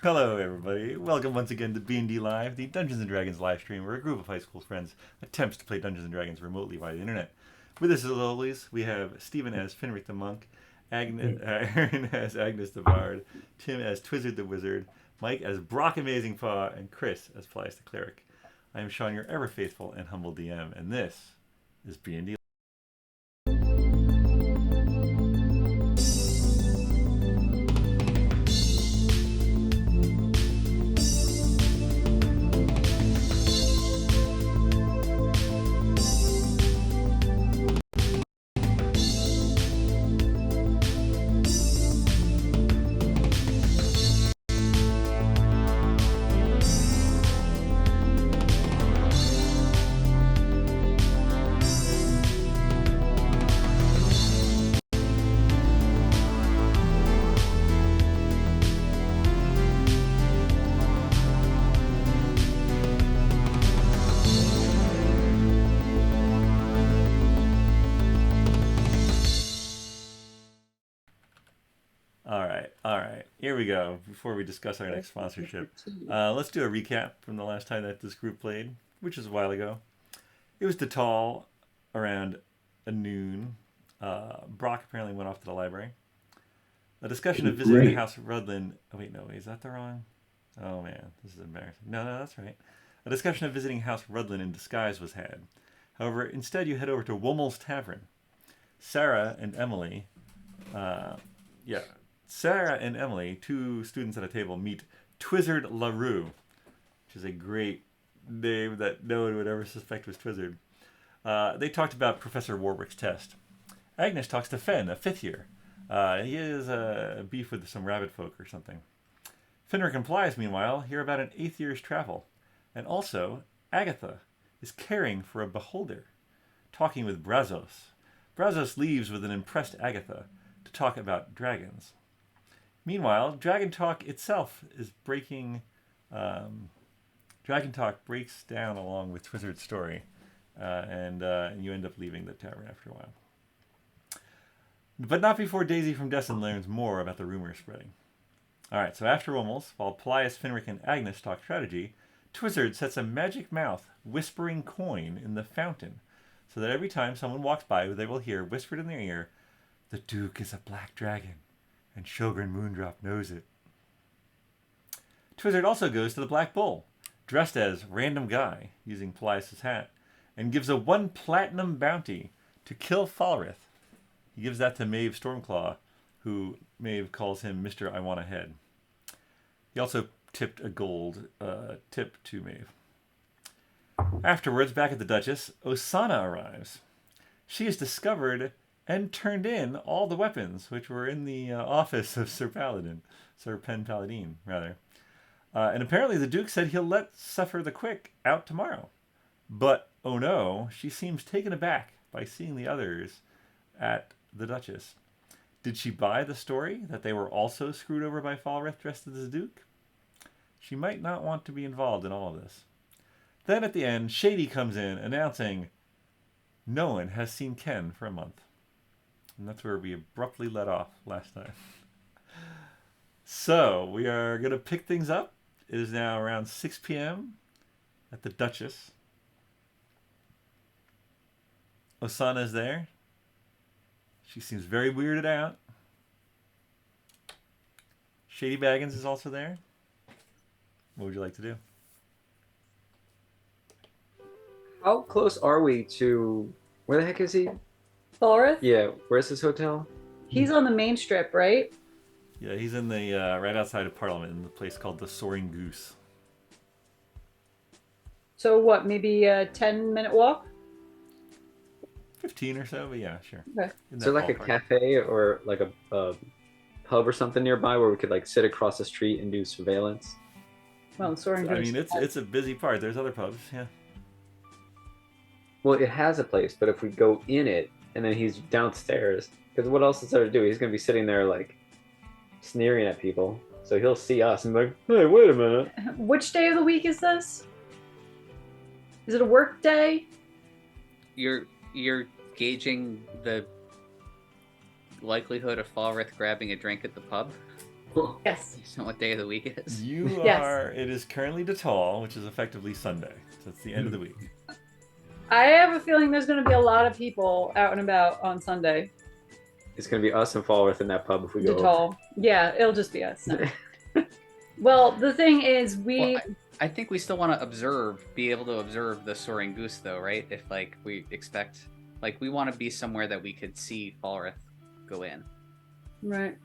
Hello, everybody. Welcome once again to BND Live, the Dungeons & Dragons live stream where a group of high school friends attempts to play Dungeons & Dragons remotely via the internet. With us, as always, we have Stephen as Finric the Monk, Erin as Agnes the Bard, Tim as Twizzard the Wizard, Mike as Brock Amazing Paw, and Chris as Paelias the Cleric. I am Shawn, your ever-faithful and humble DM, and this is BND. All right. Here we go. Before we discuss our next sponsorship, let's do a recap from the last time that this group played, which was a while ago. It was Detal around noon. Brock apparently went off to the library. A discussion of visiting the House of Rudlin. Oh, wait, no. Is that the wrong? Oh, man. This is embarrassing. No, that's right. A discussion of visiting House Rudlin in disguise was had. However, instead you head over to Wommel's Tavern. Sarah and Emily, two students at a table, meet Twizzard LaRue, which is a great name that no one would ever suspect was Twizzard. They talked about Professor Warwick's test. Agnes talks to Fen, a fifth year. He has a beef with some rabbit folk or something. Finric and Paelias, meanwhile, hear about an eighth year's travel. And also, Agatha is caring for a beholder, talking with Brazos. Brazos leaves with an impressed Agatha to talk about dragons. Meanwhile, Dragon Talk itself is breaking. Dragon Talk breaks down along with Twizzard's story, and you end up leaving the tavern after a while. But not before Daisy from Destin learns more about the rumors spreading. All right, so after Wommel's, while Paelias, Finric, and Agnes talk strategy, Twizzard sets a magic mouth whispering coin in the fountain, so that every time someone walks by, they will hear whispered in their ear, "The Duke is a black dragon, and Sjogren Moondrop knows it." Twizzard also goes to the Black Bull, dressed as Random Guy, using Paelias' hat, and gives a 1 platinum bounty to kill Falreth. He gives that to Maeve Stormclaw, who Maeve calls him Mr. I Want a Head. He also tipped a gold tip to Maeve. Afterwards, back at the Duchess, Osana arrives. She has discovered and turned in all the weapons which were in the office of Sir Pen Paladin, rather. And apparently the Duke said he'll let Suffer the Quick out tomorrow. But, oh no, she seems taken aback by seeing the others at the Duchess. Did she buy the story that they were also screwed over by Falreth dressed as the Duke? She might not want to be involved in all of this. Then at the end, Shady comes in announcing no one has seen Ken for a month. And that's where we abruptly let off last time. So we are going to pick things up. It is now around 6 p.m. at the Duchess. Osana is there. She seems very weirded out. Shady Baggins is also there. What would you like to do? How close are we to... Where the heck is he? Falreth? Yeah, where's his hotel? He's on the main strip, right? Yeah, he's in the right outside of Parliament in the place called the Soaring Goose. So what, maybe a 10-minute walk? 15 or so, but yeah, sure. Okay. Is there like a cafe or like a pub or something nearby where we could like sit across the street and do surveillance? Well, Soaring Goose. I mean, it's a busy part. There's other pubs, yeah. Well, it has a place, but if we go in it and then he's downstairs, because what else is there to do? He's going to be sitting there like sneering at people. So he'll see us and be like, hey, wait a minute. Which day of the week is this? Is it a work day? You're gauging the likelihood of Falreth grabbing a drink at the pub? Yes. You know what day of the week it is? You Yes. are. It is currently Natal, which is effectively Sunday. So it's the end of the week. I have a feeling there's going to be a lot of people out and about on Sunday. It's gonna be us and Falreth in that pub if we go. Natal. Yeah, it'll just be us. Well, the thing is, Well, I think we still want to be able to observe the soaring goose, though, right? If we expect, we want to be somewhere that we could see Falreth go in. Right.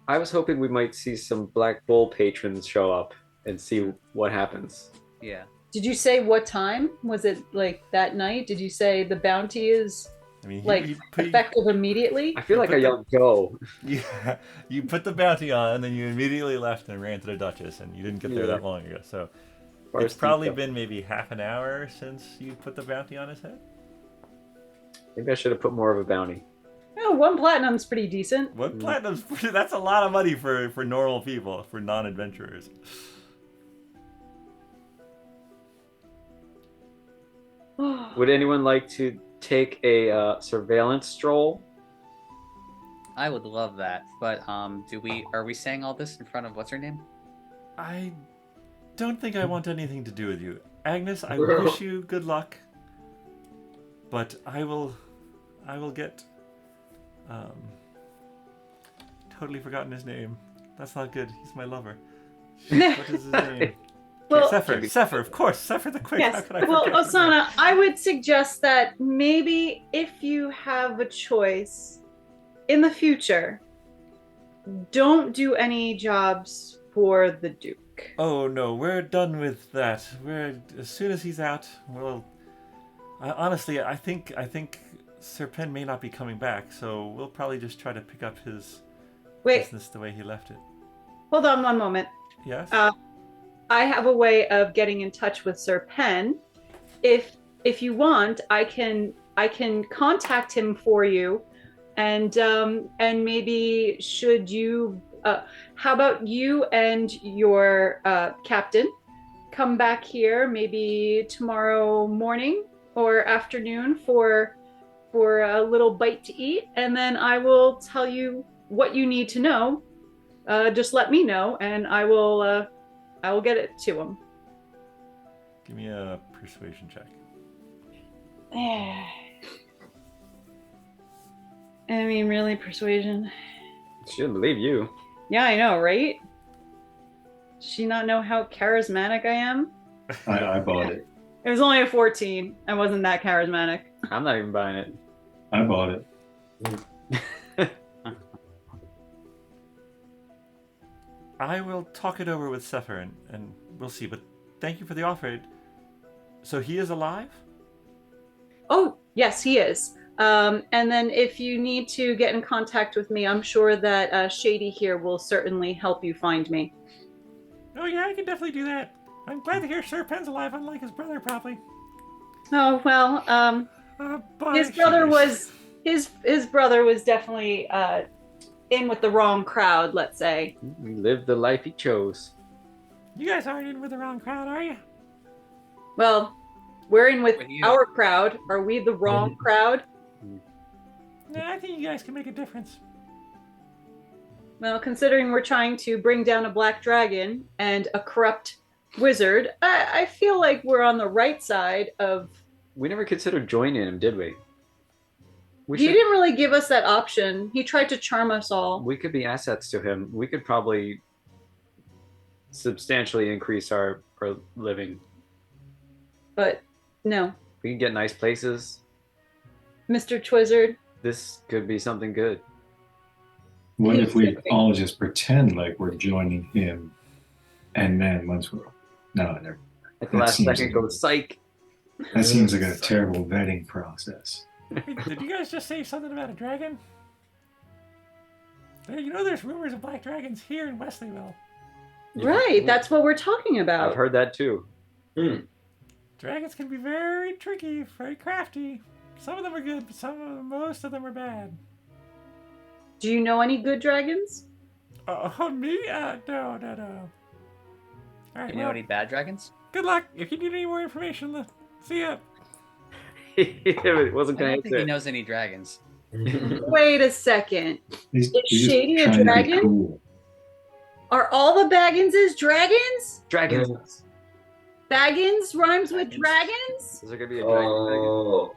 I was hoping we might see some Black Bull patrons show up and see what happens. Yeah. Did you say what time? Was it that night? Did you say the bounty is I mean, effective immediately? I feel like I yelled go. Yeah, you put the bounty on, and then you immediately left and ran to the Duchess, and you didn't get there that long ago. So it's probably been maybe half an hour since you put the bounty on his head. Maybe I should have put more of a bounty. Oh, 1 platinum's pretty decent. One platinum's that's a lot of money for normal people, for non-adventurers. Would anyone like to take a surveillance stroll? I would love that, but are we saying all this in front of what's her name? I don't think I want anything to do with you, Agnes. I wish you good luck, but I will get totally forgotten his name. That's not good. He's my lover. What is his name? Well, Sepher, of course. Sepher the Quick. yes. How could I Well, forget his name? Osana, I would suggest that maybe if you have a choice in the future, don't do any jobs for the Duke. Oh no, we're done with that. As soon as he's out, honestly, I think Sir Pen may not be coming back, so we'll probably just try to pick up his business the way he left it. Hold on one moment. Yes. I have a way of getting in touch with Sir Pen. If you want, I can contact him for you, and maybe should you? How about you and your captain come back here maybe tomorrow morning or afternoon for a little bite to eat, and then I will tell you what you need to know. Just let me know, and I will get it to him. Give me a persuasion check. I mean, really, persuasion? She didn't believe you. Yeah, I know, right? Does she not know how charismatic I am? I bought it. It was only a 14. I wasn't that charismatic. I'm not even buying it. I bought it. I will talk it over with Sepher and we'll see. But thank you for the offer. So he is alive? Oh, yes, he is. And then if you need to get in contact with me, I'm sure that Shady here will certainly help you find me. Oh yeah, I can definitely do that. I'm glad to hear Sir Pen's alive, unlike his brother, probably. Oh well, his brother was definitely in with the wrong crowd, let's say. He lived the life he chose. You guys aren't in with the wrong crowd, are you? Well, we're in with you. our crowd. Are we the wrong crowd? Yeah, I think you guys can make a difference. Well, considering we're trying to bring down a black dragon and a corrupt wizard, I feel like we're on the right side of... We never considered joining him, did we? He didn't really give us that option. He tried to charm us all. We could be assets to him. We could probably substantially increase our living. But no. We can get nice places. Mr. Twizzard. This could be something good. What if we all just pretend like we're joining him, and then once we're never. At the last second, go psych. That seems like a terrible vetting process. Wait, did you guys just say something about a dragon? You know, there's rumors of black dragons here in Wesleyville. Right, that's what we're talking about. I've heard that too. Dragons can be very tricky, very crafty. Some of them are good, but most of them are bad. Do you know any good dragons? Me? No. All right, Do you know any bad dragons? Good luck. If you need any more information, see ya. It wasn't I going don't to think he answer. knows any dragons. Wait a second. He's Is Shady a trying to be dragon? cool. Are all the Bagginses dragons? Dragons. Baggins rhymes with Dragons. dragons? Is there gonna be a dragon? Oh,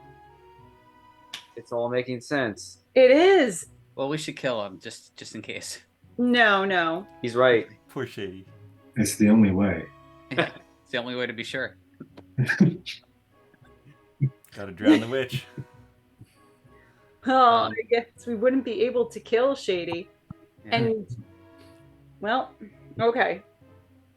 It's all making sense. It is. Well, we should kill him just in case. No. He's right. Poor Shady. It's the only way. It's the only way to be sure. Gotta drown the witch. Oh, I guess we wouldn't be able to kill Shady. Yeah. And well, okay.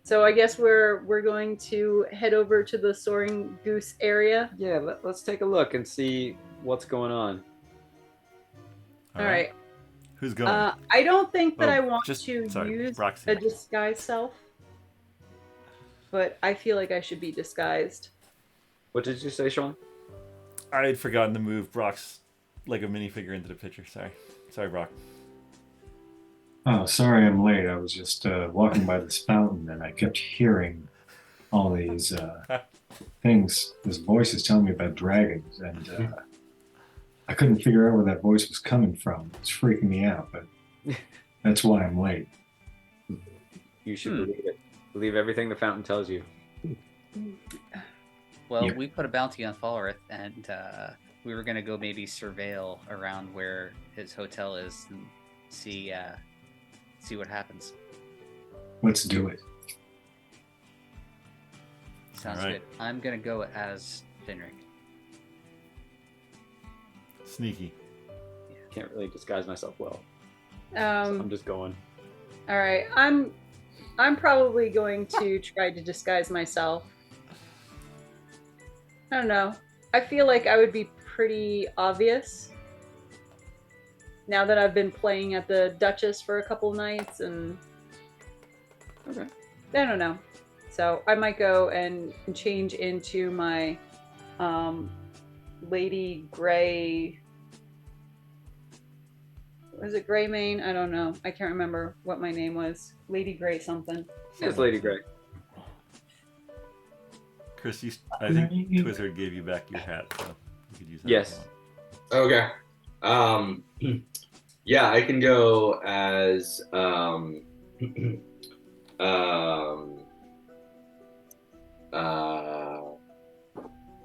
So I guess we're going to head over to the soaring goose area. Yeah, let's take a look and see what's going on. All right. Who's going? I don't think that Oh, I want just- to sorry, use Brock's a here. disguise self, but I feel like I should be disguised. What did you say, Shawn? I had forgotten to move Brock's Lego minifigure into the picture. Sorry, Brock. Oh, sorry I'm late. I was just walking by this fountain and I kept hearing all these things, these voices telling me about dragons, and I couldn't figure out where that voice was coming from. It's freaking me out, but that's why I'm late. You should believe it. Believe everything the fountain tells you. Well, Yeah. we put a bounty on Falreth, and we were gonna go maybe surveil around where his hotel is and see what happens. Let's do it. Sounds Alright. good. I'm gonna go as Finric. Sneaky. Can't really disguise myself well. So Um, I'm just going. all right, I'm probably going to try to disguise myself. I don't know. I feel like I would be pretty obvious now that I've been playing at the Duchess for a couple nights, and Okay. I don't know. So I might go and change into my Lady Grey. Was it Grey Mane? I don't know. I can't remember what my name was. Lady Grey something. It's Lady Grey. Chris, I think Twizzard gave you back your hat, so you could use that. Yes. if you okay. Yeah, I can go as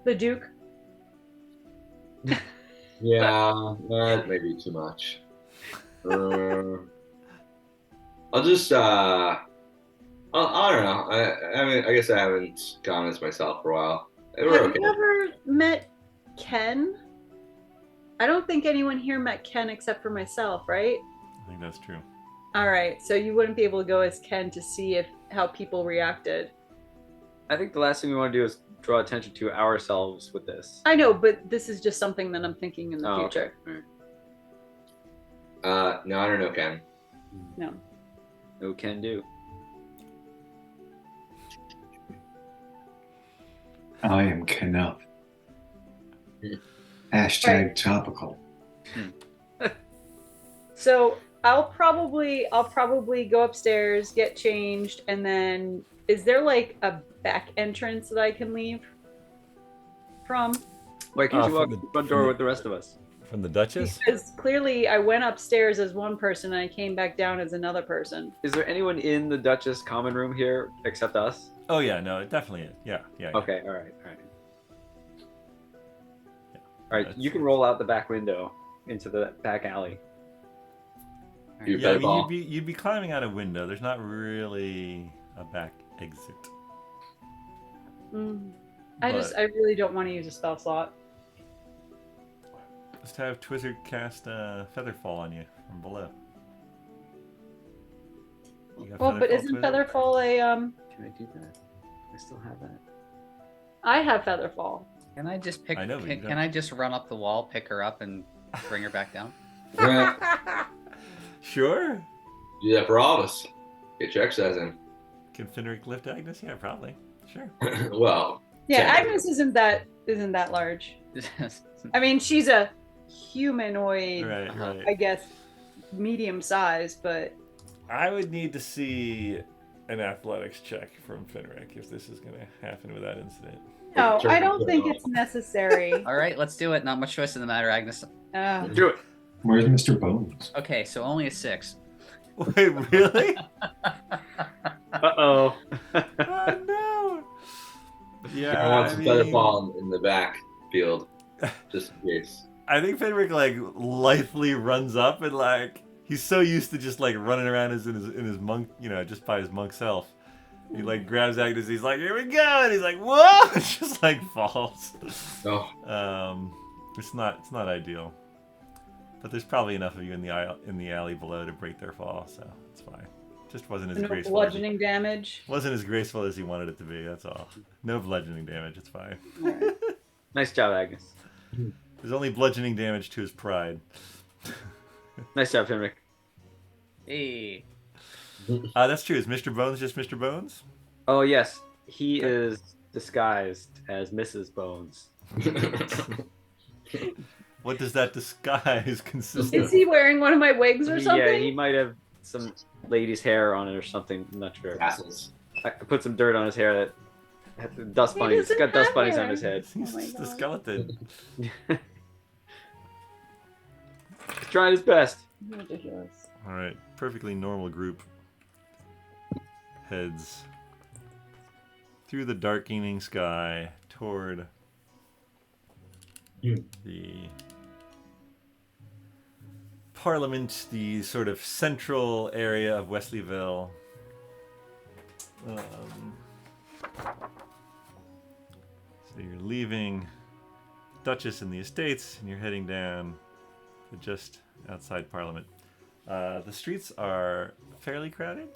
The Duke. yeah, that may be too much. I'll just I don't know. I mean, I guess I haven't gone as myself for a while. We're Have okay. you ever met Ken? I don't think anyone here met Ken except for myself, right? want. I think that's true. All right, so you wouldn't be able to go as Ken to see how people reacted. I think the last thing we want to do is draw attention to ourselves with this. I know, but this is just something that I'm thinking in the Oh, future. okay. All right. No, I don't know, Ken. No. No can do. I am Knuff. Hmm. Hashtag topical. So I'll probably go upstairs, get changed, and then is there like a back entrance that I can leave from? Why can't you from walk the- the front from door the- with the rest of us? From the Duchess? Because clearly I went upstairs as one person and I came back down as another person. Is there anyone in the Duchess common room here except us? Oh, yeah, no, it definitely is. Yeah. Okay, all right. Yeah, All right, that's- you can roll out the back window into the back alley. You Yeah, I featherball. mean, you'd be climbing out a window. There's not really a back exit. I But really don't want to use a spell slot. just have Twizzard cast Featherfall on you from below. You got Well, but Featherfall, isn't Twizzard? Featherfall a Can I do that? I still have that. I have Featherfall. Can I just I know, but you Can don't. I just run up the wall, pick her up, and bring her back down? Yeah, Sure. do that for all of us. Get your exercise in. Can Finric lift Agnes? Yeah, probably. Sure. Well, Yeah, Yeah. Agnes isn't that large. I mean, she's a humanoid, Right, Uh-huh. right. I guess, medium size, but I would need to see an athletics check from Finric if this is going to happen without incident. no, Sure. I don't think it's necessary. All right, let's do it. Not much choice in the matter, Agnes. Do it. Where's Mr. Bones? Okay, so only a 6. Wait, really? Uh-oh. Oh no! Yeah, I want I some feather mean, fall in the back field, just in case. I think Finric like lithely runs up and like he's so used to just like running around in his monk, just by his monk self. He like grabs Agnes. He's like, "Here we go!" And he's like, "Whoa!" It just like falls. Oh, It's not ideal, but there's probably enough of you in the alley below to break their fall, so it's fine. Just wasn't as No graceful. bludgeoning damage. Wasn't as graceful as he wanted it to be. That's all. No bludgeoning damage. It's fine. Nice job, Agnes. There's only bludgeoning damage to his pride. Nice job, Finric. Hey. That's true. Is Mr. Bones just Mr. Bones? Oh, yes. He is disguised as Mrs. Bones. What does that disguise consist Is of? he wearing one of my wigs or something? Yeah, he might have some lady's hair on it or something. I'm not sure. tassels. I put some dirt on his hair that had dust He bunnies. It's doesn't got dust have bunnies hair. on his head. He's Oh my just a God. skeleton. He's trying his best. Ridiculous. All right, perfectly normal group heads through the darkening sky toward the Parliament, the sort of central area of Wesleyville. So you're leaving Duchess and the Estates, and you're heading down to just outside Parliament. The streets are fairly crowded.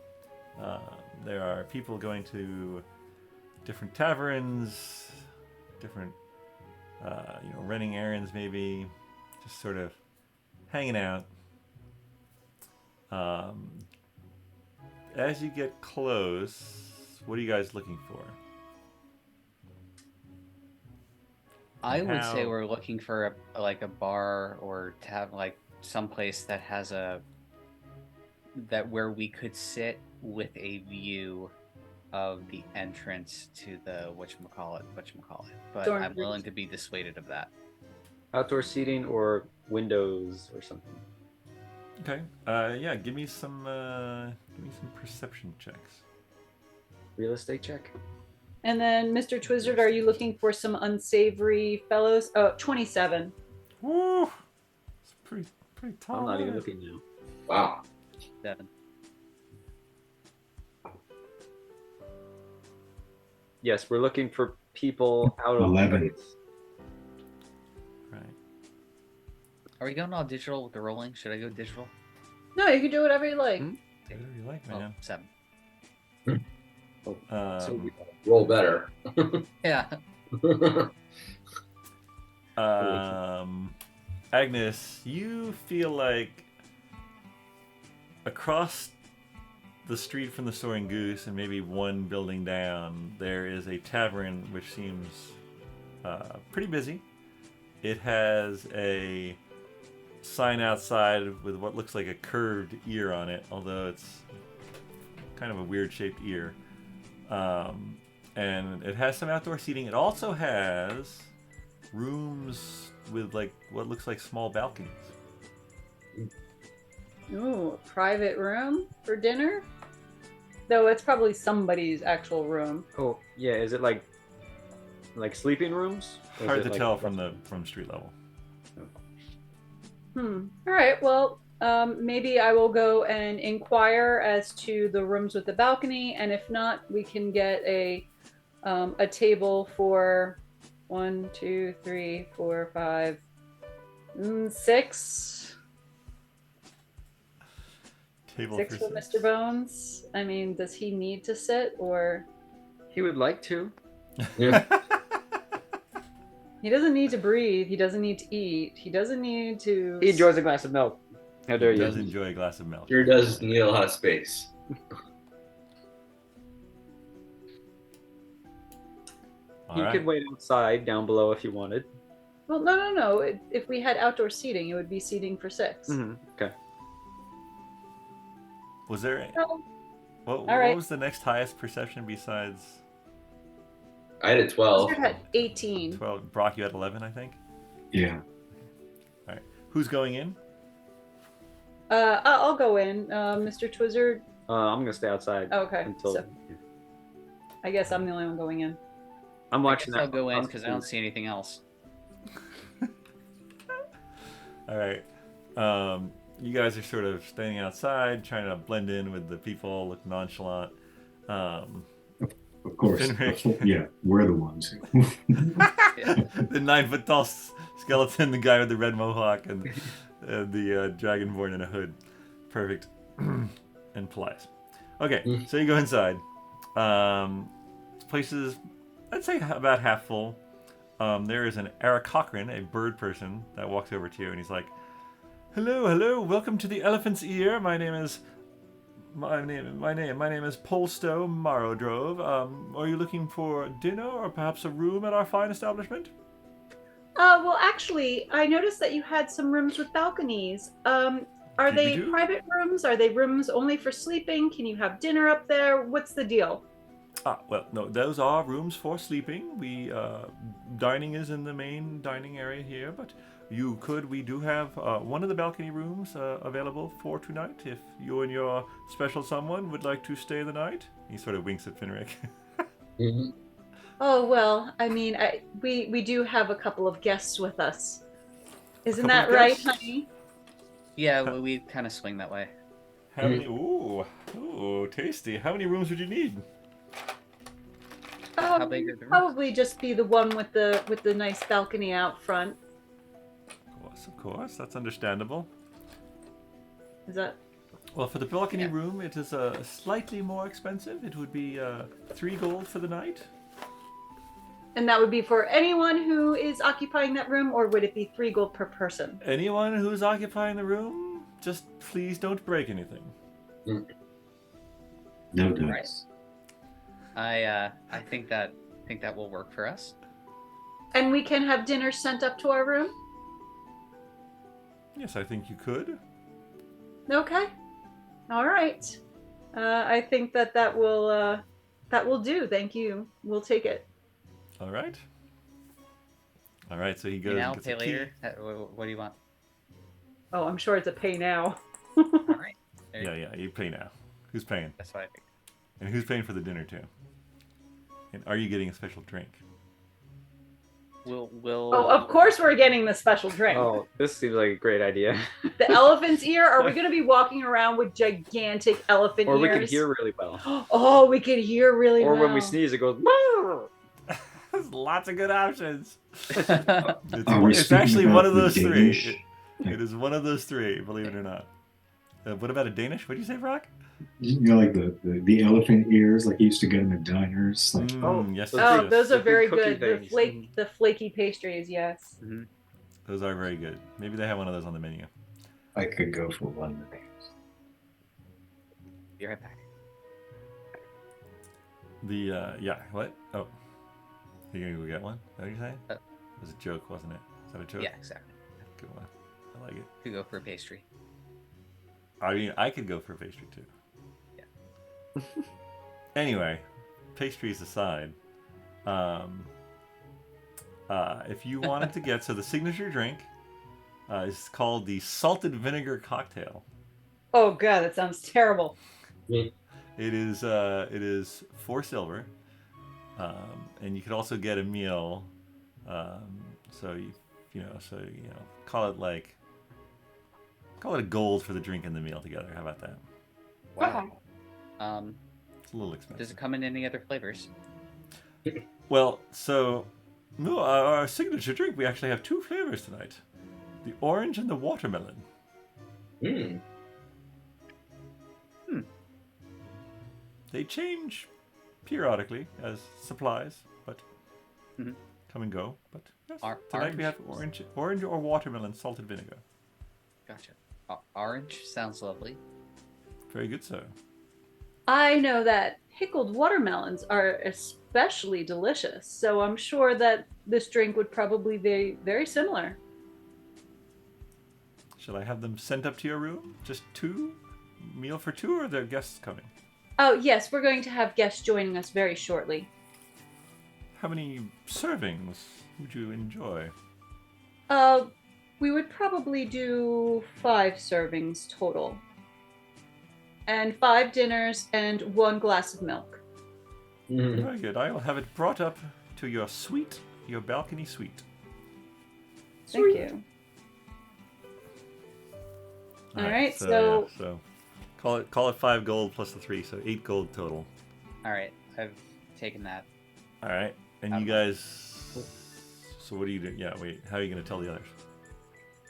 There are people going to different taverns, different, running errands maybe, just sort of hanging out. As you get close, what are you guys looking for? I would say How- we're looking for a bar or to have like someplace that has where we could sit with a view of the entrance to the whatchamacallit. But Dorm I'm willing rooms. to be dissuaded of that. Outdoor seating or windows or something. Okay. Yeah. Give me some perception checks. Real estate check. And then, Mr. Twizzard, are you looking for some unsavory fellows? Oh, 27. Woo! It's pretty tall. I'm not even looking now. Wow. 7. Yes, we're looking for people out of 11. place. Right. Are we going all digital with the rolling? Should I go digital? No, you can do whatever you like. Whatever you like, Oh, man. 7. So we Roll better. Yeah. Agnes, you feel like across the street from the Soaring Goose and maybe one building down, there is a tavern which seems pretty busy. It has a sign outside with what looks like a curved ear on it, although it's kind of a weird shaped ear. And it has some outdoor seating. It also has rooms with like what looks like small balconies. Ooh, a private room for dinner? Though it's probably somebody's actual room. Oh, yeah. Is it like sleeping rooms? Or is Hard it to like- tell from street level. All right. Well, maybe I will go and inquire as to the rooms with the balcony, and if not, we can get a table for 1, 2, 3, 4, 5, 6. Table 6 for for six. Mr. Bones. I mean, does he need to sit, or He would like to. Yeah. he doesn't need to breathe? He doesn't need to eat. He doesn't need to. He enjoys a glass of milk. How dare He you? does enjoy a glass of milk. Sure does need a lot of space. All He right. could wait outside down below if you wanted. Well, no. If we had outdoor seating, it would be seating for 6. Okay. Was there No. what All right. was the next highest perception besides I had a 12. Twizzard had 18. 12? Brock, you had 11, I think. Yeah. Who's going in? I'll go in, Mr. Twizzard. I'm gonna stay outside Okay, until. so I guess I'm the only one going in. I'm watching I'll that. go in because I don't see anything else. All right. You guys are sort of standing outside, trying to blend in with the people, look nonchalant. Of course. Finric. Yeah, we're the ones who. The 9-foot tall skeleton, the guy with the red mohawk, and the dragonborn in a hood. Perfect. And Paelias. Okay, so you go inside. This place is, I'd say, about half full. There is an Arakocran, a bird person, that walks over to you, and he's like, "Hello, welcome to the Elephant's Ear. My name is Polsto Marodrove. Are you looking for dinner or perhaps a room at our fine establishment?" Well, actually, I noticed that you had some rooms with balconies. Are they do? private rooms? Are they rooms only for sleeping? Can you have dinner up there? What's the deal? Well, no, those are rooms for sleeping. Dining is in the main dining area here, but we do have one of the balcony rooms available for tonight if you and your special someone would like to stay the night. He sort of winks at Finric. Mhm. Oh, well, I mean, we do have a couple of guests with us. Isn't Couple of that right, guests? honey? Yeah, we kind of swing that way. How many? Ooh, tasty. How many rooms would you need? How big are the rooms? Probably just be the one with the nice balcony out front. Of course, that's understandable. Is that? Well, for the balcony room, it is slightly more expensive. It would be 3 gold for the night. And that would be for anyone who is occupying that room, or would it be 3 gold per person? Anyone who's occupying the room, just please don't break anything. No dice. I think that will work for us. And we can have dinner sent up to our room? Yes, I think you could. Okay. All right. I think that will do. Thank you. We'll take it. All right. So he goes Pay now, and gets pay a key. later. What do you want? Oh, I'm sure it's a pay now. All right. There you- Yeah, you pay now. Who's paying? That's what I think. And who's paying for the dinner too? And are you getting a special drink? We'll. Oh, of course we're getting the special drink. Oh, this seems like a great idea. The elephant's ear? Are we going to be walking around with gigantic elephant Or ears? we can hear really well. Oh, we can hear really Or well. when we sneeze, it goes. "Meow." There's lots of good options. Are we It's speaking actually about one of the those Danish? three. It is one of those 3, believe it or not. What about a Danish? What did you say, Brock? You know, like the elephant ears, like you used to get them at diners. Like, Yes, those Oh, yes. those are The big very cookie good. things. The flaky pastries, yes. Those are very good. Maybe they have one of those on the menu. I could go for one. Be right back. What? Oh, you gonna go get one? Is that what you're saying? Uh, It was a joke, wasn't it? Is that a joke? Yeah, exactly. Good one. I like it. Could go for a pastry. I mean, I could go for a pastry too. Yeah. Anyway, pastries aside, if you wanted to get, so the signature drink is called the salted vinegar cocktail. Oh god, that sounds terrible. It is 4 silver, and you could also get a meal. So call it a gold for the drink and the meal together. How about that? Wow. It's a little expensive. Does it come in any other flavors? Well, so no, our signature drink, we actually have 2 flavors tonight: the orange and the watermelon. Mm. They change periodically as supplies, but Mhm. come and go. But yes, Or- tonight we have orange? orange or watermelon salted vinegar. Gotcha. Orange sounds lovely. Very good, sir. I know that pickled watermelons are especially delicious, so I'm sure that this drink would probably be very similar. Shall I have them sent up to your room? Just 2? Meal for 2, or are there guests coming? Oh, yes, we're going to have guests joining us very shortly. How many servings would you enjoy? We would probably do 5 servings total. And 5 dinners and 1 glass of milk. Very good. I will have it brought up to your suite, your balcony suite. Thank you. All right, so yeah, so call it 5 gold plus the 3, so 8 gold total. All right, I've taken that. All right, and you guys. So what do you do? Yeah, wait. How are you going to tell the others?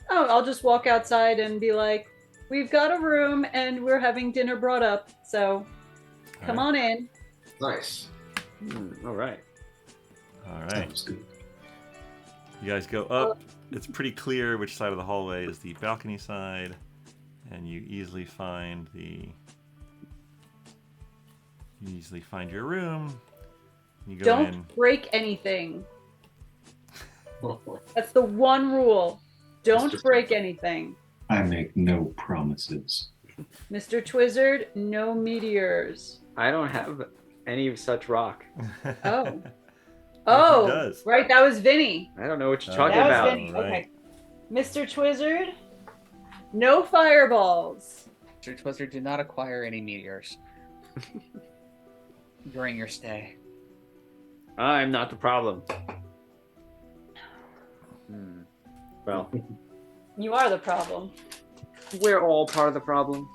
oh, I'll just walk outside and be like, "We've got a room and we're having dinner brought up, so come on in." Nice. All right. All right. Sounds good. You guys go up. It's pretty clear which side of the hallway is the balcony side, and you easily find your room. You go Don't in. break anything. That's the one rule. Don't break anything. I make no promises. Mr. Twizzard, no meteors. I don't have any such rock. Oh. He Oh, does. right, that was Vinny. I don't know what you're Oh, talking That was about. Vinny. Right. Okay. Mr. Twizzard, no fireballs. Mr. Twister did not acquire any meteors during your stay. I'm not the problem. Well, You are the problem. we're all part of the problem.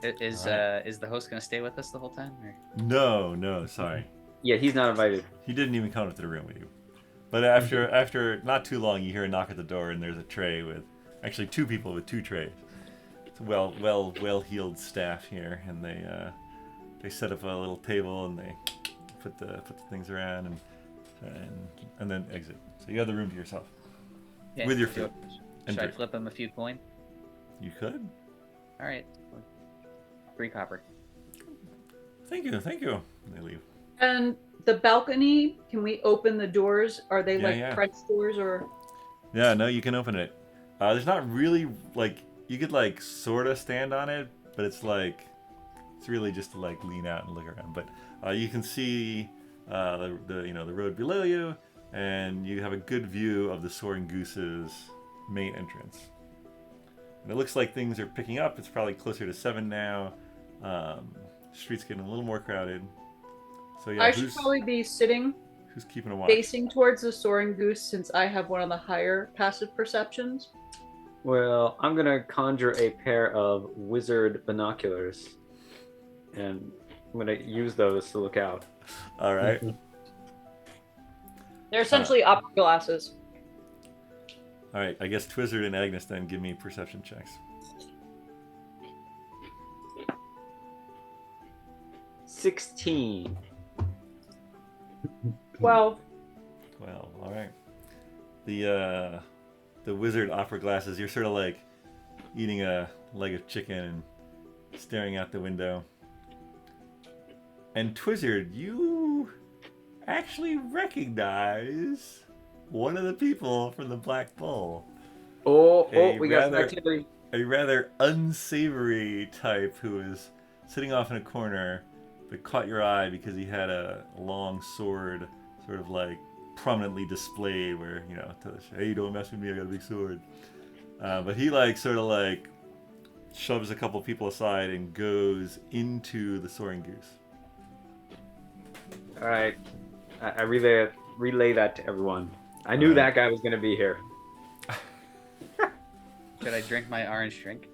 Is Alright. is the host gonna stay with us the whole time? Or? No, sorry. Yeah, he's not invited. He didn't even come into the room with you. But after not too long, you hear a knock at the door, and there's a tray with actually 2 people with 2 trays. It's a well-heeled staff here, and they set up a little table and they put the foot around and then exit. So you have the room to yourself Yeah, with your do food. it. And Should I drink. flip him a few coin? You could. All right, 3 copper. Thank you. They leave. And the balcony, can we open the doors? Are they like Yeah. French doors or? Yeah, no, you can open it. There's not really like you could like sort of stand on it, but it's really just to like lean out and look around. But you can see the road below you, and you have a good view of the Soaring Goose's main entrance. And it looks like things are picking up. It's probably closer to 7 now. Street's getting a little more crowded. So yeah, I should probably be sitting who's keeping a watch? facing towards the Soaring Goose since I have one of the higher passive perceptions. Well, I'm gonna conjure a pair of wizard binoculars, and I'm gonna use those to look out. All right. They're essentially opera glasses. All right. I guess Twizzard and Agnes then give me perception checks. 16. 12. Well, all right. The wizard opera glasses. You're sort of like eating a leg of chicken and staring out the window. And Twizzard, you actually recognize one of the people from the Black Bull. We got some activity. A rather unsavory type who was sitting off in a corner, but caught your eye because he had a long sword, sort of like prominently displayed, where hey, don't mess with me, I got a big sword. But he sort of shoves a couple people aside and goes into the Soaring Goose. All right, I relay that to everyone. I knew that guy was gonna be here. Should I drink my orange drink?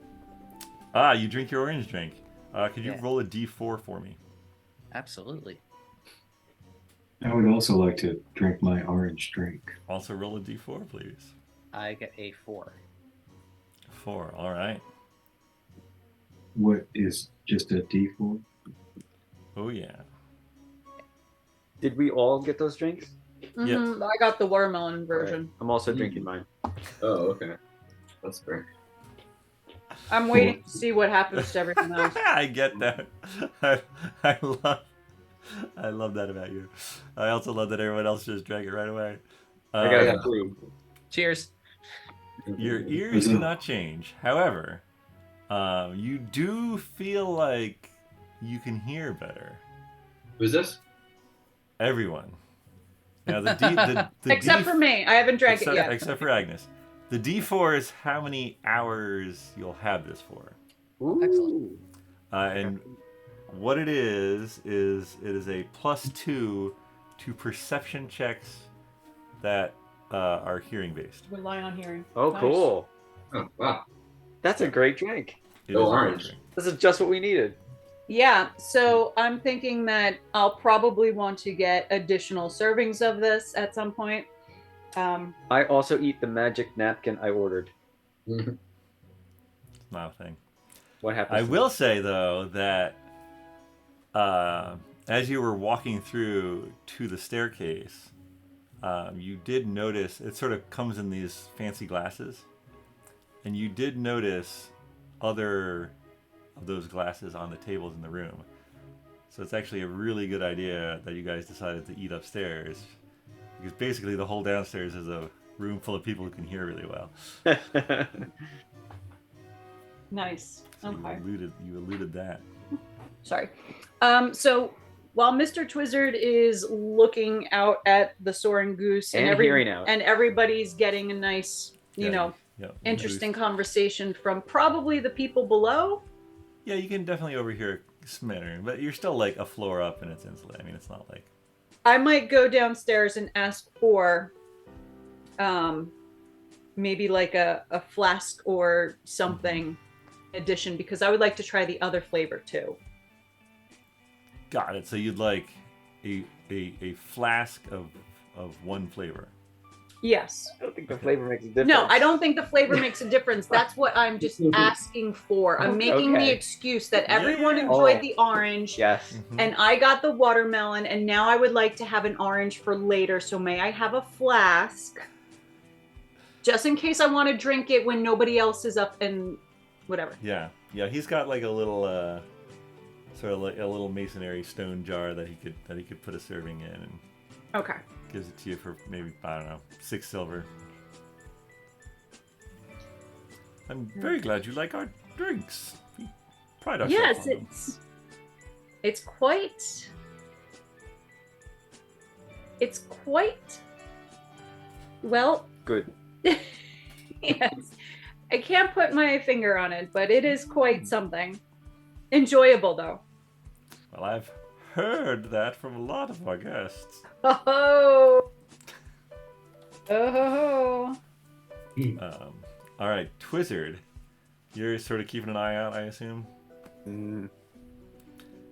You drink your orange drink. Could you Yeah. roll a d4 for me? Absolutely. I would also like to drink my orange drink. Also roll a d4, please. I get a 4. 4, all right. What is just a D4? Oh, yeah. Did we all get those drinks? Mhm, I got the watermelon version. Alright, I'm also drinking mine. Oh, okay. That's fair. I'm waiting to see what happens to everyone else. I get that. I love that about you. I also love that everyone else just drank it right away. I gotta yeah. have 3. Cheers. Your ears do not change. However, you do feel like you can hear better. Who's this? Everyone. Now the Except for me, I haven't drank it yet. Except for Agnes. The D4 is how many hours you'll have this for. Ooh. Excellent. And what it is it is a +2 to perception checks that are hearing based. Rely on hearing. Oh, Nice. cool. Oh, wow. That's a great drink. It Go is a great orange. drink. This is just what we needed. Yeah, so I'm thinking that I'll probably want to get additional servings of this at some point. I also eat the magic napkin I ordered. It's not a thing. What happens? I will say though that as you were walking through to the staircase, you did notice it sort of comes in these fancy glasses, and you did notice other of those glasses on the tables in the room. So it's actually a really good idea that you guys decided to eat upstairs, because basically the whole downstairs is a room full of people who can hear really well. Nice. So Okay. you alluded that. Sorry. So while Mr. Twizzard is looking out at the soaring goose And hearing out. and everybody's getting a nice, Yeah, interesting conversation from probably the people below. Yeah, you can definitely overhear a smattering, but you're still like a floor up and it's insulated. I mean, it's not like... I might go downstairs and ask for maybe like a flask or something addition, because I would like to try the other flavor too. Got it. So you'd like a flask of one flavor. Yes. I don't think the flavor makes a difference. No, I don't think the flavor makes a difference. That's what I'm just asking for. I'm making the Okay. excuse that everyone Yeah. enjoyed Oh. the orange. Yes. And I got the watermelon, and now I would like to have an orange for later. So may I have a flask? Just in case I want to drink it when nobody else is up and whatever. Yeah. He's got like a little sort of like a little masonry stone jar that he could put a serving in, and Okay. gives it to you for maybe, I don't know, 6 silver. I'm very glad you like our drinks. We pride ourselves Yes, on them. it's quite well. Good. Yes. I can't put my finger on it, but it is quite something. Enjoyable though. Well, I've heard that from a lot of our guests. Oh. Oh. All right, Twizzard, you're sort of keeping an eye out, I assume? Mm.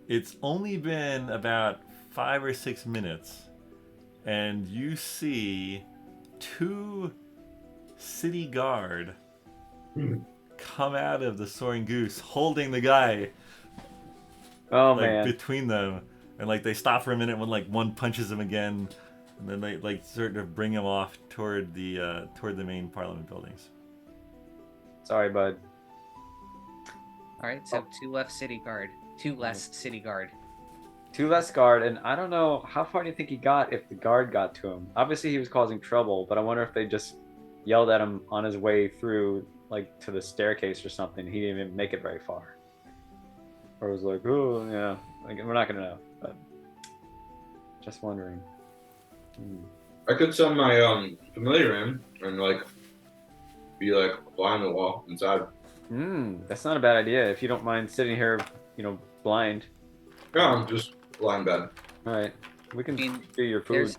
It's only been about 5 or 6 minutes, and you see 2 city guard come out of the soaring goose holding the guy Oh like man. between them, and like they stop for a minute when like one punches him again, and then they like sort of bring him off toward the main parliament buildings. Sorry, bud. All right, so 2 left city guard, 2 less city guard. 2 less guard, and I don't know how far do you think he got if the guard got to him. Obviously, he was causing trouble, but I wonder if they just yelled at him on his way through, like to the staircase or something. He didn't even make it very far. Or it was like, oh yeah, like, we're not gonna know. But just wondering. I could send my familiar in and like be like behind the wall inside. That's not a bad idea. If you don't mind sitting here, blind. Yeah, I'm just lying in bed. All right, we can I mean, do your food.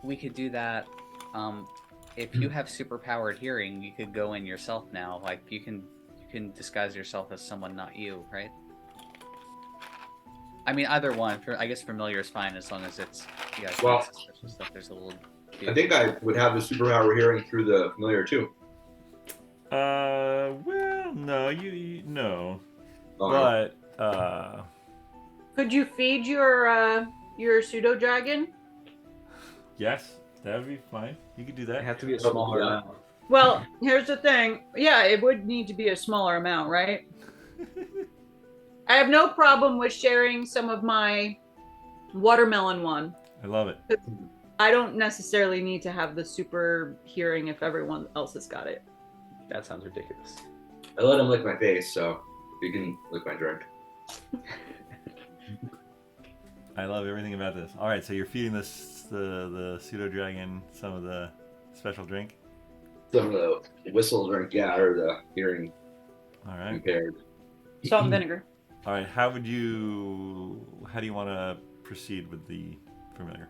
We could do that. If you have superpowered hearing, you could go in yourself now. Like you can disguise yourself as someone not you, right? I mean, either one. I guess familiar is fine as long as it's Well, special stuff. There's a little. I think I would have the superpower hearing through the familiar too. Well, no, you no, Oh, but Could you feed your pseudo dragon? yes, that would be fine. You could do It that. have to be a smaller Yeah. amount. Well, here's the thing. Yeah, it would need to be a smaller amount, right? I have no problem with sharing some of my watermelon one. I love it. I don't necessarily need to have the super hearing if everyone else has got it. That sounds ridiculous. I let him lick my face, so you can lick my drink. I love everything about this. All right, so you're feeding the pseudo dragon some of the special drink. Some of the whistle drink, yeah, or the hearing All right. impaired. Salt and vinegar. All right. How do you want to proceed with the familiar?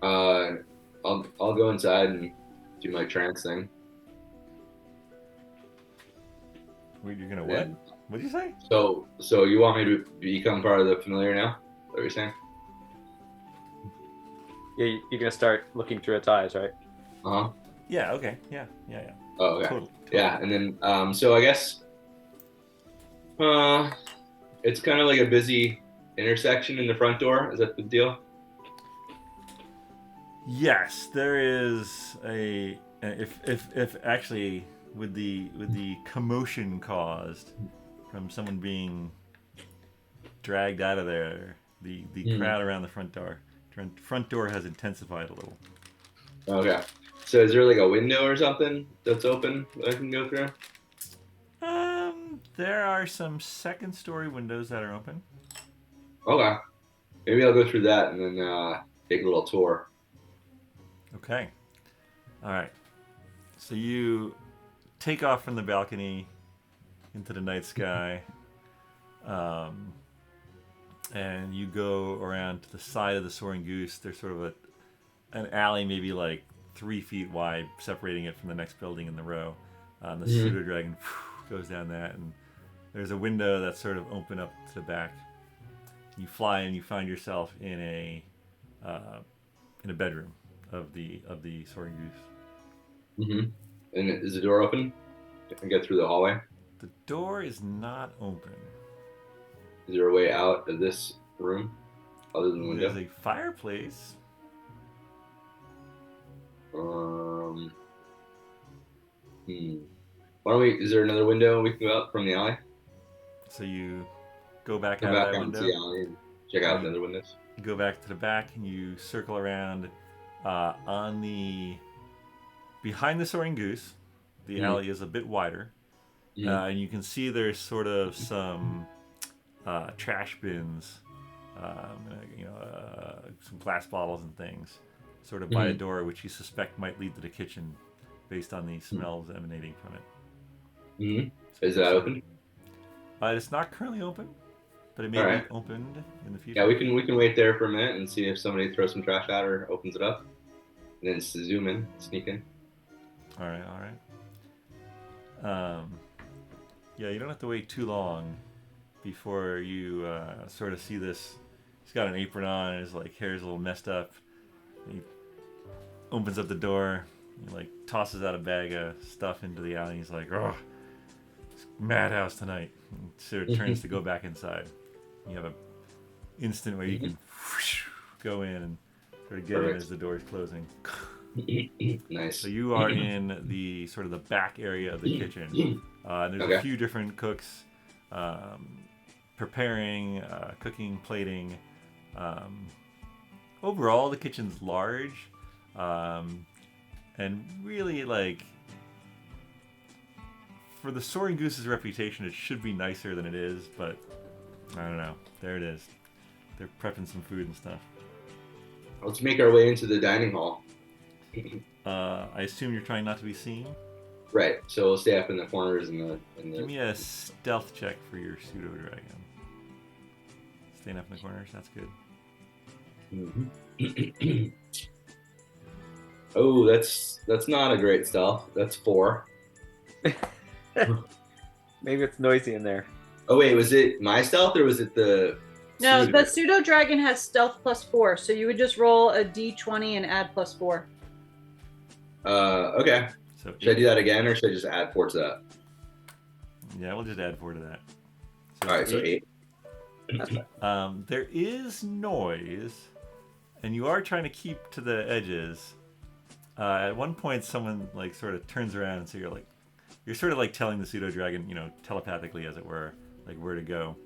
I'll go inside and do my trance thing. Wait, you're gonna what? And What did you say? so you want me to become part of the familiar now? Is that what you're saying? Yeah, you're gonna start looking through its eyes, right? Uh-huh. Yeah. Okay. Yeah. Oh, okay. Totally. Yeah, and then so I guess it's kind of like a busy intersection in the front door. Is that the deal? Yes, there is if actually with the commotion caused from someone being dragged out of there, the crowd around the front door has intensified a little. Okay. So is there like a window or something that's open that I can go through? There are some second story windows that are open. Okay. Maybe I'll go through that and then take a little tour. Okay. All right. So you take off from the balcony into the night sky, and you go around to the side of the Soaring Goose. There's sort of an alley, maybe like 3 feet wide, separating it from the next building in the row. The pseudo dragon goes down that, and there's a window that's sort of open up to the back. You fly and you find yourself in a bedroom of the Soaring Goose. Mm-hmm. And is the door open? I can get through the hallway. The door is not open. Is there a way out of this room other than the window? There's a fireplace. Why don't we? Is there another window we can go out from the alley? So you go back Go out back of that onto window. the alley and check out the other windows. You go back to the back and you circle around behind the Soaring Goose. The alley is a bit wider, and you can see there's sort of some trash bins, some glass bottles and things, sort of by a door, which you suspect might lead to the kitchen, based on the smells emanating from it. Is that open? It's not currently open, but it may be opened in the future. Yeah, we can wait there for a minute and see if somebody throws some trash out or opens it up, and then zoom in, sneak in. All right. Yeah, you don't have to wait too long before you sort of see this. He's got an apron on, and his hair's a little messed up. He opens up the door, he tosses out a bag of stuff into the alley. He's like, "Oh, it's madhouse tonight." And sort of turns to go back inside. You have an instant where you can go in and sort of get in as the door is closing. Nice. So you are in the sort of the back area of the kitchen. And there's a few different cooks preparing, cooking, plating. Overall, the kitchen's large, and really for the Soaring Goose's reputation, it should be nicer than it is. But I don't know. There it is. They're prepping some food and stuff. Let's make our way into the dining hall. I assume you're trying not to be seen. Right. So we'll stay up in the corners and the. Give me a stealth check for your pseudo dragon. Staying up in the corners, that's good. Oh, that's not a great stealth. That's 4. Maybe it's noisy in there. Oh wait, was it my stealth or was it the? No, the pseudo dragon has stealth +4, so you would just roll a d20 and add +4. Okay. So should I do that again, or should I just add 4 to that? Yeah, we'll just add 4 to that. So All right, so 8. There is noise, and you are trying to keep to the edges. At one point, someone sort of turns around, and so you're sort of telling the pseudo dragon, telepathically, as it were, where to go.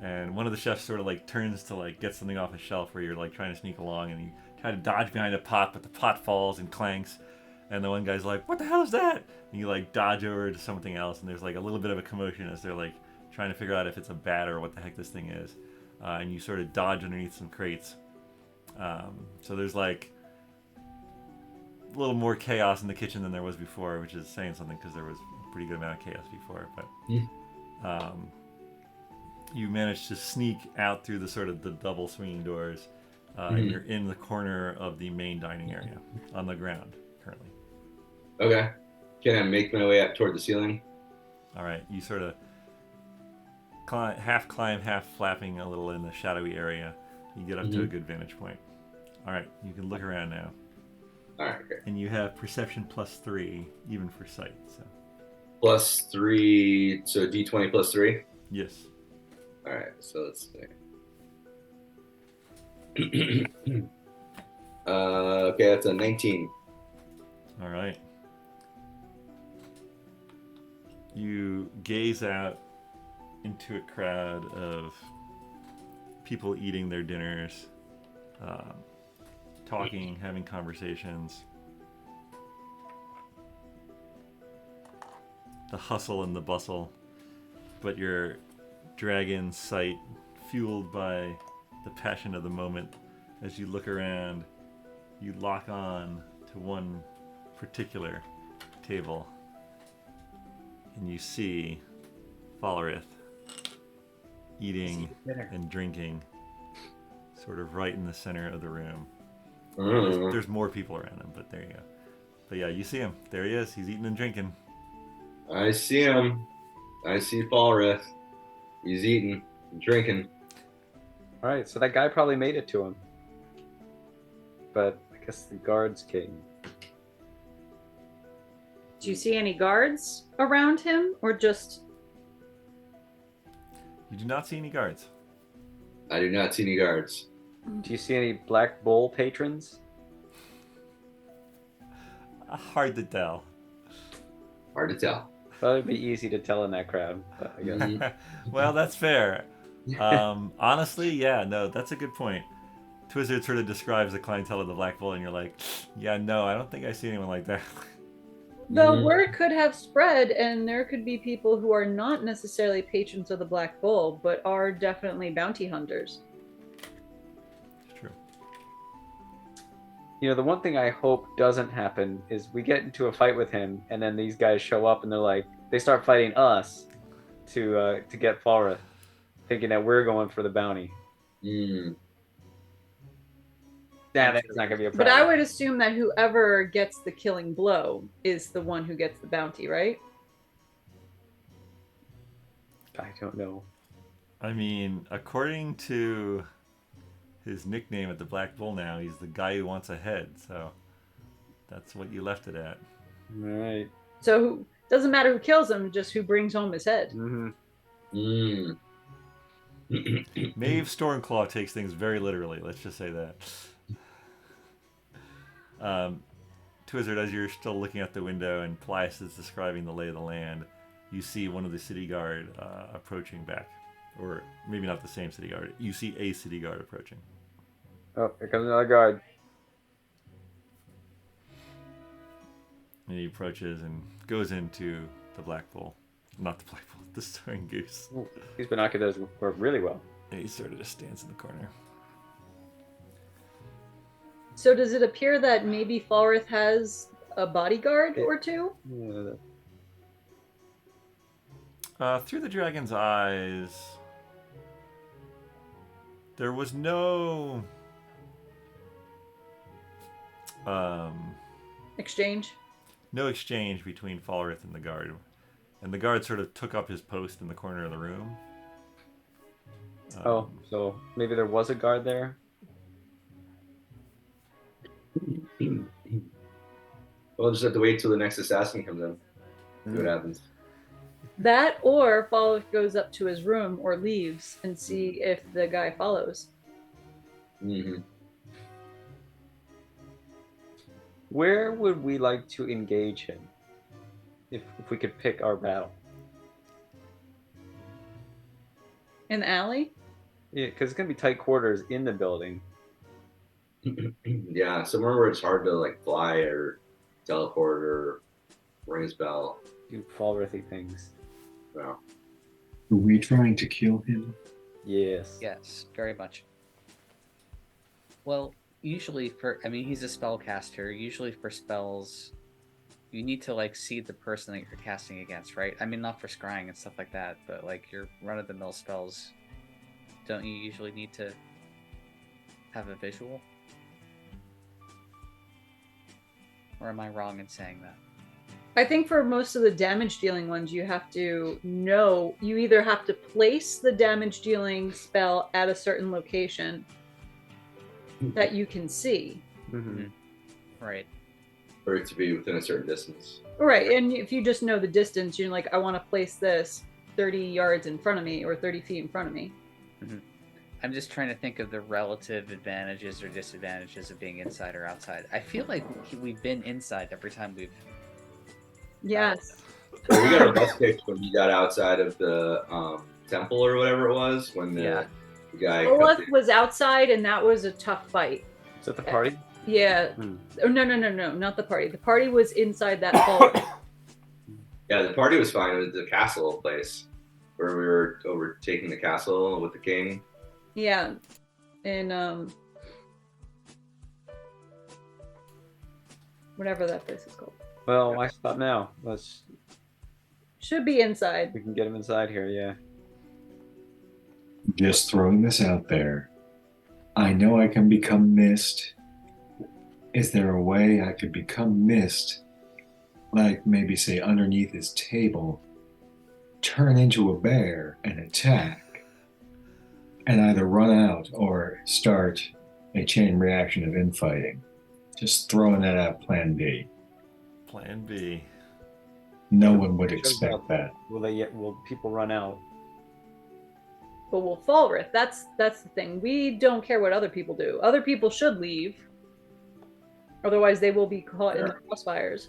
And one of the chefs sort of turns to get something off a shelf where you're trying to sneak along, and you try to dodge behind a pot, but the pot falls and clanks. And the one guy's like, "What the hell is that?" And you dodge over to something else, and there's a little bit of a commotion as they're trying to figure out if it's a bat or what the heck this thing is. and you sort of dodge underneath some crates. So there's like a little more chaos in the kitchen than there was before, which is saying something because there was a pretty good amount of chaos before. But you managed to sneak out through the sort of the double swinging doors, and you're in the corner of the main dining area on the ground currently. Okay. Can I make my way up toward the ceiling? All right, you sort of half climb, half flapping a little in the shadowy area. You get up to a good vantage point. All right, you can look around now. All right, great. And you have perception +3, even for sight. So. +3, so D20 +3? Yes. All right, so let's see. Okay, that's a 19. All right. You gaze out into a crowd of people eating their dinners, talking, having conversations. The hustle and the bustle, but your dragon sight fueled by the passion of the moment. As you look around, you lock on to one particular table, and you see Falreth eating and drinking, sort of right in the center of the room. There's more people around him, but there you go. But yeah, you see him. There he is. He's eating and drinking. I see him. I see Falreth. He's eating and drinking. All right, so that guy probably made it to him. But I guess the guards came. Do you see any guards around him, or just... You do not see any guards. I do not see any guards. Do you see any Black Bull patrons? Hard to tell. Hard to tell. Thought it'd be easy to tell in that crowd, but I guess. Well, that's fair. Honestly, yeah, no, that's a good point. Twizzard sort of describes the clientele of the Black Bull, and you're like, yeah, no, I don't think I see anyone like that. The word could have spread, and there could be people who are not necessarily patrons of the Black Bull, but are definitely bounty hunters. It's true. You know, the one thing I hope doesn't happen is we get into a fight with him, and then these guys show up, and they're like, they start fighting us to get Falreth, thinking that we're going for the bounty. Yeah, that's not gonna be a problem. But I would assume that whoever gets the killing blow is the one who gets the bounty, right? I don't know. I mean, according to his nickname at the Black Bull now, he's the guy who wants a head, so that's what you left it at. All right. So doesn't matter who kills him, just who brings home his head. Maeve Stormclaw takes things very literally, let's just say that. Twizzard, as you're still looking out the window and Paelias is describing the lay of the land, you see one of the city guard approaching back. Or maybe not the same city guard. You see a city guard approaching. Oh, here comes another guard. And he approaches and goes into the Black Bull. Not the Black Bull, the Soaring Goose. Ooh, these binoculars work really well. And he sort of just stands in the corner. So does it appear that maybe Falreth has a bodyguard or two? Yeah. Through the dragon's eyes, there was no Exchange? no exchange between Falreth and the guard. And the guard sort of took up his post in the corner of the room. Oh, so maybe there was a guard there? We'll just have to wait till the next assassin comes in. See what happens. That, or Falreth goes up to his room or leaves and see if the guy follows. Where would we like to engage him? If we could pick our battle. In the alley? Yeah, because it's going to be tight quarters in the building. Yeah, somewhere where it's hard to like fly or teleport or ring his bell. Do Falrethy things. Well, Are we trying to kill him? Yes. Yes, very much. Well, usually he's a spellcaster. Usually for spells, you need to like see the person that you're casting against, right? I mean, not for scrying and stuff like that, but like your run-of-the-mill spells, don't you usually need to have a visual? Or am I wrong in saying that? I think for most of the damage dealing ones, you have to know, you either have to place the damage dealing spell at a certain location that you can see. Mm-hmm. Right. For it to be within a certain distance. Right. And if you just know the distance, you're like, I want to place this 30 yards in front of me or 30 feet in front of me. Mm-hmm. I'm just trying to think of the relative advantages or disadvantages of being inside or outside. I feel like we've been inside every time we've... Yes. Well, we got our best kicks when we got outside of the temple or whatever it was, when the guy... Olaf was outside, and that was a tough fight. Is that the party? Yeah. Oh, no, not the party. The party was inside that hall. Yeah, the party was fine. It was the castle place where we were overtaking the castle with the king. Yeah. And, whatever that place is called. Well, why stop now? Should be inside. We can get him inside here, yeah. Just throwing this out there. I know I can become mist. Is there a way I could become mist? Like maybe say underneath his table, turn into a bear and attack, and either run out or start a chain reaction of infighting. Just throwing that out, plan B. Plan B. No one would expect that. Will people run out? But we'll Falreth. That's the thing. We don't care what other people do. Other people should leave. Otherwise, they will be caught in the crossfires.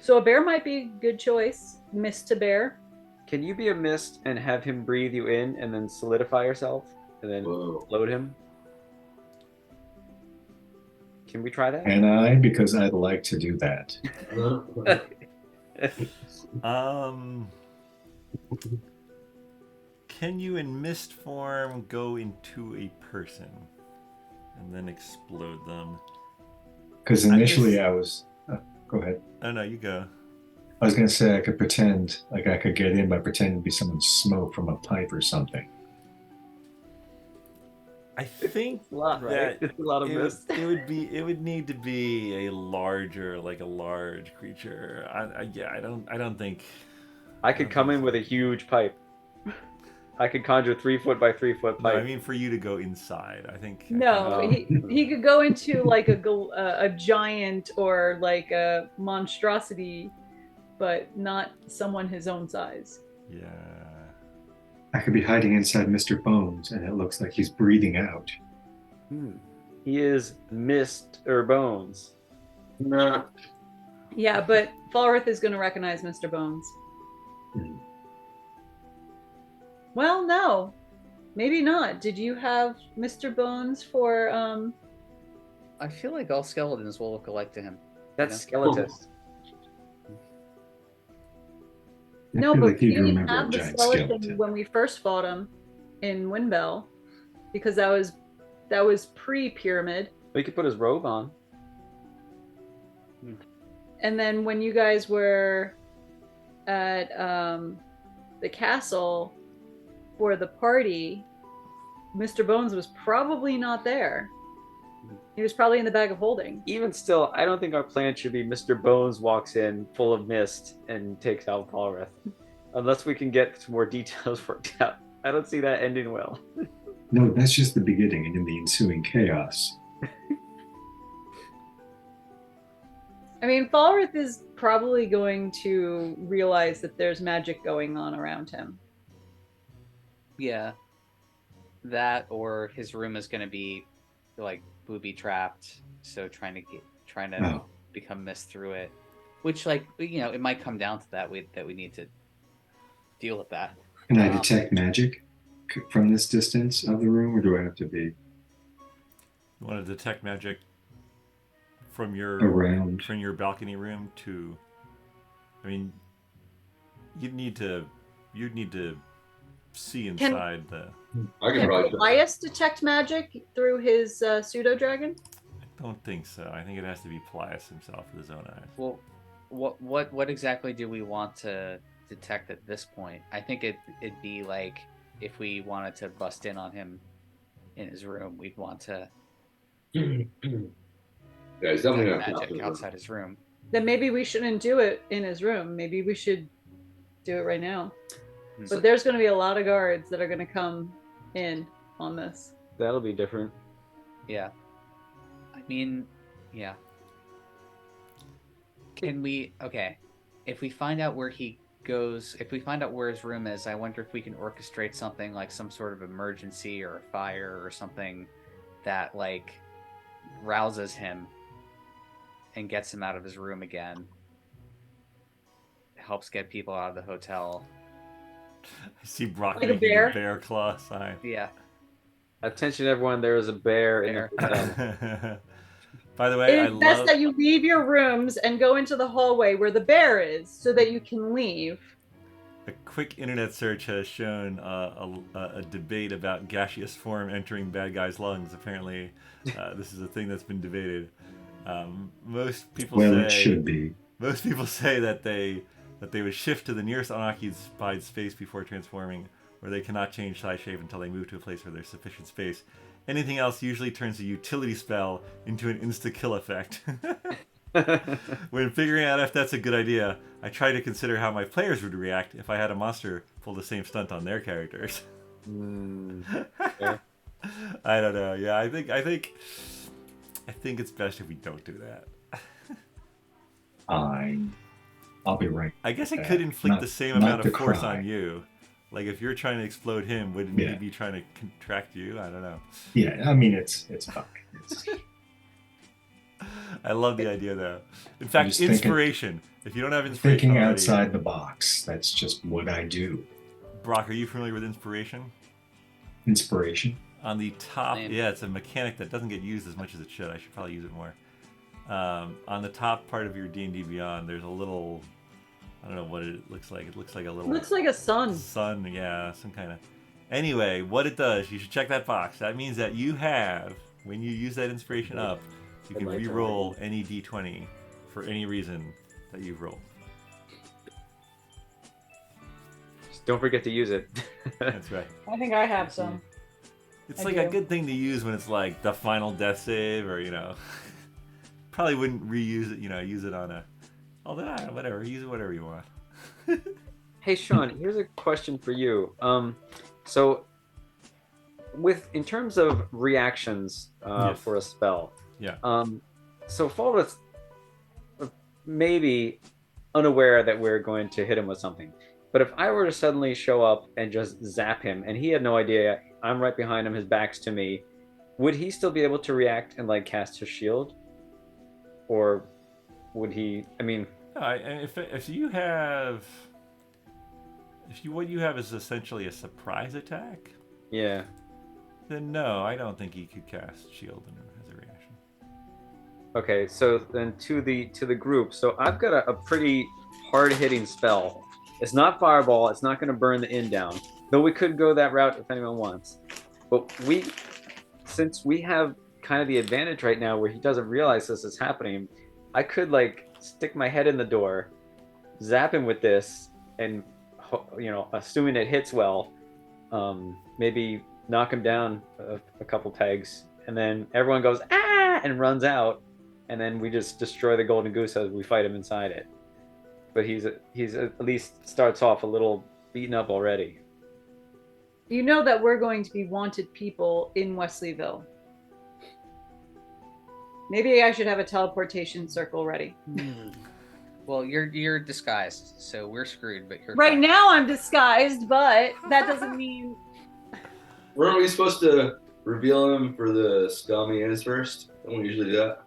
So a bear might be a good choice. Mist to bear. Can you be a mist and have him breathe you in and then solidify yourself and then load him? Can we try that? And I, because I'd like to do that. Can you in mist form go into a person and then explode them? Because initially I was... go ahead. Oh, no, you go. I was going to say I could pretend, like I could get in by pretending to be someone's smoke from a pipe or something. I think It's a lot, right? It's a lot of mist. it would need to be a large creature. I don't think I could come in with a huge pipe. I could conjure 3 foot by 3 foot pipe. No, I mean for you to go inside. I think. No, he could go into like a giant or like a monstrosity, but not someone his own size. Yeah. I could be hiding inside Mr. Bones, and it looks like he's breathing out. He is mist or bones. Nah. Yeah, but Falreth is going to recognize Mr. Bones. Well, no. Maybe not. Did you have Mr. Bones for, I feel like all skeletons will look alike to him. That's you know? Skeletus. I No, feel but like we you'd didn't remember a have the giant skeleton skeleton. when we first fought him in Windbell, because that was pre-pyramid. But you could put his robe on. And then when you guys were at the castle for the party, Mr. Bones was probably not there. He was probably in the bag of holding. Even still, I don't think our plan should be Mr. Bones walks in full of mist and takes out Falreth. Unless we can get some more details worked out. I don't see that ending well. No, that's just the beginning, and in the ensuing chaos. I mean, Falreth is probably going to realize that there's magic going on around him. Yeah. That or his room is going to be like booby trapped, so trying to become mist through it, which, like, you know, it might come down to that we need to deal with that. Can I detect magic from this distance of the room, or do I have to be You want to detect magic from your balcony room to? I mean, you'd need to see inside the. I can Can probably. Paelias detect magic through his pseudo dragon? I don't think so. I think it has to be Paelias himself with his own eyes. Well, what exactly do we want to detect at this point? I think it'd be like if we wanted to bust in on him in his room, we'd want to Yeah, he's definitely detect not magic outside his room. Then maybe we shouldn't do it in his room. Maybe we should do it right now. But there's going to be a lot of guards that are going to come in on this. That'll be different. Yeah. I mean, yeah. Can we, okay, if we find out where he goes, if we find out where his room is, I wonder if we can orchestrate something like some sort of emergency or a fire or something that, like, rouses him and gets him out of his room again. Helps get people out of the hotel. I see Brock Like a making bear? a bear claw sign. Yeah. Attention, everyone! There is a bear in the hotel. By the way, It I is best love. that you leave your rooms and go into the hallway where the bear is so that you can leave. A quick internet search has shown a debate about gaseous form entering bad guys' lungs. Apparently, this is a thing that's been debated. Most people Well, say it should be. Most people say that they would shift to the nearest unoccupied space before transforming, where they cannot change size shape until they move to a place where there's sufficient space. Anything else usually turns a utility spell into an insta-kill effect. When figuring out if that's a good idea, I try to consider how my players would react if I had a monster pull the same stunt on their characters. Yeah. I don't know. Yeah, I think it's best if we don't do that. I'll be right. I guess it Yeah, could inflict not- the same not amount to of force cry. on you. Like if you're trying to explode him, wouldn't Yeah. he be trying to contract you? I don't know. Yeah, I mean it's fine. It's, I love the idea though. In fact, just thinking- inspiration. If you don't have inspiration thinking already, outside the box. That's just what I do. Brock, are you familiar with inspiration? Inspiration. On the top, Same. yeah, it's a mechanic that doesn't get used as much as it should. I should probably use it more. On the top part of your D&D Beyond, there's a little, I don't know what it looks like. It looks like a little Looks like a sun. sun, yeah, some kind of. Anyway, what it does, you should check that box. That means that you have, when you use that inspiration up, you can I'd like to re-roll any d20 for any reason that you've rolled. Just don't forget to use it. That's right. I think I have some. It's I like a do. good thing to use when it's like the final death save, or probably wouldn't reuse it. Use it on a. Although whatever, use it whatever you want. Hey Shawn, here's a question for you. So in terms of reactions Yes. for a spell, Yeah. so Falreth maybe unaware that we're going to hit him with something, but if I were to suddenly show up and just zap him, and he had no idea I'm right behind him, his back's to me, would he still be able to react and like cast his shield, or would he? I mean, If you have, what you have is essentially a surprise attack, yeah. then no, I don't think he could cast shield as a reaction. Okay, so then to the group. So I've got a pretty hard-hitting spell. It's not fireball. It's not going to burn the inn down. Though we could go that route if anyone wants. But since we have kind of the advantage right now where he doesn't realize this is happening, I could like stick my head in the door, zap him with this, and assuming it hits well, maybe knock him down a couple pegs, and then everyone goes ah and runs out, and then we just destroy the golden goose as we fight him inside it. But he's at least starts off a little beaten up already. You know that we're going to be wanted people in Wesleyville. Maybe I should have a teleportation circle ready. Well, you're disguised, so we're screwed. But you're Right fine. now I'm disguised, but that doesn't mean Weren't we supposed to reveal him for the spell meetings first? Don't we usually do that?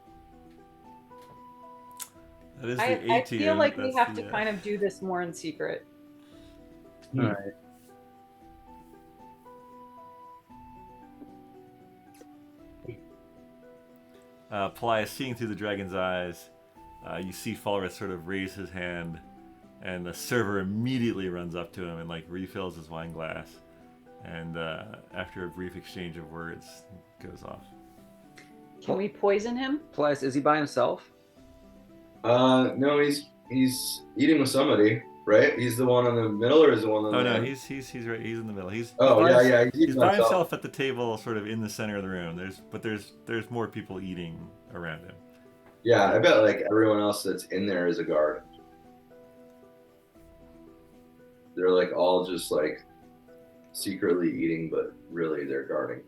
That is the I feel like we that's have the, to kind of do this more in secret. All right. Paelias, seeing through the dragon's eyes, you see Falreth sort of raise his hand, and the server immediately runs up to him and like refills his wine glass. And after a brief exchange of words, goes off. Can we poison him? Paelias, is he by himself? No, he's eating with somebody, right? He's the one in the middle, or is the one on Oh the no, end? he's right. He's in the middle. He's Oh by yeah, his- yeah. He's by himself at the table, sort of in the center of the room. There's more people eating around him. Yeah, I bet like everyone else that's in there is a guard. They're like all just like secretly eating, but really they're guarding.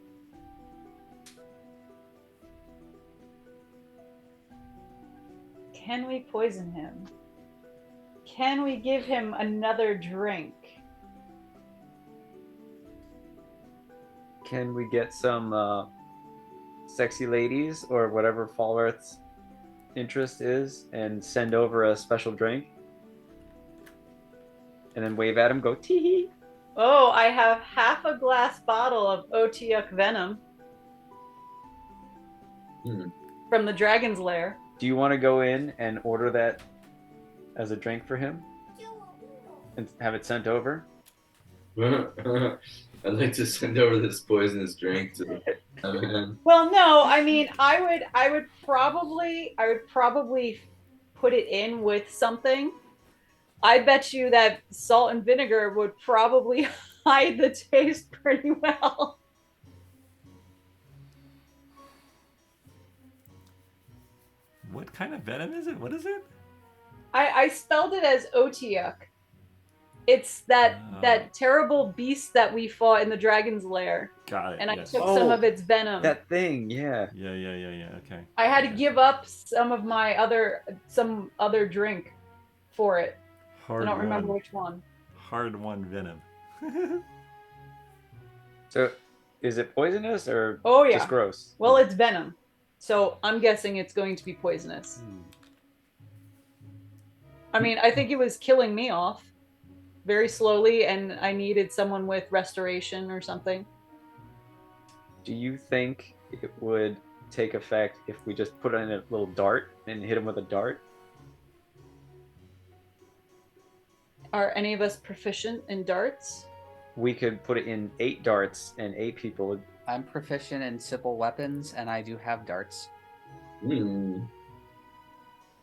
Can we poison him? Can we give him another drink? Can we get some sexy ladies or whatever Falreth's interest is and send over a special drink? And then wave at him, go tee hee. Oh, I have half a glass bottle of Otiuk venom from the Dragon's Lair. Do you want to go in and order that as a drink for him? And have it sent over? I'd like to send over this poisonous drink to Evan. Well, no, I mean, I would probably put it in with something. I bet you that salt and vinegar would probably hide the taste pretty well. What kind of venom is it? What is it? I spelled it as Otiuk. It's that terrible beast that we fought in the Dragon's Lair. Got it. And I yes. took some of its venom. That thing, yeah. Yeah. Okay. I had to give up some of my other drink for it. Hard I don't remember won. which one. Hard-won venom. So, is it poisonous or Oh yeah. just gross? Well, it's venom, so I'm guessing it's going to be poisonous. I mean, I think it was killing me off very slowly, and I needed someone with restoration or something. Do you think it would take effect if we just put in a little dart and hit him with a dart? Are any of us proficient in darts? We could put it in 8 darts and 8 people would... I'm proficient in simple weapons, and I do have darts. I mean,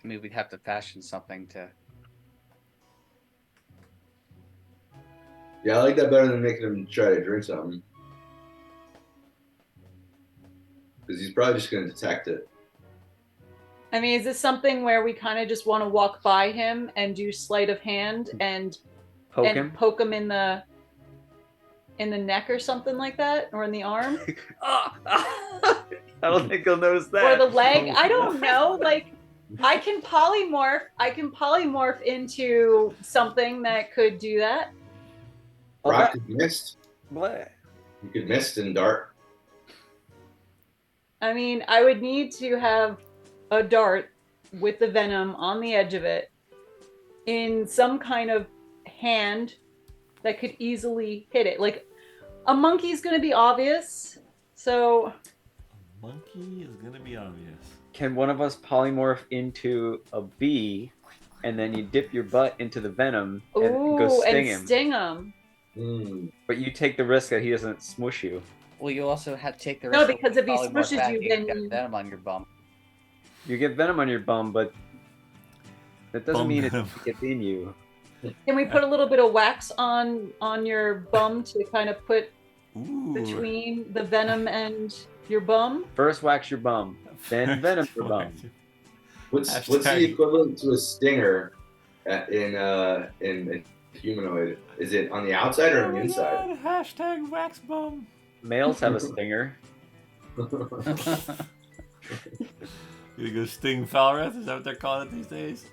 we'd have to fashion something to... Yeah, I like that better than making him try to drink something. Because he's probably just going to detect it. I mean, is this something where we kind of just want to walk by him and do sleight of hand and Poke and him? poke him in the neck or something like that, or in the arm, I don't think he'll notice that. or the leg? I don't know. Like, I can polymorph into something that could do that. Oh, Brock that- could mist. Bleh. You could mist and dart. I mean, I would need to have a dart with the venom on the edge of it in some kind of hand that could easily hit it. Like, a monkey's going to be obvious, so... A monkey is gonna be obvious. Can one of us polymorph into a bee, and then you dip your butt into the venom and go Ooh, sting and him? sting him. But you take the risk that he doesn't smush you. Well, you also have to take the No, risk. because if he polymorph smushes back, you, then get you- venom on your bum. You get venom on your bum, but that doesn't Bum mean venom. it's in you. Can we put a little bit of wax on your bum to kind of put Ooh. between the venom and your bum? First wax your bum, then venom your bum. What's the Hashtag- equivalent to a stinger in humanoid? Is it on the outside or on the inside? God, hashtag wax bum. Males have a stinger. You gonna go sting Falreth? Is that what they're calling it these days?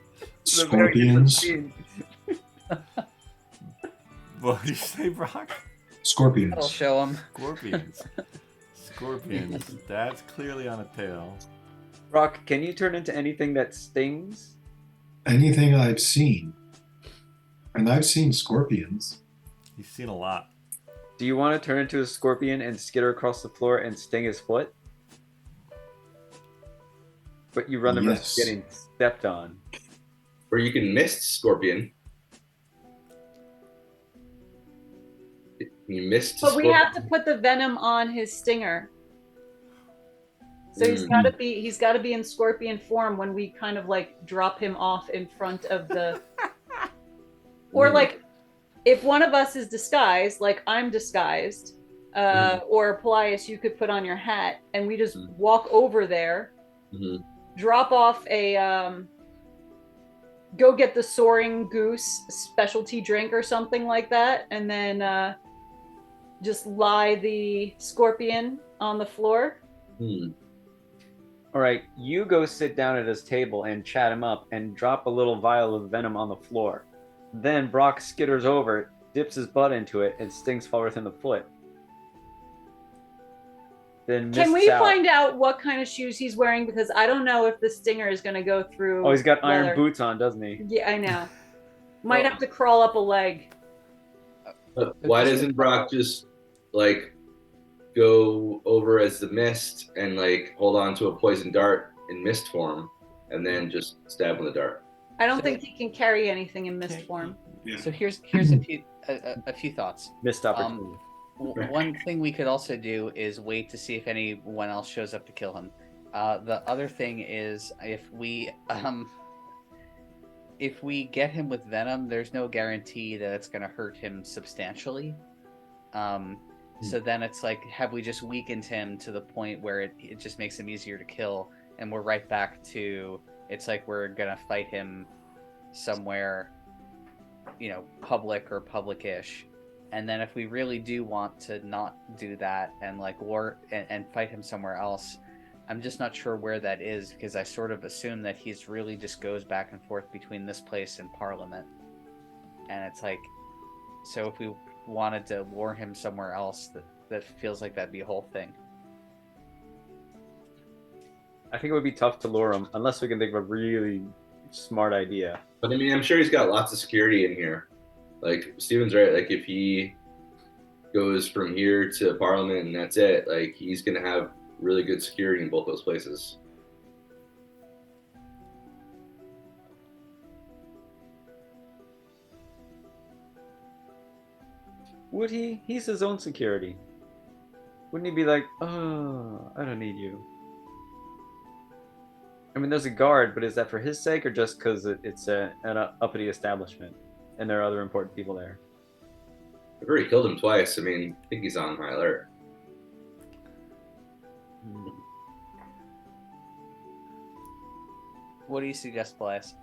Scorpions. What did you say, Brock? That'll Scorpions. show him. Scorpions. Scorpions. That's clearly on a tail. Brock, can you turn into anything that stings? Anything I've seen. And I've seen scorpions. He's seen a lot. Do you want to turn into a scorpion and skitter across the floor and sting his foot? But you run the risk of Yes. getting stepped on. Or you can mist scorpion. You missed. But we have to put the venom on his stinger. So he's got to be in scorpion form when we kind of like drop him off in front of the or like if one of us is disguised, like I'm disguised, or Paelias, you could put on your hat and we just walk over there, drop off a go get the soaring goose specialty drink or something like that, and then just lie the scorpion on the floor. All right, you go sit down at his table and chat him up and drop a little vial of venom on the floor. Then Brock skitters over, dips his butt into it, and stings Falreth in the foot. Then can we find out what kind of shoes he's wearing? Because I don't know if the stinger is going to go through. Oh, he's got leather. iron boots on, doesn't he? Yeah, I know. Might have to crawl up a leg. Why doesn't Brock just like go over as the mist and like hold on to a poison dart in mist form, and then just stab with the dart? I don't think he can carry anything in mist form. Yeah. So here's a few thoughts. Missed opportunity. One thing we could also do is wait to see if anyone else shows up to kill him. The other thing is if we get him with venom, there's no guarantee that it's going to hurt him substantially. So then it's like, have we just weakened him to the point where it just makes him easier to kill, and we're right back to, it's like we're going to fight him somewhere, public or public-ish. And then if we really do want to not do that and like war and fight him somewhere else, I'm just not sure where that is, because I sort of assume that he's really just goes back and forth between this place and Parliament. And it's like, so if we wanted to lure him somewhere else, that feels like that'd be a whole thing. I think it would be tough to lure him unless we can think of a really smart idea. But I mean, I'm sure he's got lots of security in here. Like Steven's right. Like if he goes from here to Parliament and that's it, like he's gonna have really good security in both those places. Would he? He's his own security. Wouldn't he be like, oh, I don't need you? I mean, there's a guard, but is that for his sake or just because it's an uppity establishment and there are other important people there? I've already killed him twice. I mean, I think he's on high alert. What do you suggest, Paelias?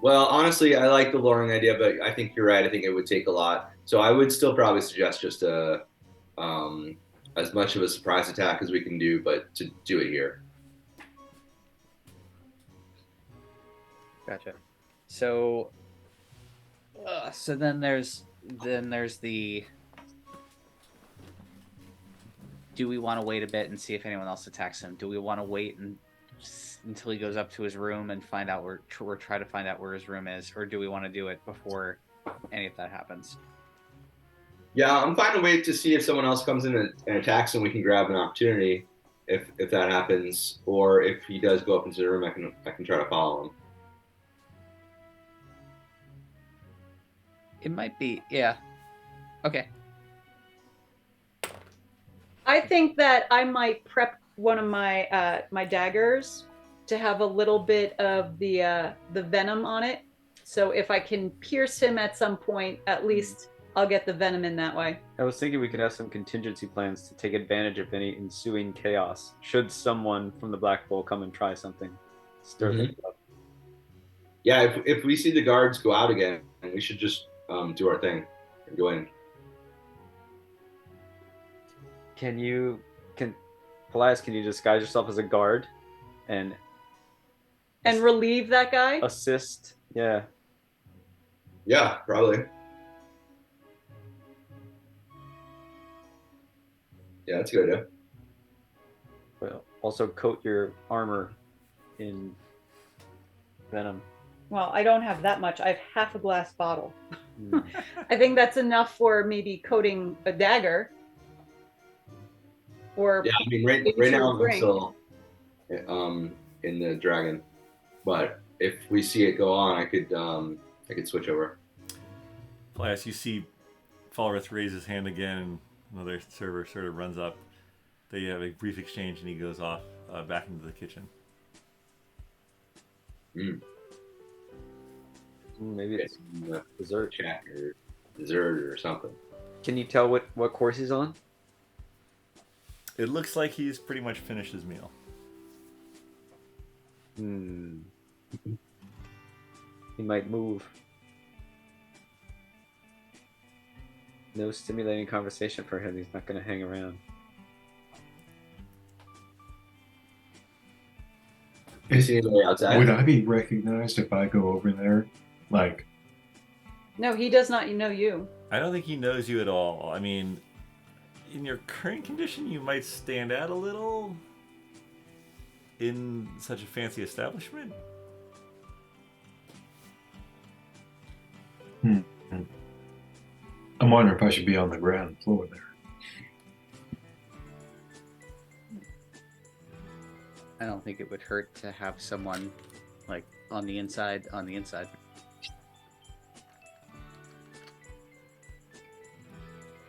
Well, honestly, I like the luring idea, but I think you're right. I think it would take a lot. So I would still probably suggest just as much of a surprise attack as we can do, but to do it here. Gotcha. So then there's the. Do we want to wait a bit and see if anyone else attacks him? Do we want to wait until he goes up to his room and find out or try to find out where his room is, or do we want to do it before any of that happens? Yeah, I'm fine to wait to see if someone else comes in and attacks him. We can grab an opportunity if that happens, or if he does go up into the room, I can try to follow him. It might be, yeah. Okay. I think that I might prep one of my my daggers to have a little bit of the venom on it. So if I can pierce him at some point, at least I'll get the venom in that way. I was thinking we could have some contingency plans to take advantage of any ensuing chaos should someone from the Black Bull come and try something. Stir things up. Yeah, if we see the guards go out again, we should just do our thing and go in. Paelias, can you disguise yourself as a guard and relieve that guy? assist? Yeah. Yeah, probably. Yeah, that's a good idea. Well, also coat your armor in venom. Well, I don't have that much. I have half a glass bottle. I think that's enough for maybe coating a dagger. Or yeah, I mean, right now I'm still in the dragon, but if we see it go on, I could switch over. Paelias, you see Falreth raises his hand again, and another server sort of runs up. They have a brief exchange, and he goes off back into the kitchen. Maybe it's dessert. Chat or dessert or something. Can you tell what course he's on? It looks like he's pretty much finished his meal. He might move. No stimulating conversation for him. He's not going to hang around. Is he outside? Would I be recognized if I go over there? Like, No, he does not know you. I don't think he knows you at all. I mean, in your current condition, you might stand out a little in such a fancy establishment. I'm wondering if I should be on the ground floor there. I don't think it would hurt to have someone like on the inside.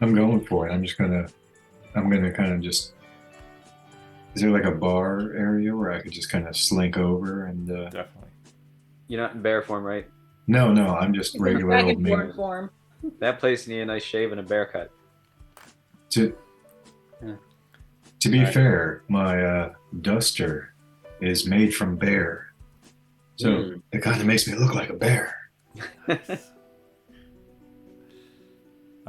I'm going for it. I'm gonna kind of just. Is there like a bar area where I could just kind of slink over and? Definitely. You're not in bear form, right? No, I'm just regular old me. Dragonborn form. That place needs a nice shave and a bear cut. To be fair, my duster is made from bear, so it kind of makes me look like a bear. All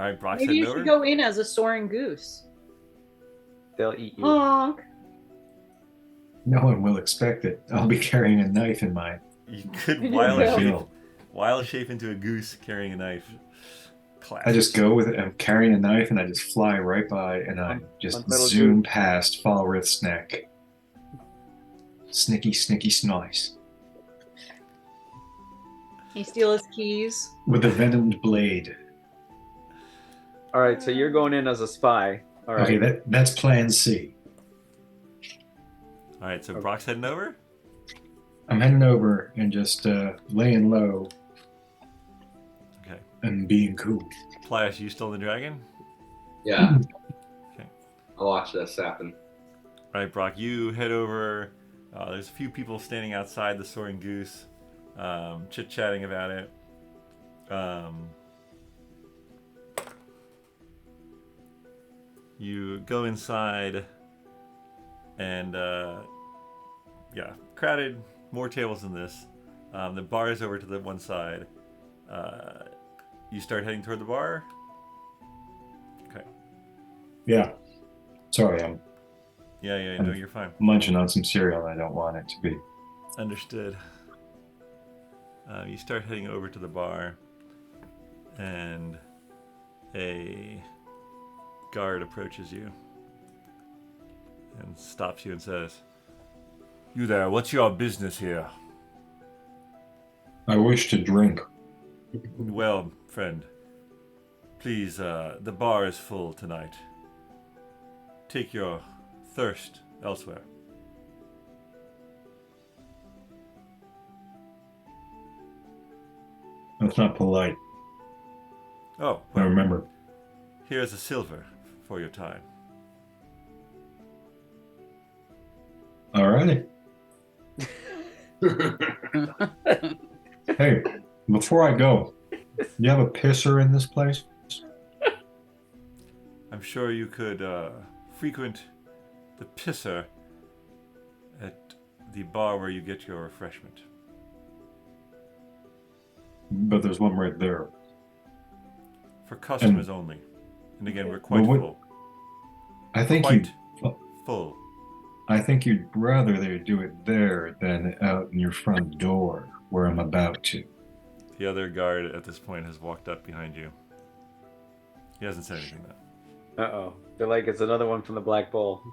right, Brock's Maybe heading you over. should go in as a soaring goose. They'll eat you. Honk. No one will expect it. I'll be carrying a knife in my You could bill. wild shape into a goose carrying a knife. Class. I just go with it. I'm carrying a knife, and I just fly right by, and I just little zoom past Falreth's neck. Snicky, snicky, snice. He steals his keys. With a venomed blade. All right, so you're going in as a spy. All right. Okay, that's plan C. All right, so Brock's heading over. I'm heading over and just laying low. Okay. And being cool. Paelias, you still in the dragon? Yeah. Okay. I'll watch this happen. All right, Brock, you head over. There's a few people standing outside the Soaring Goose, chit-chatting about it. You go inside, and crowded, more tables than this. The bar is over to the one side. You start heading toward the bar. Okay. Yeah. Sorry, I'm Yeah, no, you're fine. munching on some cereal. I don't want it to be. Understood. You start heading over to the bar, and a guard approaches you and stops you and says, "You there, what's your business here?" I wish to drink. "Well, friend, please, the bar is full tonight. Take your thirst elsewhere." That's not polite. "Oh, I well, remember. here's a silver for your time." Alrighty. Hey, before I go, you have a pisser in this place? "I'm sure you could frequent the pisser at the bar where you get your refreshment." But there's one right there. "For customers only. And again, we're quite But full. I think Quite full." I think you'd rather they do it there than out in your front door where I'm about to. The other guard at this point has walked up behind you. He hasn't said anything though. Uh-oh. They're like, it's another one from the Black Bull.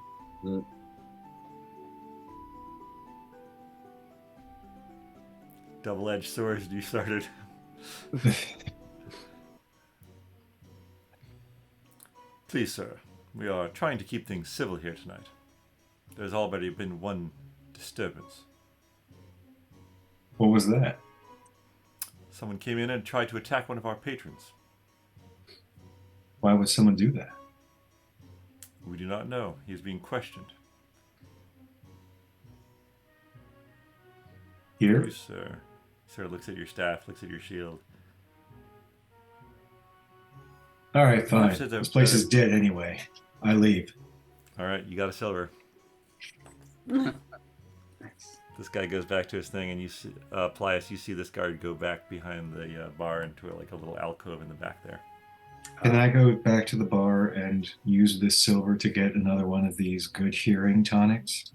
Double-edged swords you started. "Please, sir, we are trying to keep things civil here tonight. There's already been one disturbance. What was that? Someone came in and tried to attack one of our patrons." Why would someone do that? We do not know. He is being questioned. Here? You, sir. Sir looks at your staff, looks at your shield. All right, fine. Said that- This place is dead anyway. I leave. All right, you got a silver. Nice. This guy goes back to his thing, and you see, Paelias, you see this guard go back behind the bar into like a little alcove in the back there. Can I go back to the bar and use this silver to get another one of these good hearing tonics?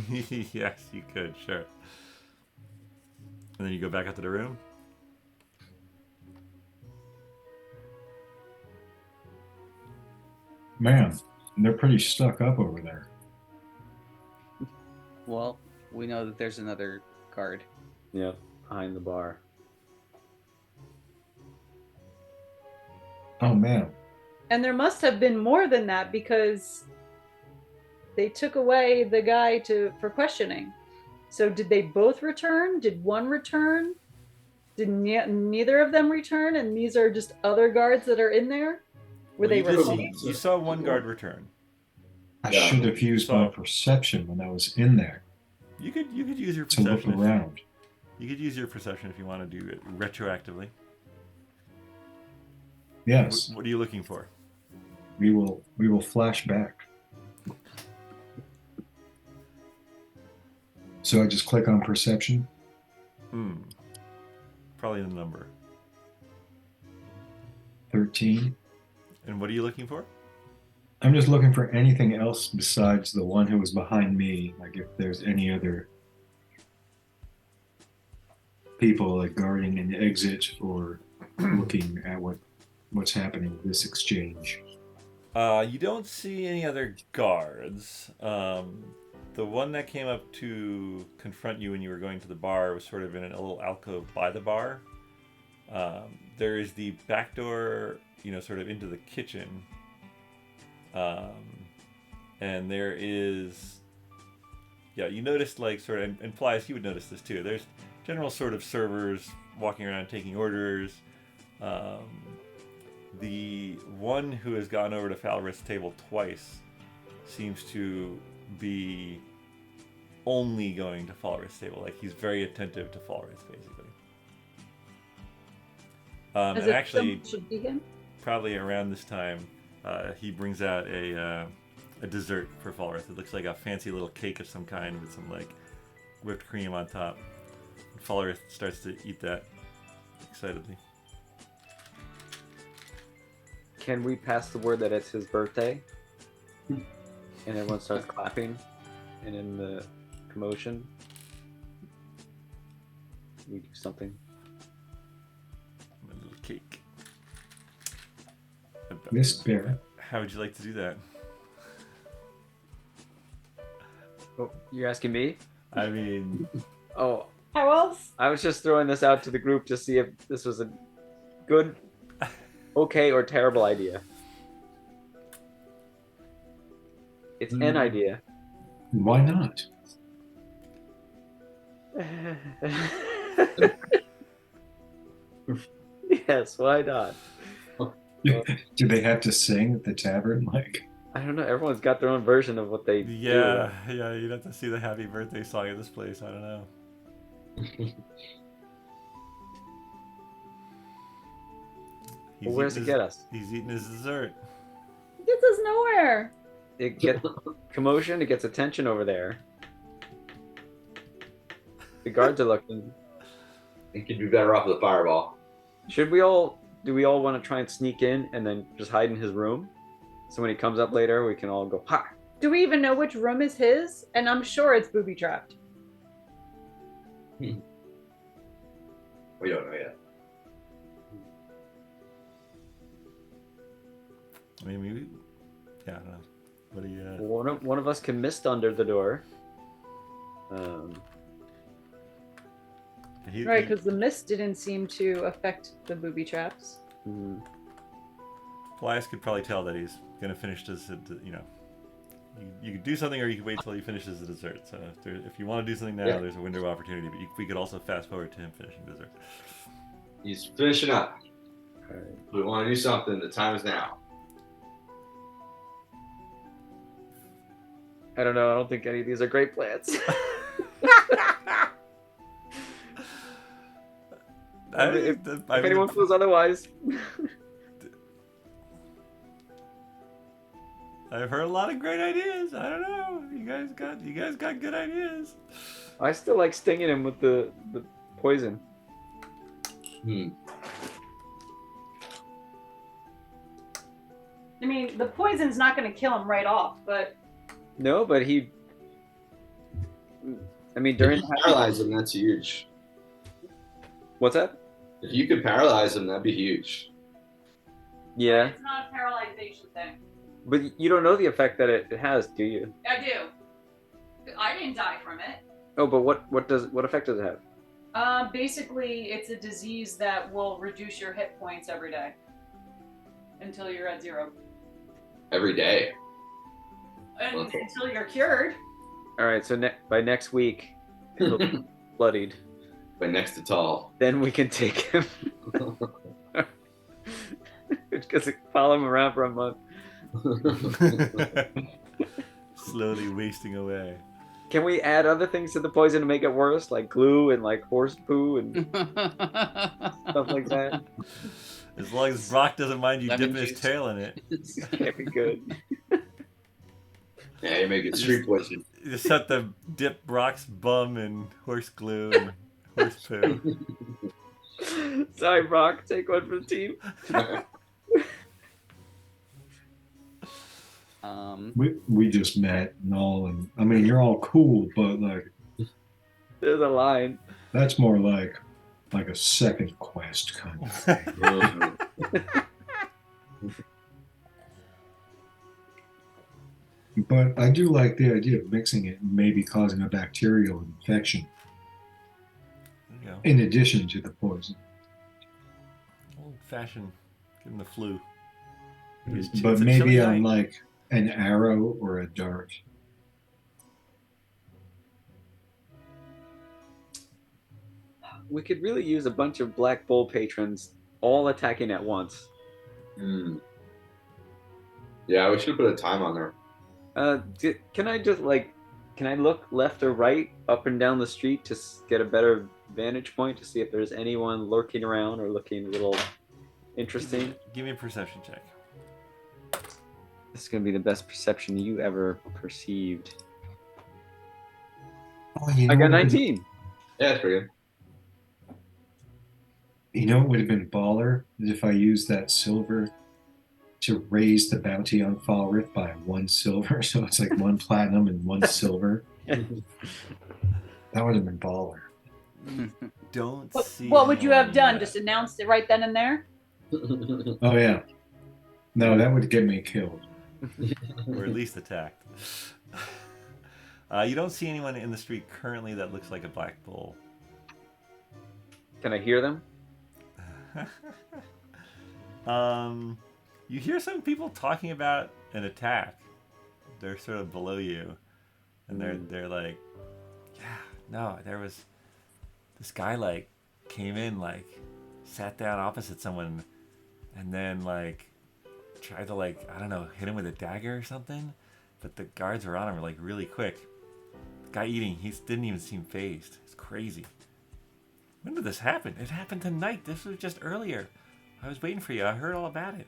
Yes, you could, sure. And then you go back up to the room. Man, they're pretty stuck up over there. Well, we know that there's another guard. Yep, behind the bar. Oh man. And there must have been more than that because they took away the guy for questioning. So did they both return? Did one return? Did neither of them return? And these are just other guards that are in there? Were they you, did replaced? you saw one guard return. I Yeah. should have used my perception when I was in there You could use your to look perception. around. You could use your perception if you want to do it retroactively. Yes, What are you looking for? we will flash back. So I just click on perception. Probably the number. 13. And what are you looking for? I'm just looking for anything else besides the one who was behind me. Like if there's any other people like guarding an exit or looking at what's happening with this exchange. You don't see any other guards. The one that came up to confront you when you were going to the bar was sort of in a little alcove by the bar. There is the back door, sort of into the kitchen. And there is, you noticed like sort of, and Paelias, you would notice this too. There's general sort of servers walking around taking orders. The one who has gone over to Falreth's table twice seems to be only going to Falreth's table. Like he's very attentive to Falreth, basically. As And if actually, someone should be him? probably around this time, he brings out a dessert for Falreth. It looks like a fancy little cake of some kind with some like whipped cream on top. And Falreth starts to eat that excitedly. Can we pass the word that it's his birthday? And everyone starts clapping, and in the commotion, we do something. A little cake. Miss Bear. How would you like to do that? Oh, you're asking me? I mean, Oh, How else? I was just throwing this out to the group to see if this was a good, okay, or terrible idea. It's an idea. Why not? Yes, why not? Do they have to sing at the tavern? Like, I don't know. Everyone's got their own version of what they yeah, you'd have to see the happy birthday song at this place. I don't know. Well, where does it get us? He's eating his dessert. It gets us nowhere. It gets commotion. It gets attention over there. The guards are looking. You could be better off with a fireball. Should we all? Do we all want to try and sneak in and then just hide in his room? So when he comes up later, we can all go, ha! Do we even know which room is his? And I'm sure it's booby trapped. We don't know yet. I mean, maybe. Yeah, I don't know. What do you? One of us can mist under the door. Right, because the mist didn't seem to affect the booby traps. Paelias could probably tell that he's gonna finish this. You could do something, or you could wait till he finishes the dessert. So if you want to do something now, there's a window of opportunity. But we could also fast forward to him finishing dessert. He's finishing up. Alright. We want to do something. The time is now. I don't know. I don't think any of these are great plans. If anyone feels otherwise. I've heard a lot of great ideas. I don't know. You guys got good ideas. I still like stinging him with the poison. I mean, the poison's not going to kill him right off, but No, but he. I mean, If during you paralyze him, that's huge. what's that? If you could paralyze him, that'd be huge. Yeah, it's not a paralyzation thing. but you don't know the effect that it has, do you? I do. I didn't die from it. Oh, but what effect does it have? Basically, it's a disease that will reduce your hit points every day until you're at 0. Every day. And Okay. until you're cured. All right, so by next week, he'll be bloodied. But next to tall. Then we can take him. Because follow him around for a month. Slowly wasting away. Can we add other things to the poison to make it worse, like glue and like horse poo and stuff like that? As long as Brock doesn't mind you Lemon dipping his juice. tail in it. Can't be good. Yeah, you make it street poison. You just have to dip Brock's bum in horse glue and horse poo. Sorry, Brock. Take one for the team. We just met and all, and I mean you're all cool, but like There's a line. that's more like a second quest kind of thing. But I do like the idea of mixing it and maybe causing a bacterial infection There you go. in addition to the poison. Old fashioned. Give him the flu. But It's a maybe chilly on night. like an arrow or a dart. We could really use a bunch of Black Bull patrons all attacking at once. Yeah, we should have put a time on there. Can I look left or right, up and down the street to get a better vantage point to see if there's anyone lurking around or looking a little interesting? Give me a perception check. This is going to be the best perception you ever perceived. Oh, you I know got what 19. Yeah, that's pretty good. You know what would have been baller is if I used that silver to raise the bounty on Falreth by 1 silver, so it's like 1 platinum and 1 silver. That would have been baller. Don't What, see. what would you have anyone done? yet. Just announced it right then and there? Oh yeah. No, that would get me killed. Or at least attacked. You don't see anyone in the street currently that looks like a black bull. Can I hear them? You hear some people talking about an attack. They're sort of below you, and they're like, yeah, no, there was this guy like came in, like sat down opposite someone, and then like tried to like, I don't know, hit him with a dagger or something, but the guards were on him like really quick. The guy eating, he didn't even seem phased. It's crazy. When did this happen? It happened tonight. This was just earlier. I was waiting for you. I heard all about it.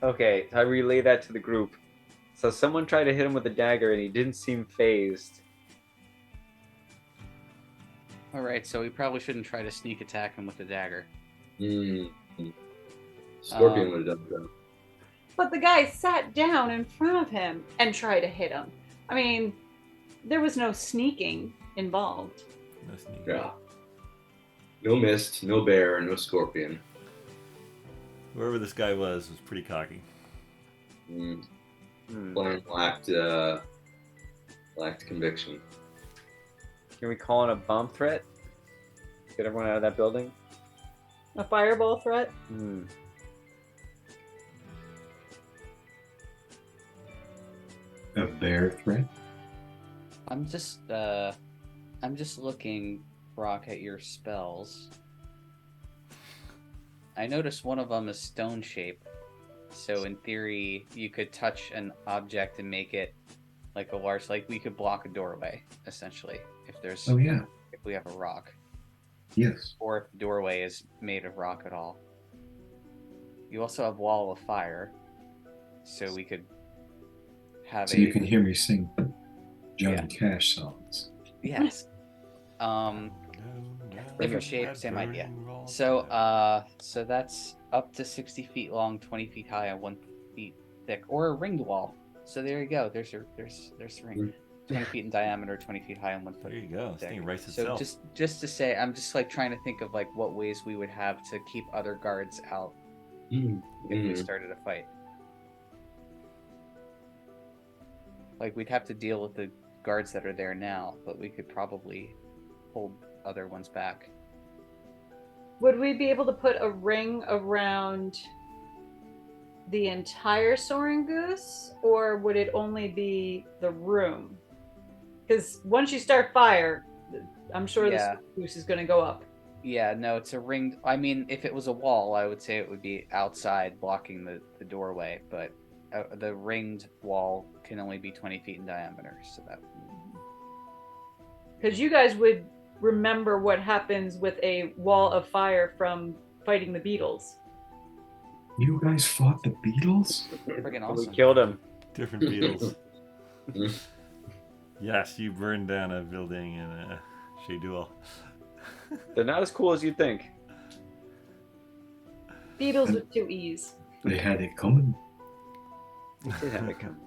Okay, I relay that to the group. So someone tried to hit him with a dagger and he didn't seem phased. All right, so we probably shouldn't try to sneak attack him with a dagger. Scorpion would have done that. But the guy sat down in front of him and tried to hit him. I mean, there was no sneaking involved. No sneak. Yeah. No mist, no bear, no scorpion. Whoever this guy was pretty cocky. Plan lacked conviction. Can we call in a bomb threat? Get everyone out of that building? A fireball threat? A bear threat? I'm just looking, Brock, at your spells. I noticed one of them is stone shape, so in theory, you could touch an object and make it like a large, like we could block a doorway essentially if there's Oh yeah. if we have a rock, Yes. or if the doorway is made of rock at all. You also have wall of fire, so we could have So you can hear me sing Johnny Cash songs. Yes. Different shape, same idea. So so that's up to 60 feet long, 20 feet high, and 1 feet thick, or a ringed wall. So there you go. There's a ring, 20 feet in diameter, 20 feet high, and 1 foot. There you go. This thick. thing writes So itself. just to say, I'm just like trying to think of like what ways we would have to keep other guards out if we started a fight. Like we'd have to deal with the guards that are there now, but we could probably hold other ones back. Would we be able to put a ring around the entire soaring goose, or would it only be the room? Because once you start fire, I'm sure Yeah. the goose is going to go up. Yeah, no, it's a ringed. I mean, if it was a wall, I would say it would be outside blocking the doorway, but the ringed wall can only be 20 feet in diameter, so that. Because you guys would remember what happens with a wall of fire from fighting the beetles. You guys fought the Beatles? Friggin' We awesome. killed him. Different beetles. Yes, you burned down a building in Shadul. They're not as cool as you think. Beetles with 2 E's. They had it coming. They have it come.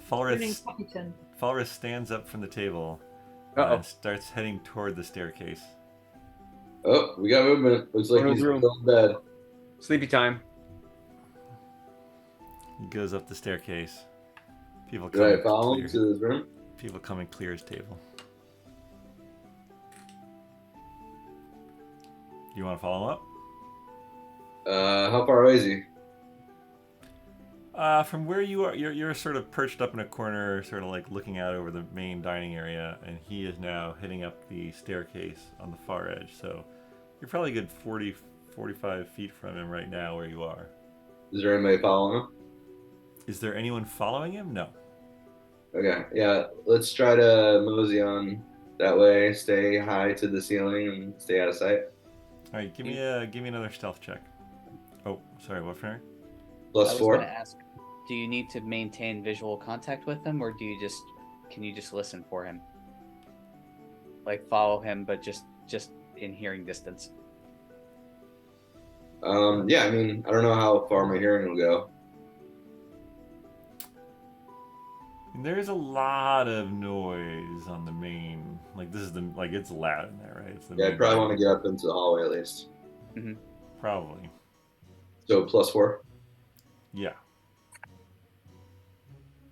Falreth stands up from the table Uh-oh. and starts heading toward the staircase. Oh, we got movement. Looks like Go to he's the room. still in bed. Sleepy time. He goes up the staircase. People Do come, I and follow him clear, to his room? people come and clear his table. You want to follow him up? How far away is he? From where you are, you're sort of perched up in a corner, sort of like looking out over the main dining area, and he is now heading up the staircase on the far edge. So you're probably a good 40, 45 feet from him right now where you are. Is there anybody following him? Is there anyone following him? No. Okay, yeah. Let's try to mosey on that way. Stay high to the ceiling and stay out of sight. All right, give me another stealth check. Oh, sorry, what, Finric? I Plus was 4. going to ask, do you need to maintain visual contact with him, or can you just listen for him? Like follow him, but just in hearing distance. Yeah, I mean, I don't know how far my hearing will go. And there's a lot of noise on the main. Like this is it's loud in there, right? It's the Yeah, main I'd probably dining want to get up into the hallway at least. Probably. So plus 4. Yeah.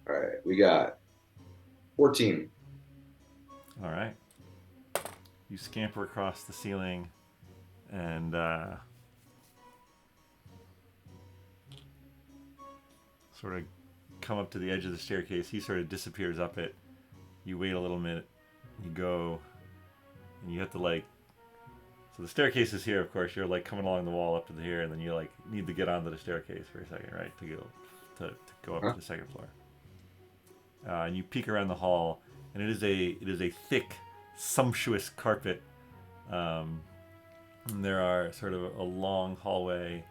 All right, we got 14. All right. You scamper across the ceiling and sort of come up to the edge of the staircase. He sort of disappears up it. You wait a little minute. You go, and you have to so the staircase is here, of course. You're like coming along the wall up to here, and then you like need to get onto the staircase for a second, right, to go up to the second floor. And you peek around the hall, and it is a thick, sumptuous carpet. And there are sort of a long hallway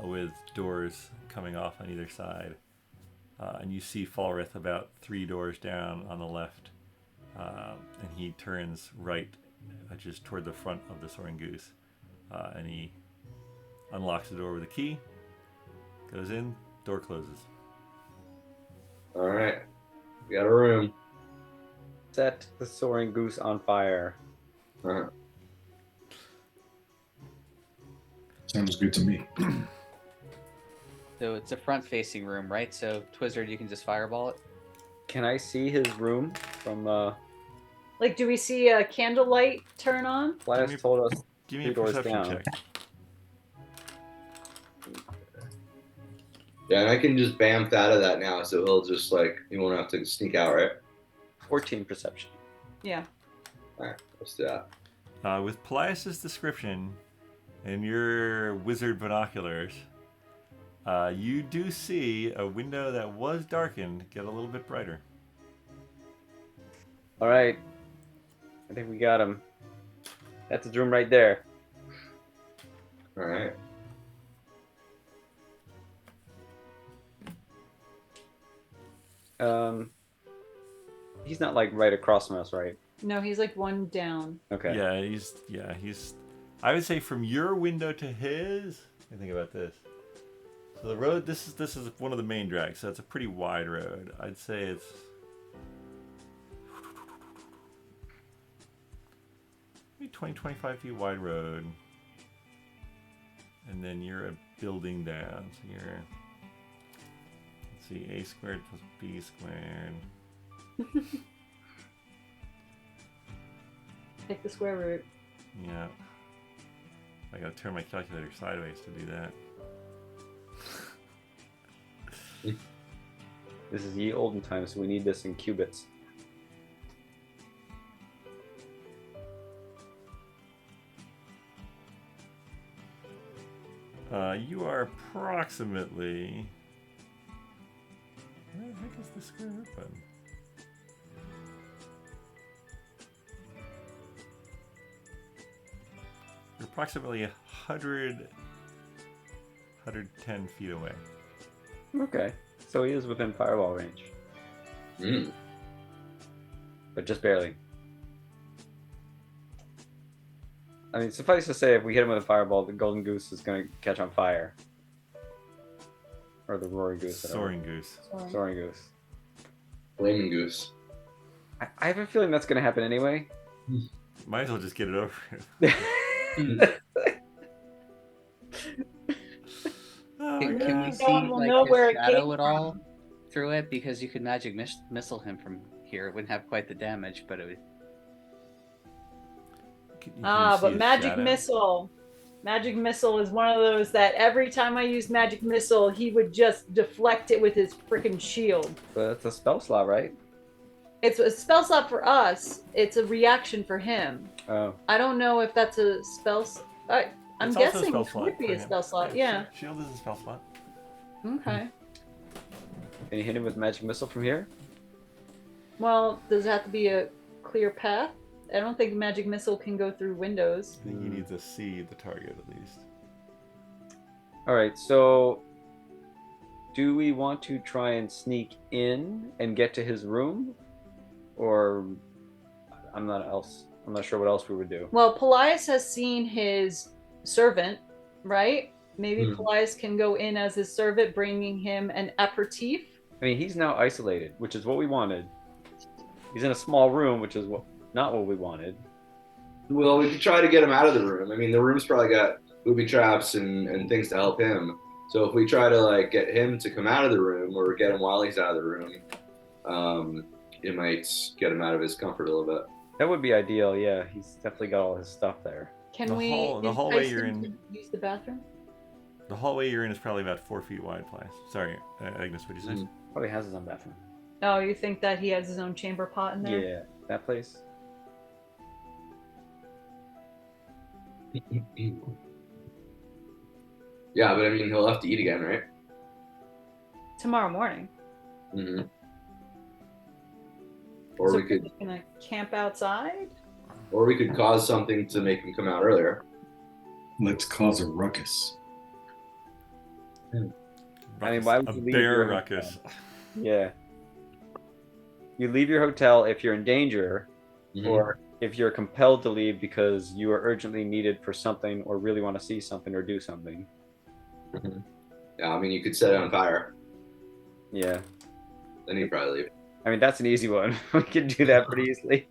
with doors coming off on either side. And you see Falreth about 3 doors down on the left. And he turns right, just toward the front of the Soaring Goose. And he unlocks the door with a key, goes in, door closes. All right, we got a room. Set the soaring goose on fire. Uh-huh. Sounds good to me. So it's a front-facing room, right? So Twizzard, you can just fireball it. Can I see his room from Like, do we see a candlelight turn on? Last told us Give me 2 a doors perception down. check. Yeah, and I can just bamf out of that now, so he'll just he won't have to sneak out, right? 14 perception. Yeah. All right, let's do that. With Paelias' description and your wizard binoculars, You do see a window that was darkened get a little bit brighter. All right. I think we got him. That's his room right there. All right. He's not like right across from us, right? No, he's like one down. Okay. Yeah, he's. I would say from your window to his. Let me think about this. So the road. This is one of the main drags. So it's a pretty wide road. I'd say it's. Maybe 20, 25 feet wide road. And then you're a building down. So you're. Let's see, a squared plus b squared. Take the square root. Yeah. I gotta turn my calculator sideways to do that. This is ye olden times, so we need this in cubits. You are approximately. Where the heck is the square root button? You're approximately 110 feet away. Okay. So he is within fireball range. Mm. But just barely. I mean, suffice to say, if we hit him with a fireball, the golden goose is going to catch on fire. Or the roaring goose. Soaring goose. Soaring goose. Flaming goose. I have a feeling that's going to happen anyway. Might as well just get it over. Oh, Can we God. see No one will like know his where it shadow came at all through it? Because you could magic missile him from here. It wouldn't have quite the damage, but it would. Can you Ah, see but his magic shadow? missile. Magic missile is one of those that every time I use magic missile, he would just deflect it with his freaking shield. But it's a spell slot, right? It's a spell slot for us. It's a reaction for him. Oh. I don't know if that's a spell. I'm It's also a guessing spell it slot would be for a him. spell slot. Yeah. Shield is a spell slot. Okay. Can you hit him with magic missile from here? Well, does it have to be a clear path? I don't think magic missile can go through windows. I think he needs to see the target at least. Alright, so do we want to try and sneak in and get to his room? Or I'm not sure what else we would do. Well, Paelias has seen his servant, right? Maybe Paelias can go in as his servant, bringing him an aperitif. I mean, he's now isolated, which is what we wanted. He's in a small room, which is not what we wanted. Well, we could try to get him out of the room. I mean, the room's probably got booby traps and things to help him. So if we try to like get him to come out of the room or get him while he's out of the room, it might get him out of his comfort a little bit. That would be ideal, yeah. He's definitely got all his stuff there. Can The we hallway entice you're him in- to use the bathroom? The hallway you're in is probably about 4 feet wide, Plies. Sorry, Agnes, what did you say? Probably has his own bathroom. Oh, you think that he has his own chamber pot in there? Yeah, that place. Yeah, but I mean, he'll have to eat again, right? Tomorrow morning. Mm-hmm. Or So we could, we're just gonna camp outside? cause something to make him come out earlier. Let's cause a ruckus. I mean, why would a you leave bear your ruckus. Yeah. You leave your hotel if you're in danger, Mhm. or if you're compelled to leave because you are urgently needed for something or really want to see something or do something. Yeah, I mean, you could set it on fire. Yeah. Then he'd probably leave. I mean, that's an easy one. We can do that pretty easily.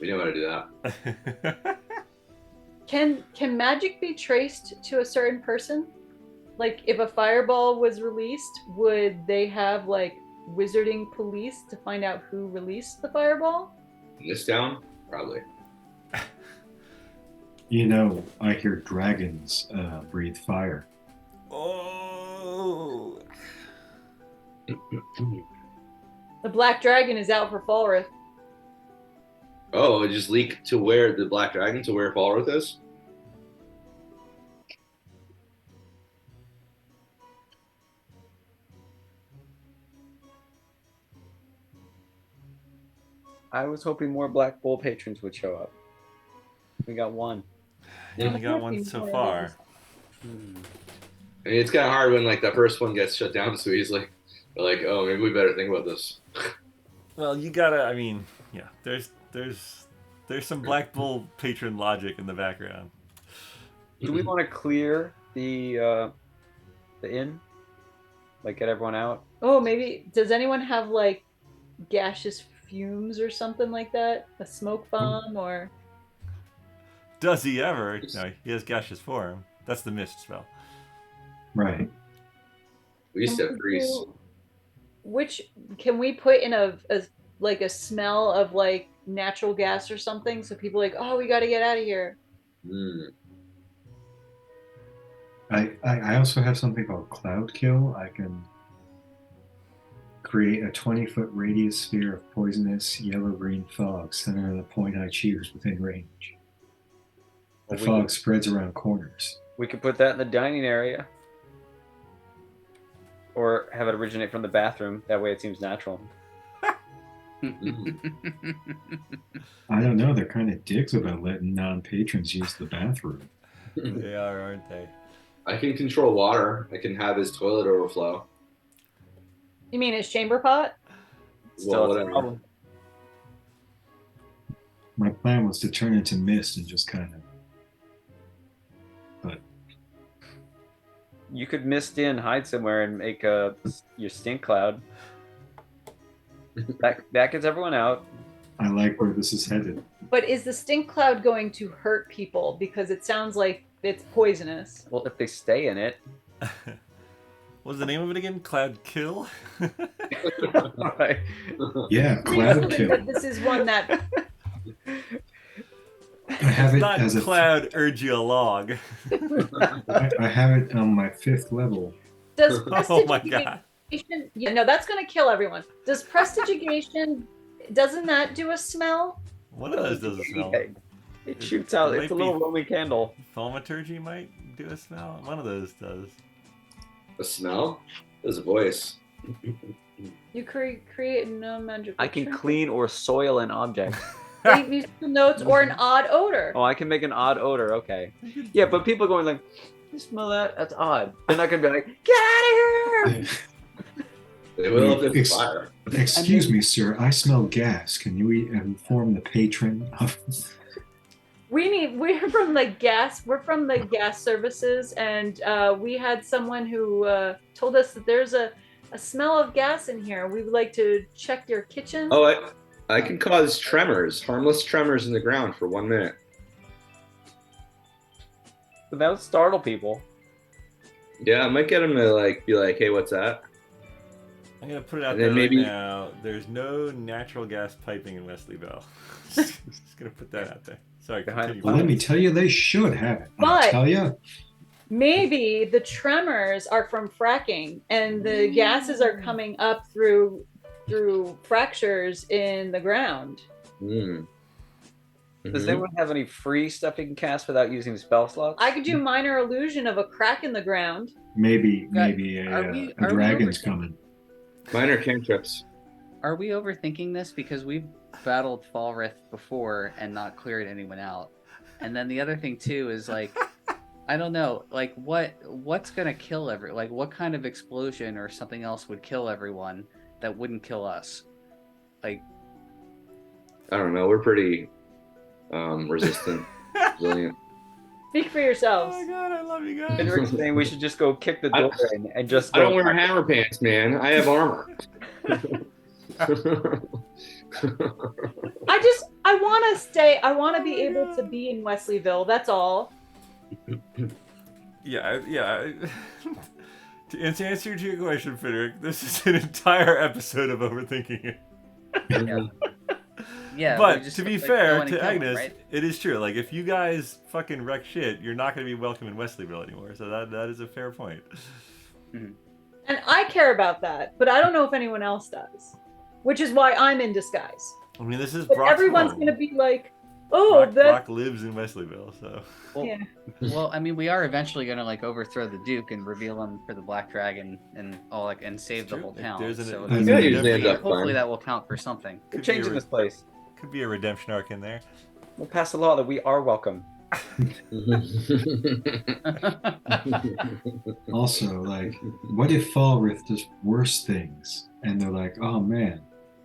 We know how to do that. Can magic be traced to a certain person? Like if a fireball was released, would they have like wizarding police to find out who released the fireball? In this town, probably. You know, I hear dragons breathe fire. Oh. The black dragon is out for Falreth. Oh, it just leaked to where the black dragon, to where Falreth is? I was hoping more Black Bull patrons would show up. We got one. You only got one so far. I mean, it's kind of hard when like the first one gets shut down so easily. They're like, oh, maybe we better think about this. Well, you gotta. I mean, yeah. There's some Black Bull patron logic in the background. Do we want to clear the inn? Like get everyone out? Oh, maybe. Does anyone have like gaseous fumes or something like that? A smoke bomb or? Does he ever? No, he has gaseous form. That's the mist spell. Right. We used to have grease. Which can we put in a smell of like natural gas or something? So people are like, oh, we got to get out of here. Mm. I also have something called Cloud Kill. I can create a 20-foot radius sphere of poisonous yellow-green fog centered on the point I choose within range. The fog spreads around corners. We could put that in the dining area. Or have it originate from the bathroom. That way it seems natural. I don't know. They're kind of dicks about letting non-patrons use the bathroom. They are, aren't they? I can control water. I can have his toilet overflow. You mean his chamber pot? Still whatever. a problem. My plan was to turn into mist and just kind of... But You could mist in, hide somewhere, and make your stink cloud. That gets everyone out. I like where this is headed. But is the stink cloud going to hurt people? Because it sounds like it's poisonous. Well, if they stay in it. What's the name of it again? Cloud Kill? Right. Yeah, Cloud Kill. But this is one that... I have it Not as a... Cloud urge you along. I have it on my 5th level. Does Oh my god. Yeah, no, that's going to kill everyone. Does prestidigitation, doesn't that do a smell? One of those does a smell. It shoots out. It It's a might little be- Roman candle. Thaumaturgy might do a smell. One of those does. A smell? There's a voice. You create no magical I can trinket. clean or soil an object. Create musical notes or an odd odor. Oh, I can make an odd odor. Okay. Yeah, but people going like, you smell that? That's odd. They're not going to be like, get out of here! They will if it's fire. Excuse me, sir. I smell gas. Can you inform the patron of... We're from the gas services, and we had someone who told us that there's a smell of gas in here. We would like to check your kitchen. Oh, I can cause tremors, harmless tremors in the ground for 1 minute. But that would startle people. Yeah, I might get him to like be like, "Hey, what's that?" I'm gonna put it out And there then right maybe- now. There's no natural gas piping in Wesleyville. Just gonna put that out there. Sorry, Behind continue. Well, let me tell you, they should have it. But- I tell you. Maybe the tremors are from fracking, and the gases are coming up through fractures in the ground. Mm. Does Mhm. anyone have any free stuff you can cast without using spell slots? I could do minor illusion of a crack in the ground. Maybe Are a we dragon's overthinking- coming. Minor cantrips. Are we overthinking this? Because we've battled Falreth before and not cleared anyone out. And then the other thing too is like, I don't know, like what's gonna kill like what kind of explosion or something else would kill everyone that wouldn't kill us? Like, I don't know. We're pretty resistant, resilient. Speak for Oh yourselves. my god, I love you guys. Finric's saying we should just go kick the I- door in and just I go. don't wear hammer pants, man. I have armor. I want to be able to be in Wesleyville. That's all. Yeah. To answer to your question, Finric, this is an entire episode of overthinking it. yeah. But we just, to be like, fair go in and to kill 'em, Agnes, right? it is true. Like if you guys fucking wreck shit, you're not going to be welcome in Wesleyville anymore. So that is a fair point. And I care about that, but I don't know if anyone else does. Which is why I'm in disguise. I mean, this is But Brock's everyone's home. going to be like, oh, Brock lives in Wesleyville, so. Well, Yeah. well, I mean, we are eventually gonna like overthrow the Duke and reveal him for the Black Dragon and all like and save It's the true. whole If town. there's an- So I mean, Yeah, usually ends up hopefully fine. that will count for something. We're Could be changing a- this place. Could be a redemption arc in there. We'll pass a law that we are welcome. Also, like, what if Falreth does worse things? And they're like, oh man,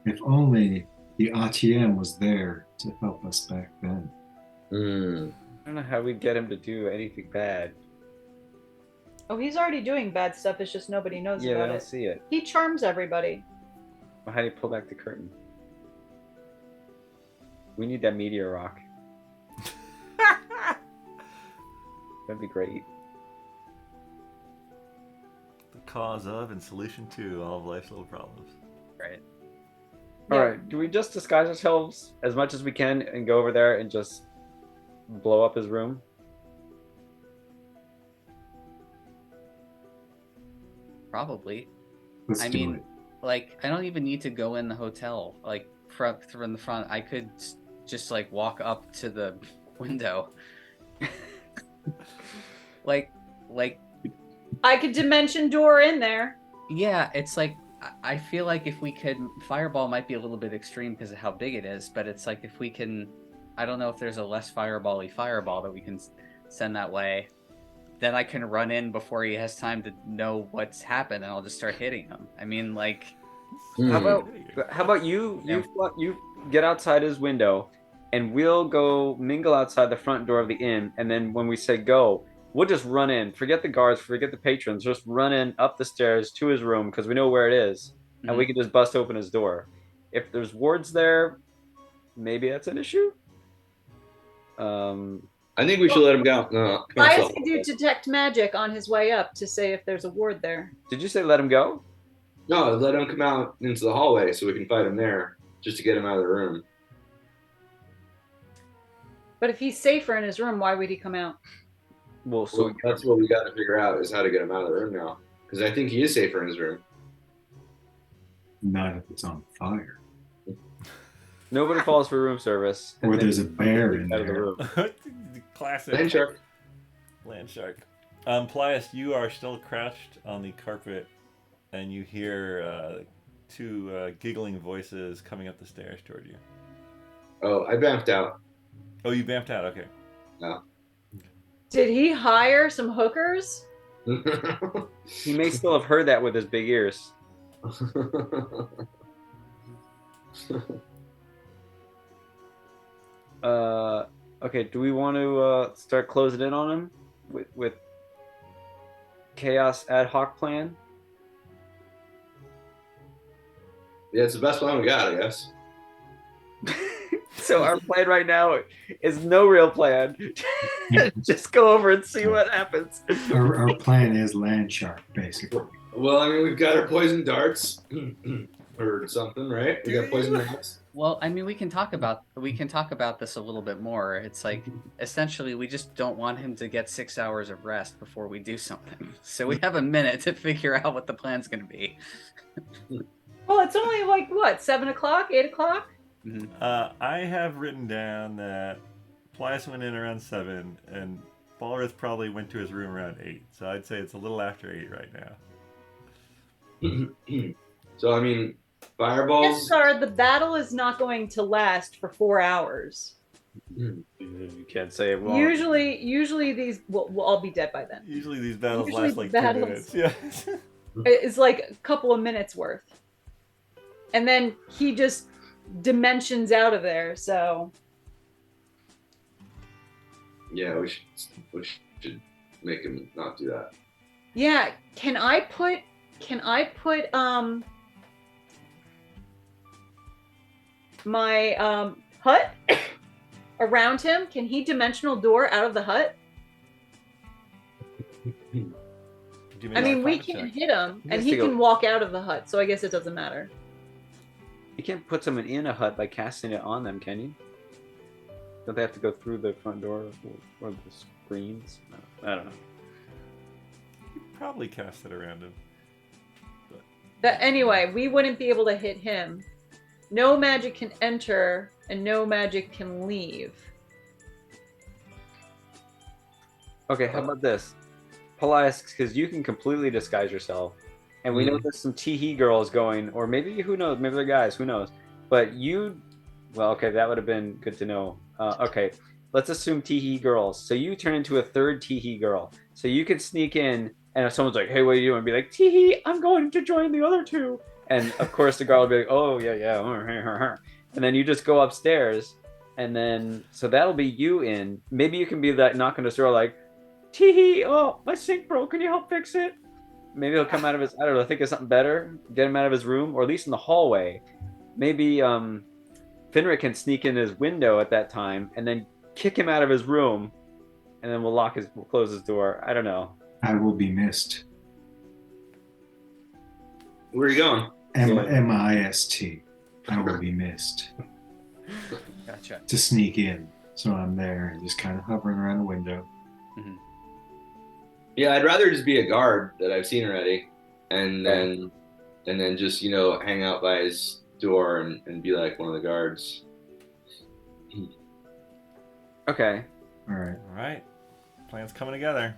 if only the ATM was there to help us back then. I don't know how we'd get him to do anything bad. Oh, he's already doing bad stuff. It's just nobody knows Yeah, I about don't it. see it. He charms everybody. Well, how do you pull back the curtain? We need that meteor rock. That'd be great. The cause of and solution to all of life's little problems. Right. Yeah. All right. Do we just disguise ourselves as much as we can and go over there and just blow up his room? Probably. Let's I do mean, it. like, I don't even need to go in the hotel. Like, from the front, I could just like walk up to the window. like, I could dimension door in there. yeah, it's like I feel like if we could, fireball might be a little bit extreme because of how big it is, but it's like if we can, I don't know if there's a less fireball-y fireball that we can send that way. Then I can run in before he has time to know what's happened, and I'll just start hitting him. I mean, like, How about you get outside his window, and we'll go mingle outside the front door of the inn, and then when we say go, we'll just run in. Forget the guards, forget the patrons. Just run in up the stairs to his room because we know where it is, and we can just bust open his door. If there's wards there, maybe that's an issue. I think we should let him go. No, Why does he do detect magic on his way up to say if there's a ward there? Did you say let him go? no, let him come out into the hallway so we can fight him there, just to get him out of the room. But if he's safer in his room, why would he come out? Well, so So that's what we got to figure out is how to get him out of the room now, because I think he is safer in his room. Not if it's on fire. nobody falls for room service. and Or then there's a bear in out of the there. room. Classic. Land shark. Land shark. Paelias, you are still crouched on the carpet, and you hear two giggling voices coming up the stairs toward you. Oh, I bounced out. Oh, you vamped out. Okay. No. Did he hire some hookers? He may still have heard that with his big ears. Okay, do we want to start closing in on him with chaos ad hoc plan? Yeah, it's the best plan we got, I guess. So our plan right now is no real plan. Just go over and see what happens. Our plan is land shark, basically. Well, I mean, we've got our poison darts or something, right? We got poison darts. well, I mean, we can talk about this a little bit more. It's like essentially we just don't want him to get 6 hours of rest before we do something. So we have a minute to figure out what the plan's going to be. Well, it's only like what, 7 o'clock, 8 o'clock? I have written down that Paelias went in around 7, and Falreth probably went to his room around 8. So I'd say it's a little after 8 right now. So, I mean, Yes, fireballs. sir, the battle is not going to last for 4 hours. You can't say it won't. Usually these will all be dead by then. Usually these battles Usually last like battles- 2 minutes. Yeah. It's like a couple of minutes worth. And then he just dimensions out of there, so Yeah, we should make him not do that. yeah, can I put my hut around him? Can he dimensional door out of the hut? Give me I an mean, we Arcana can check. hit him He and has he to go- can walk out of the hut, so I guess it doesn't matter. You can't put someone in a hut by casting it on them, can you? Don't they have to go through the front door or the screens? I don't know. You probably cast it around him. Anyway, we wouldn't be able to hit him. No magic can enter and no magic can leave. Okay, how about this? Paelias, because you can completely disguise yourself. And we know there's some tee girls going, or maybe, who knows, maybe they're guys, who knows. But you Well, okay, that would have been good to know. Okay, let's assume teehee girls. So you turn into a third teehee girl. So you could sneak in, and if someone's like, "Hey, what are you doing?" Be like, "Teehee, I'm going to join the other two." And of course, the girl will be like, "Oh yeah, yeah," and then you just go upstairs, and then so that'll be you in. Maybe you can be that knock on the door like, "Teehee, oh my sink broke. Can you help fix it?" Maybe he'll come out of his. I don't know. Think of something better. Get him out of his room, or at least in the hallway. Maybe Finric can sneak in his window at that time, and then kick him out of his room, and then we'll close his door. I don't know. I will be missed. Where are you going? M-I-S-T. I will be missed. Gotcha. To sneak in. So I'm there and just kind of hovering around the window. Mm-hmm. Yeah, I'd rather just be a guard that I've seen already, and then just hang out by his door and be like one of the guards. Okay. All right. All right. Plan's coming together.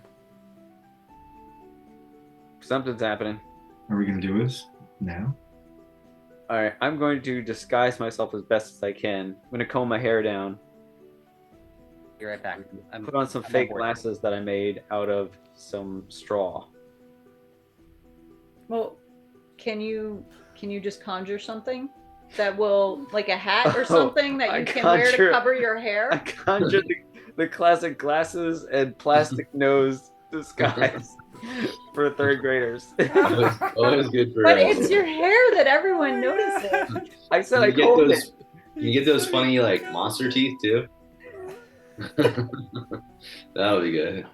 Something's happening. Are we going to do this now? All right. I'm going to disguise myself as best as I can. I'm going to comb my hair down. Be right back. Put on some I'm fake on board. glasses that I made out of some straw. Well, can you just conjure something that will, like a hat or Oh, something that I you can wear to conjure- cover your I hair? conjured the classic glasses and plastic nose disguise for third graders. Always good for. But it's your hair that everyone notices. I said Can I you get combed it. those? Can you get those funny monster teeth too? That would be good.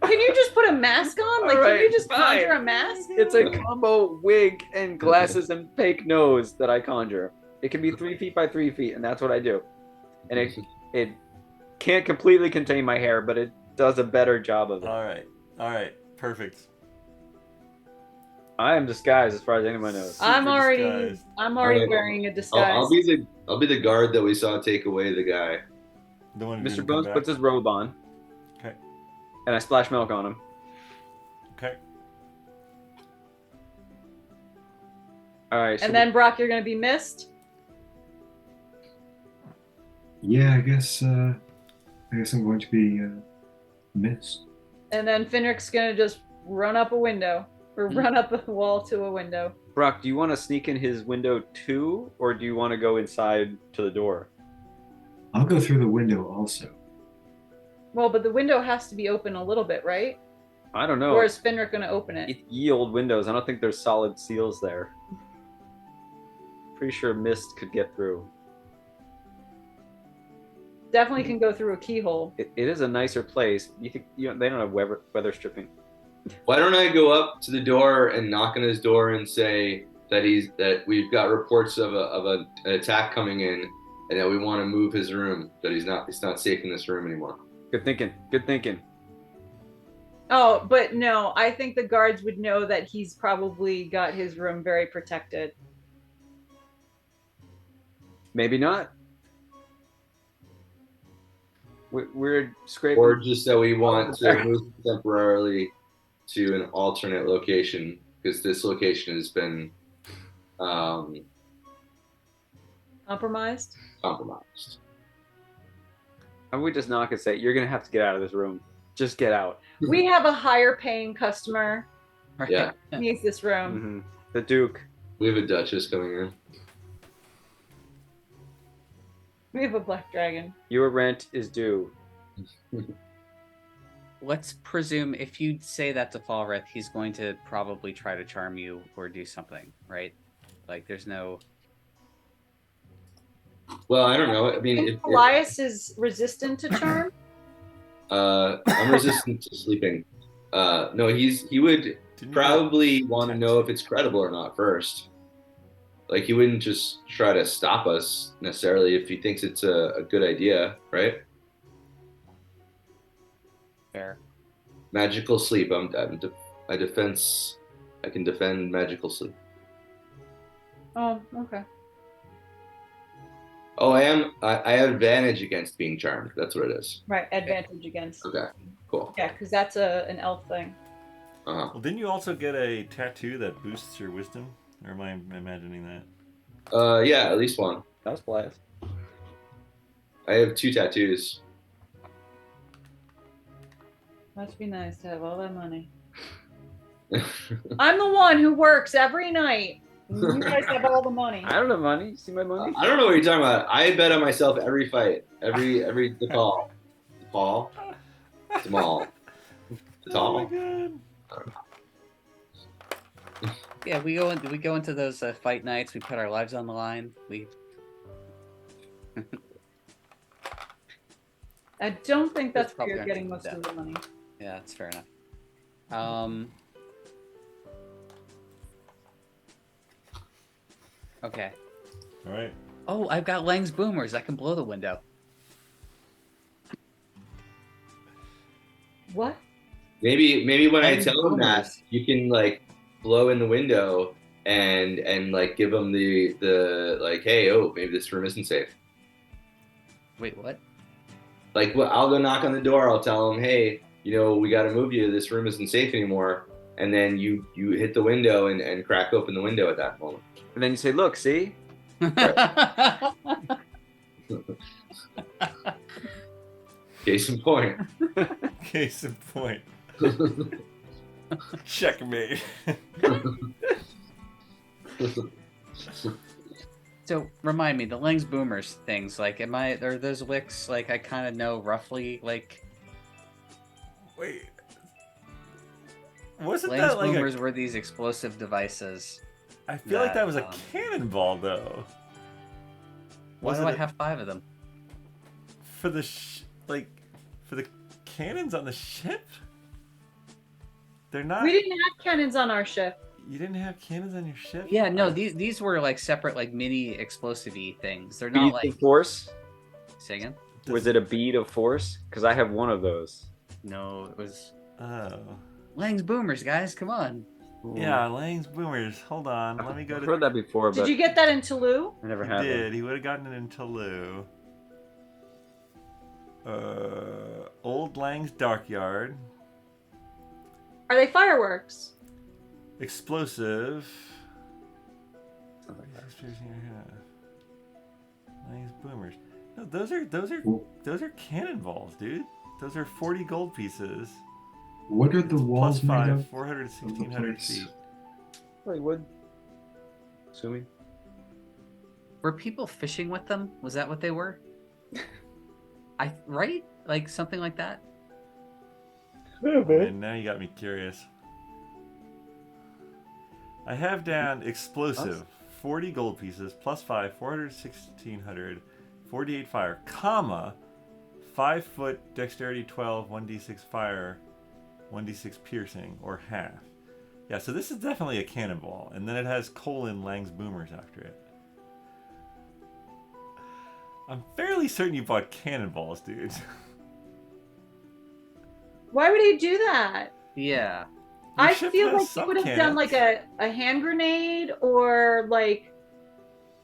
Can you just put a mask on? Like, All can you right, just fine. conjure a mask? It's a combo wig and glasses and fake nose that I conjure. It can be 3 feet by 3 feet, and that's what I do. And it can't completely contain my hair, but it does a better job of it. All right. Perfect. I am disguised as far as anyone knows. I'm Super already disguised. Alright. wearing a disguise. I'll be the guard that we saw take away the guy. The one who Mr. didn't come Bones back. puts his robe on. Okay. And I splash milk on him. Okay. All right. so And then Brock, you're gonna be missed. Yeah, I guess I'm going to be missed. And then Finric's gonna just run up a window or run up a wall to a window. Brock, do you want to sneak in his window too, or do you want to go inside to the door? I'll go through the window also. Well, but the window has to be open a little bit, right? I don't know. Or is Finric gonna open it? It's ye old windows. I don't think there's solid seals there. Pretty sure mist could get through. Definitely can go through a keyhole. It is a nicer place. You think they don't have weather stripping? Why don't I go up to the door and knock on his door and say that we've got reports of an attack coming in, and that we want to move his room. That he's not safe in this room anymore. Good thinking. Good thinking. Oh, but no, I think the guards would know that he's probably got his room very protected. Maybe not. We're scraping. Or just that we want to move temporarily to an alternate location because this location has been Compromised? compromised. I would just knock and say, "You're gonna have to get out of this room. Just get out." We have a higher paying customer. Right? Yeah. Needs this room. The Duke. We have a Duchess coming in. We have a black dragon. Your rent is due. Let's presume if you say that to Falreth, he's going to probably try to charm you or do something, right? Like, there's no. Well, I don't know. I I mean, think Paelias is resistant to charm. I'm resistant to sleeping. No, he would Didn't you- probably want to know if it's credible or not first. Like, he wouldn't just try to stop us necessarily if he thinks it's a good idea, right? Fair. Magical sleep. I can defend magical sleep. Oh, okay. Oh, I have advantage against being charmed. That's what it is. Right, advantage against. Okay, cool. Yeah, because that's an elf thing. Uh-huh. Well, didn't you also get a tattoo that boosts your wisdom? Or am I imagining that? Yeah, at least one. That was Paelias. I have 2 tattoos. Must be nice to have all that money. I'm the one who works every night. You guys have all the money. I don't have money. You see my money? I don't know what you're talking about. I bet on myself every fight, every the call. Paul, small, tall. Oh my god. Yeah, we go into those fight nights. We put our lives on the line. I don't think that's It's where probably you're getting gonna most do of the money. Yeah, that's fair enough. Okay. All right. Oh, I've got Lang's boomers. I can blow the window. What? Maybe when I Lang's tell them that, boomers. you can like blow in the window and like give them the like, hey, oh, maybe this room isn't safe. Wait, what? Like, well, I'll go knock on the door. I'll tell them, hey, we got to move you. This room isn't safe anymore. And then you hit the window and crack open the window at that moment. And then you say, look, see? Case in point. Case in point. Checkmate. So remind me, the Lang's boomers things. Like, are those wicks? Like, I kind of know roughly. Like, Wait. Wasn't Lang's that like boomers were these explosive devices. I feel like that was a that, cannonball though. Why do Wasn't I it- have 5 of them? For the for the cannons on the ship? They're not. We didn't have cannons on our ship. You didn't have cannons on your ship? Yeah, no, Uh, these were like separate, like mini explosive-y things. They're Bead not like. of force? Say again? Was it a bead of force? Because I have one of those. No, it was Oh. Lang's boomers, guys. Come on. Yeah, Lang's boomers. Hold on. Let me go I've to. heard that before, Did but you get that in Toulouse? I never He had did. one. He would have gotten it in Toulouse. Old Lang's Dockyard. Are they fireworks? Explosive. Lang's boomers. No, those are cannonballs, dude. Those are 40 gold pieces. What are the Plus walls made 5, of? 400, 1600 feet. Probably would. Assuming. Were people fishing with them? Was that what they were? Right? Like something like that? And now you got me curious. I have down explosive, 40 gold pieces, plus 5, 400, 1600, 48 fire, comma, 5 foot, dexterity 12, 1d6 fire, 1d6 piercing, or half. Yeah, so this is definitely a cannonball, and then it has colon Lang's boomers after it. I'm fairly certain you bought cannonballs, dude. Why would he do that? Yeah. Your I ship feel has like he some would have done cannons. like a hand grenade or like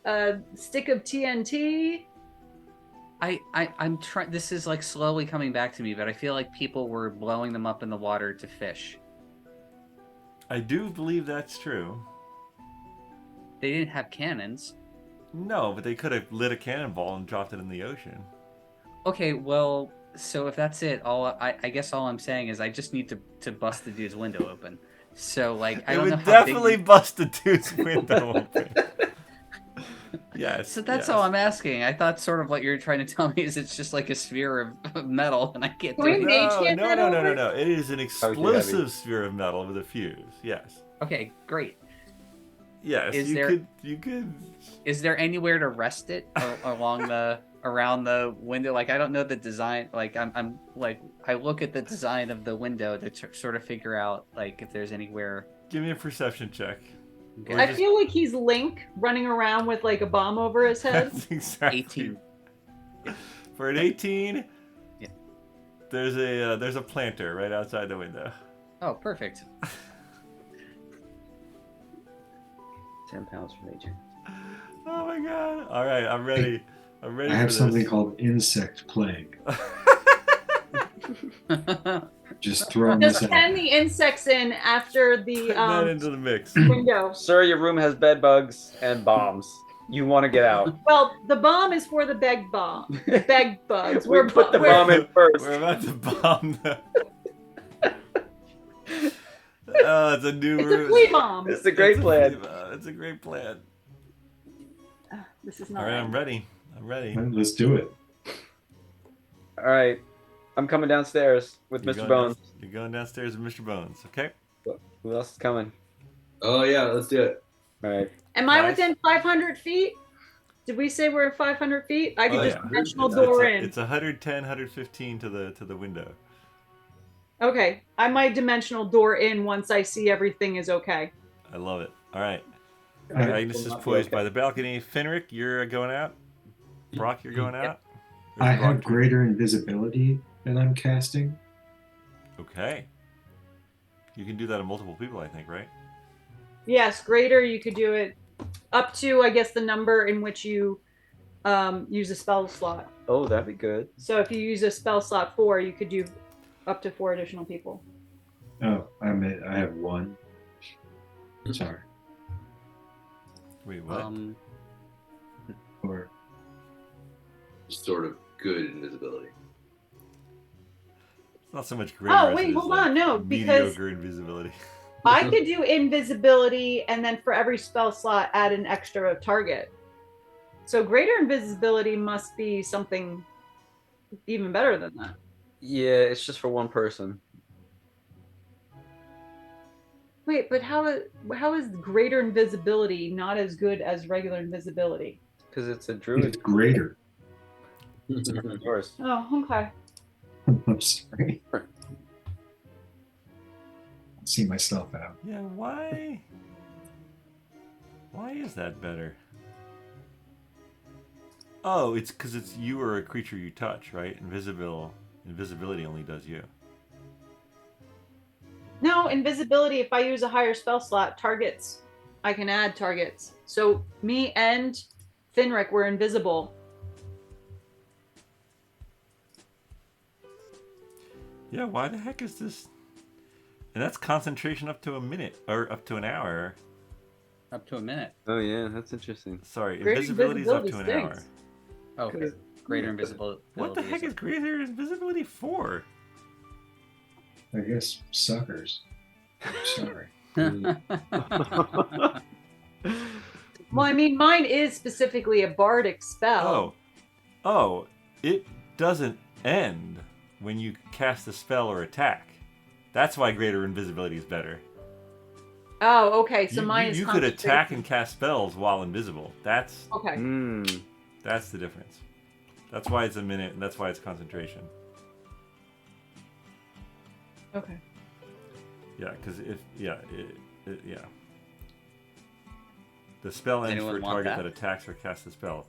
a stick of TNT. I'm trying. This is like slowly coming back to me, but I feel like people were blowing them up in the water to fish. I do believe that's true. They didn't have cannons. No, but they could have lit a cannonball and dropped it in the ocean. Okay, well, so if that's it, I guess all I'm saying is I just need to bust the dude's window open. So like I It don't would know how definitely big. bust a dude's window open. Yes. So that's yes. all I'm asking. I thought sort of what you're trying to tell me is it's just like a sphere of metal, and I can't do Wait, it. mage No, hand no, that no, no, over? no, no. It is an too explosive sphere of metal with a fuse. Yes. Okay, great. Yes. Is you there- could. You could. Is there anywhere to rest it along the around the window? Like I don't know the design. Like I'm like I look at the design of the window to sort of figure out like if there's anywhere. Give me a perception check. Okay. Or I just- feel like he's Link running around with like a bomb over his head. That's exactly. 18. For an 18. Yeah. There's a planter right outside the window. Oh, perfect. 10 pounds from agent. Oh my god! All right, I'm ready. I'm ready. I have for something this. called insect plague. Just throwing Just this out. send the insects in after the Put that into the mix. window. Sir, your room has bed bugs and bombs. You want to get out. Well, the bomb is for the beg bomb. Beg bugs. We put the bomb in first. We're about to bomb the... Oh, it's a new It's a flea bomb. It's a great plan. It's a great plan. This is not. All right, I'm ready. I'm ready. Let's do it. All right. I'm coming downstairs with You're Mr. going Bones. You're going downstairs with Mr. Bones, okay? Who else is coming? Oh yeah, let's do it. All right. Am I Nice. within 500 feet? Did we say we're at 500 feet? I could Oh, just yeah. dimensional door in. It's 110, 115 to the window. Okay, I might dimensional door in once I see everything is okay. I love it. All right. All right. Agnes is poised by the balcony. Finric, you're going out. Brock, you're going out. I Where's have Brock? greater invisibility that I'm casting. Okay. You can do that to multiple people, I think, right? Yes, greater, you could do it up to, I guess, the number in which you use a spell slot. Oh, that'd be good. So if you use a spell slot 4, you could do up to 4 additional people. Oh, I have one. Sorry. Wait, what? Or Sort of good invisibility. It's not so much greater. Oh, as wait, it is, hold like, on, no, because mediocre invisibility. I could do invisibility and then for every spell slot add an extra target. So greater invisibility must be something even better than that. Yeah, it's just for one person. Wait, but how is greater invisibility not as good as regular invisibility? Because it's a it's druid. greater. Of course. Oh, okay. I'm sorry. See myself out. Yeah, why? Why is that better? Oh, it's because it's you or a creature you touch, right? Invisibility only does you. No, invisibility, if I use a higher spell slot, targets, I can add targets. So me and Finric were invisible. Yeah, why the heck is this? And that's concentration up to a minute or up to an hour. Up to a minute. Oh yeah, that's interesting. Sorry, Greater invisibility is up to an invisibility hour. stinks. Oh, okay. Greater invisibility. What the heck is greater invisibility for? I guess suckers. I'm sorry. Well, I mean, mine is specifically a bardic spell. Oh, it doesn't end when you cast a spell or attack. That's why greater invisibility is better. Oh, okay. So mine is you could attack concentration. and cast spells while invisible. That's Okay. That's the difference. That's why it's a minute, and that's why it's concentration. Okay. Yeah, because the spell ends Anyone for a want target that? that attacks or casts a spell.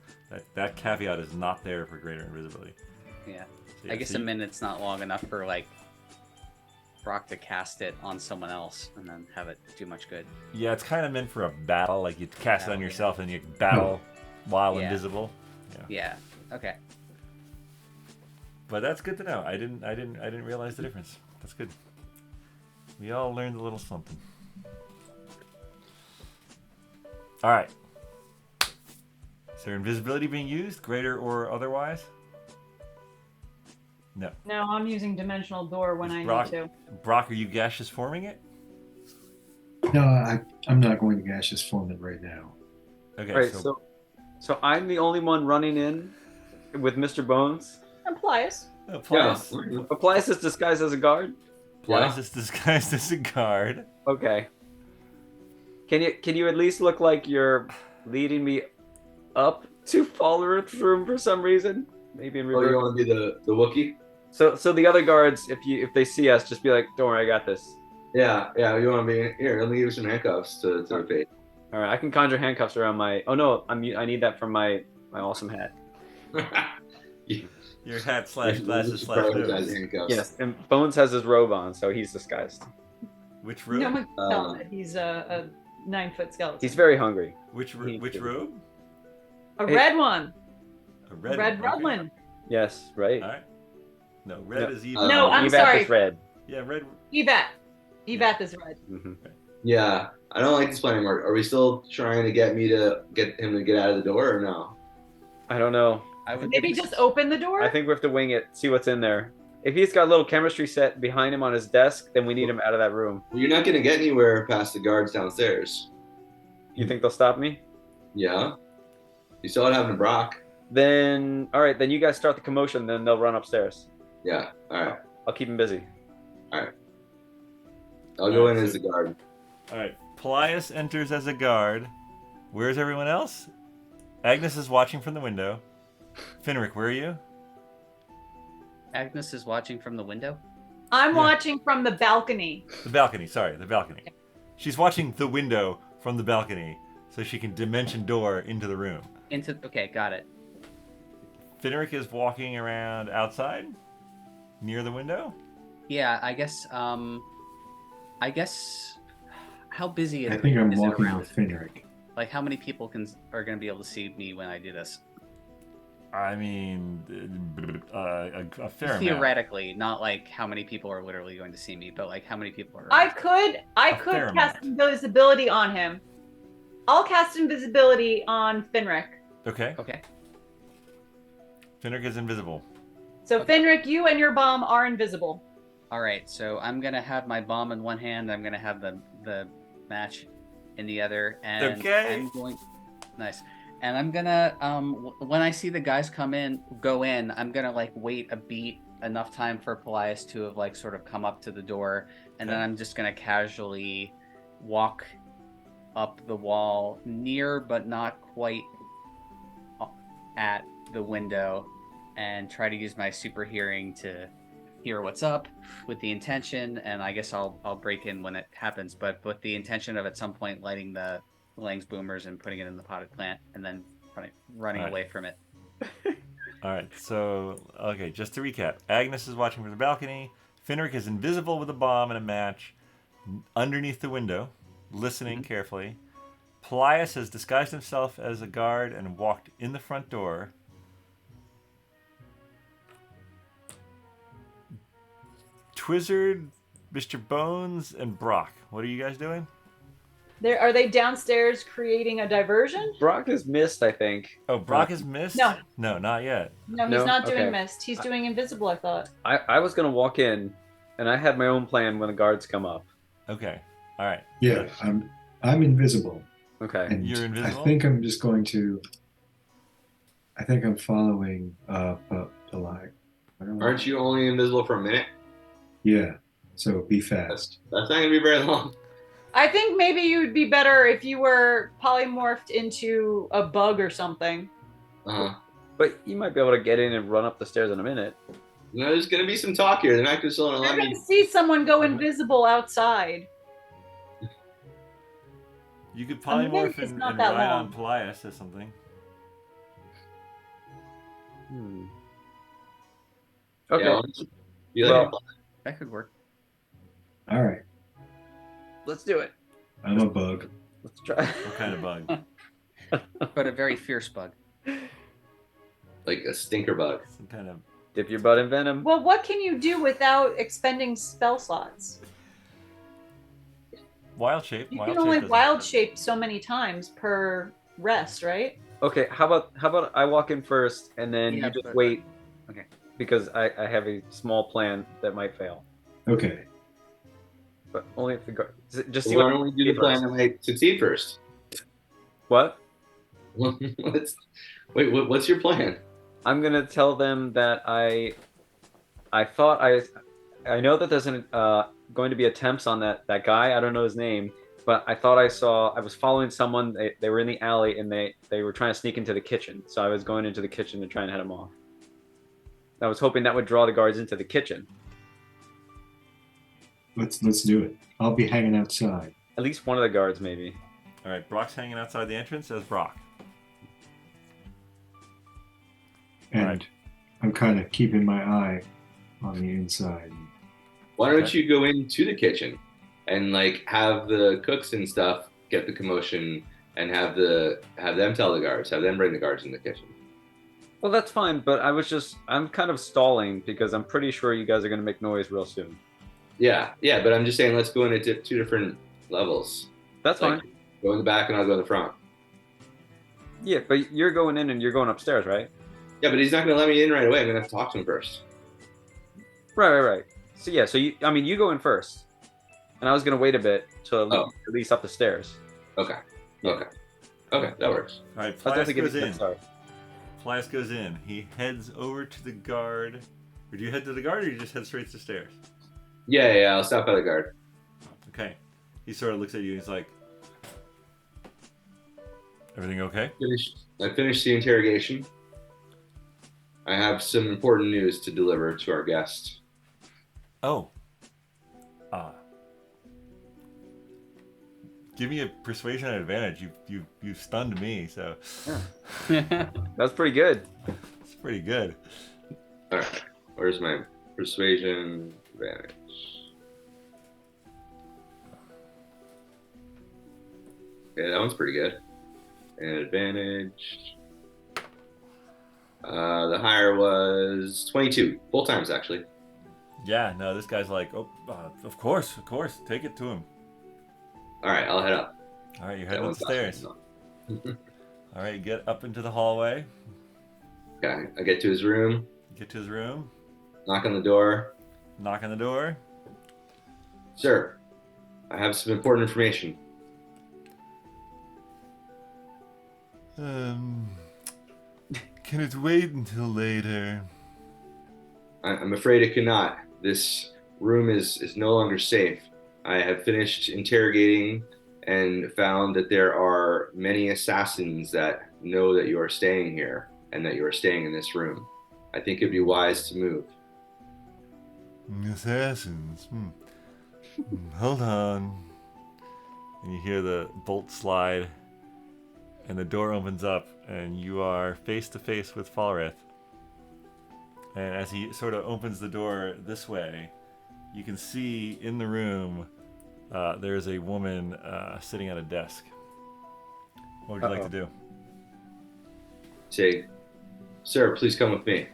That caveat is not there for greater invisibility. Yeah. So, I guess so a you- minute's not long enough for like Brock to cast it on someone else and then have it do much good. Yeah, it's kind of meant for a battle. Like you cast it on Battle, yourself and you battle while Yeah. invisible. Yeah. Okay. But that's good to know. I didn't realize the difference. That's good. We all learned a little something. All right. Is there invisibility being used, greater or otherwise? No. No, I'm using dimensional door when Is I Brock- need to. Brock, are you gaseous forming it? No, I'm not going to gaseous form it right now. Okay. Right. So I'm the only one running in with Mr. Bones. And Paelias. Paelias. Paelias is disguised as a guard. Paelias is disguised as a guard. Okay. Can you at least look like you're leading me up to Falreth's room for some reason? Maybe in Oh, reverse. you want to be the Wookiee? So the other guards, if they see us, just be like, "Don't worry, I got this." Yeah. You want to be here? Let me give you some handcuffs to the face. All right, I can conjure handcuffs around my. Oh no, I need that from my awesome hat. Your hat slash glasses slash nose. handcuffs. Yes, and Bones has his robe on, so he's disguised. Which No, robe? I can tell that he's a 9-foot skeleton. He's very hungry. Which He- robe? a Hey. red one. A A red red one. Okay. one. Yes, right. All right. No, red No. is evil. No, I'm Evath sorry. is red. Yeah, red. Evath. Evath is red. Mhm. Yeah, I don't like this plan anymore. Are we still trying to get him to get out of the door or no? I don't know. I would Maybe just open the door. I think we have to wing it, see what's in there. If he's got a little chemistry set behind him on his desk, then we need him out of that room. Well, you're not gonna get anywhere past the guards downstairs. You think they'll stop me? Yeah. You saw what happened to Brock. Then, all right, then you guys start the commotion, then they'll run upstairs. Yeah. All right. I'll keep him busy. I'll go in as the guard. All right. Paelias enters as a guard. Where's everyone else? Agnes is watching from the window. Finric, where are you? Agnes is watching from the window. I'm Yeah. watching from the balcony. The balcony. Sorry, the balcony. She's watching the window from the balcony so she can dimension door into the room. Okay, got it. Finric is walking around outside near the window. Yeah, I guess. How busy is I think I'm is it walking around? with Finric. Like, how many people are going to be able to see me when I do this? I mean, a fair amount. Theoretically, not like how many people are literally going to see me, but like how many people are. I could fair cast amount. invisibility on him. I'll cast invisibility on Finric. Okay. Okay. Finric is invisible. So Okay. Finric, you and your bomb are invisible. All right. So I'm gonna have my bomb in one hand. I'm gonna have the match in the other, and Okay. I'm going. Nice. And I'm gonna when I see the guys go in, I'm gonna like wait a beat, enough time for Paelias to have like sort of come up to the door, and then Okay. I'm just gonna casually walk up the wall near but not quite at the window, and try to use my super hearing to hear what's up with the intention, and I guess I'll break in when it happens, but with the intention of at some point lighting the Lang's boomers and putting it in the potted plant, and then running Alright. away from it. All right. So, okay, just to recap. Agnes is watching from the balcony. Finric is invisible with a bomb and a match underneath the window, listening carefully. Paelias has disguised himself as a guard and walked in the front door. Twizzard, Mr. Bones, and Brock. What are you guys doing? Are they downstairs creating a diversion? Brock is missed, I think. Oh, Brock is missed? No. No, not yet. No, he's No? not doing Okay. mist. He's doing invisible, I thought. I was gonna walk in, and I had my own plan when the guards come up. Okay. All right. Yeah, I'm invisible. Okay. And You're invisible? I think I'm just going to. I think I'm following the line. I don't know. Aren't you only invisible for a minute? Yeah. So be fast. That's not gonna be very long. I think maybe you'd be better if you were polymorphed into a bug or something. Uh-huh. But you might be able to get in and run up the stairs in a minute. No, there's gonna be some talk here. They're not just gonna You're let going me. to see someone go invisible outside. You could I mean, polymorph it's and not that ride long. on Paelias or something. Okay. Yeah, you like Well- That could work. All right. Let's do it. I'm a bug. Let's try. What kind of bug? But a very fierce bug. like a stinker bug. Some kind of. Dip your butt in venom. Well, what can you do without expending spell slots? Wild shape. You Wild can only shape doesn't- wild shape so many times per rest, right? Okay, how about I walk in first and then Yeah, you just but- wait. Okay. Because I have a small plan that might fail. Okay. But only if the guard just see Why what don't we do the plan that might succeed first? What? What's your plan? I'm gonna tell them that I thought I know that there's going to be attempts on that guy. I don't know his name, but I thought I was following someone. They were in the alley and they were trying to sneak into the kitchen. So I was going into the kitchen to try and head them off. I was hoping that would draw the guards into the kitchen. Let's do it. I'll be hanging outside. At least one of the guards, maybe. All right, Brock's hanging outside the entrance as Brock. And Right. I'm kind of keeping my eye on the inside. Why don't Okay. you go into the kitchen and like have the cooks and stuff get the commotion and have them tell the guards, have them bring the guards in the kitchen. Well, that's fine, but I'm kind of stalling because I'm pretty sure you guys are going to make noise real soon. Yeah, but I'm just saying let's go into two different levels. That's Like, fine. go in the back and I'll go in the front. Yeah, but you're going in and you're going upstairs, right? Yeah, but he's not going to let me in right away. I'm going to have to talk to him first. Right. So yeah, you go in first, and I was gonna wait a bit to at least up the stairs. Okay. Yeah. Okay, that works. All right, I'll Paelias definitely give goes it a in. start. Paelias goes in. He heads over to the guard. Or do you head to the guard, or you just head straight to the stairs? Yeah. I'll stop by the guard. Okay. He sort of looks at you. And he's like, "Everything okay?" I finished the interrogation. I have some important news to deliver to our guest. Oh. Give me a persuasion advantage. You stunned me, so That's pretty good. it's pretty good. All right. Where's my persuasion advantage? Okay, that one's pretty good. And advantage. The higher was 22. Both times, actually. Yeah, no, this guy's like, of course, take it to him. All right, I'll head up. All right, you're That heading up one's the stairs. All right, you get up into the hallway. Okay, I get to his room, Get to his room. knock on the door. Knock on the door. Sir, I have some important information. Can it wait until later? I'm afraid it cannot. This room is no longer safe. I have finished interrogating and found that there are many assassins that know that you are staying here and that you are staying in this room. I think it'd be wise to move. Assassins. Hold on. And you hear the bolt slide, and the door opens up, and you are face to face with Falreth. And as he sort of opens the door this way, you can see in the room there's a woman sitting at a desk. What would you like to do? Say, sir, please come with me.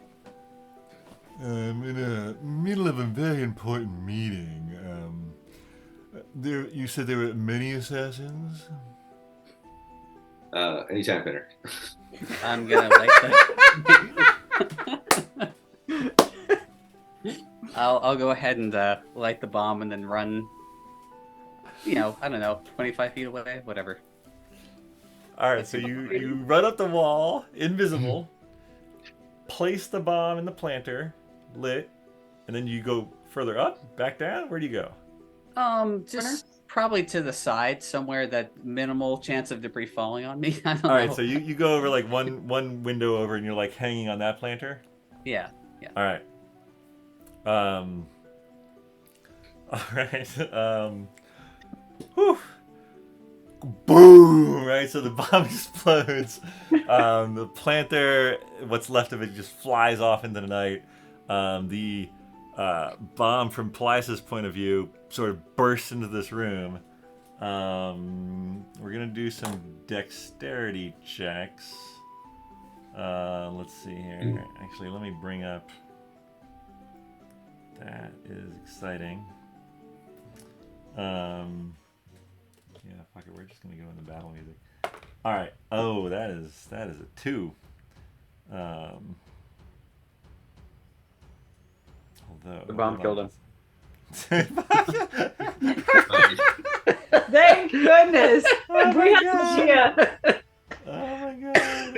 I'm in the middle of a very important meeting. You said there were many assassins? Anytime, Finric. I'm gonna like that. I'll go ahead and light the bomb and then run. I don't know, 25 feet away, whatever. All right, so you run up the wall, invisible, place the bomb in the planter, lit, and then you go further up, back down. Where do you go? Just probably to the side, somewhere that minimal chance of debris falling on me. I don't know. All right, so you go over like one window over, and you're like hanging on that planter. Yeah. All right. All right. Whew. Boom! Right, so the bomb explodes. The planter, what's left of it, just flies off into the night. The bomb, from Paelias' point of view, sort of bursts into this room. We're gonna do some dexterity checks. Let's see here. Actually, let me bring up. That is exciting. Yeah, fuck it. We're just gonna go into battle music. All right. Oh, that is a 2. Although The bomb killed him. Thank goodness. Oh my God. Yeah. Oh my god!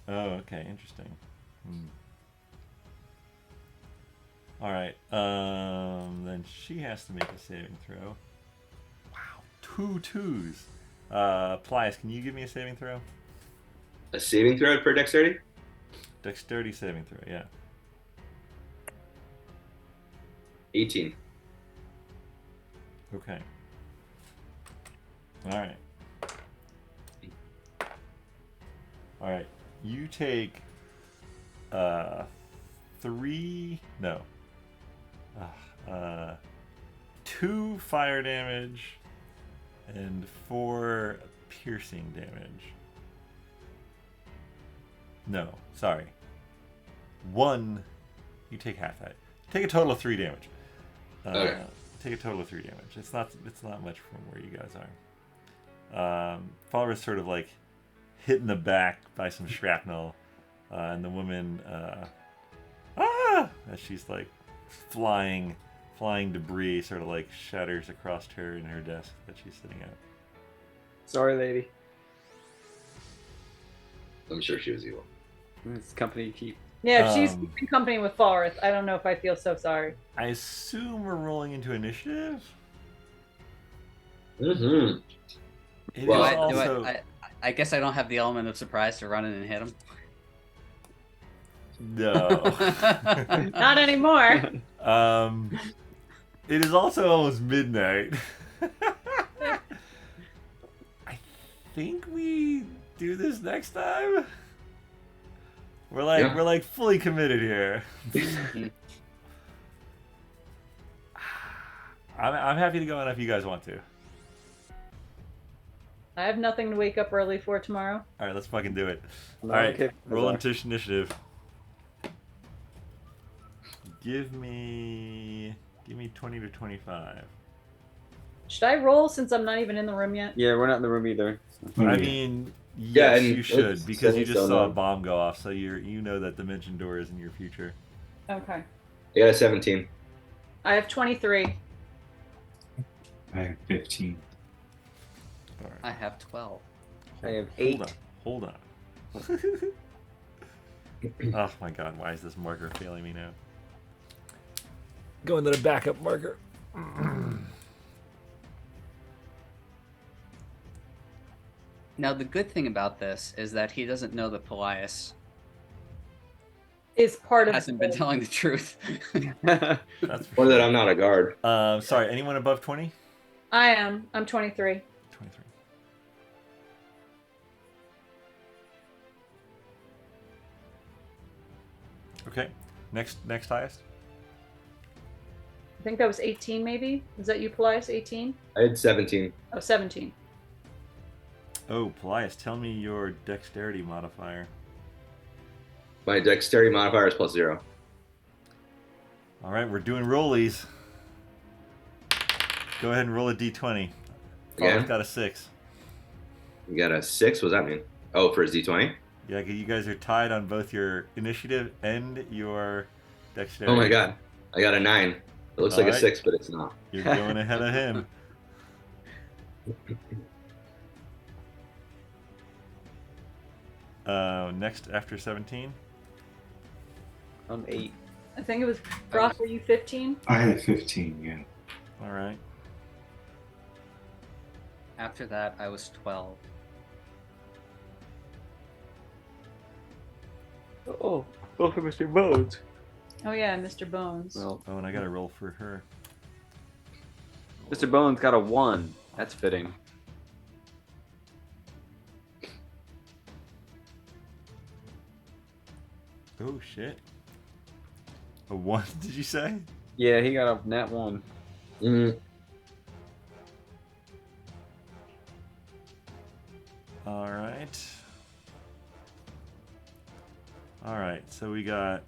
Oh, okay, interesting. All right. Then she has to make a saving throw. Wow, 2 2s. Paelias, can you give me a saving throw? A saving throw for dexterity? Dexterity saving throw, yeah. 18. Okay. All right. All right. You take 2 fire damage and 4 piercing damage. No, sorry. 1. You take half that. Take a total of 3 damage. Okay. take a total of 3 damage. It's not much from where you guys are. Falreth sort of like hit in the back by some shrapnel, and the woman as she's like flying debris sort of like shatters across her and her desk that she's sitting at. Sorry, lady. I'm sure she was evil. It's company you keep. Yeah, if she's in company with Falreth, I don't know if I feel so sorry. I assume we're rolling into initiative. Mm-hmm. It Well, is Do also I guess I don't have the element of surprise to run in and hit him. no. Not anymore. It is also almost midnight. I think we do this next time. We're like fully committed here. I'm happy to go on if you guys want to. I have nothing to wake up early for tomorrow. All right, let's fucking do it. I'm All right, okay. roll into initiative. Give me 20 to 25. Should I roll since I'm not even in the room yet? Yeah, we're not in the room either. I mean, Yeah, yes, and you should it's because you setting just saw a sun bomb go off, so you know that dimension door is in your future. Okay. I got a 17. I have 23. I have 15. All right. I have 12. I have 8. Hold on. Oh my god, why is this marker failing me now? Go into the backup marker. Now, the good thing about this is that he doesn't know that Paelias Is part of hasn't been telling the truth. That's for Or that sure. I'm not a guard. Sorry, anyone above 20? I am. I'm 23. 23. Okay, next highest. I think that was 18 maybe. Is that you, Paelias? 18? I had 17. Oh, 17. Oh, Paelias, tell me your dexterity modifier. My dexterity modifier is +0. All right, we're doing rollies. Go ahead and roll a d20. Again? Got a 6. You got a 6? What does that mean? Oh, for his D20? Yeah, you guys are tied on both your initiative and your dexterity. Oh my god. I got a 9. It looks like a Alright. 6, but it's not. You're going ahead of him. Next after 17. I'm 8. I think it was Brock. Were you 15? I had 15, yeah. All right. After that, I was 12. Oh, for Mr. Bones. Oh yeah, Mr. Bones. Well, Oh, and I got to roll for her. Mr. Bones got a 1. That's fitting. Oh shit. A 1? Did you say? Yeah, he got a nat 1. Mm, All right. All right. So we got.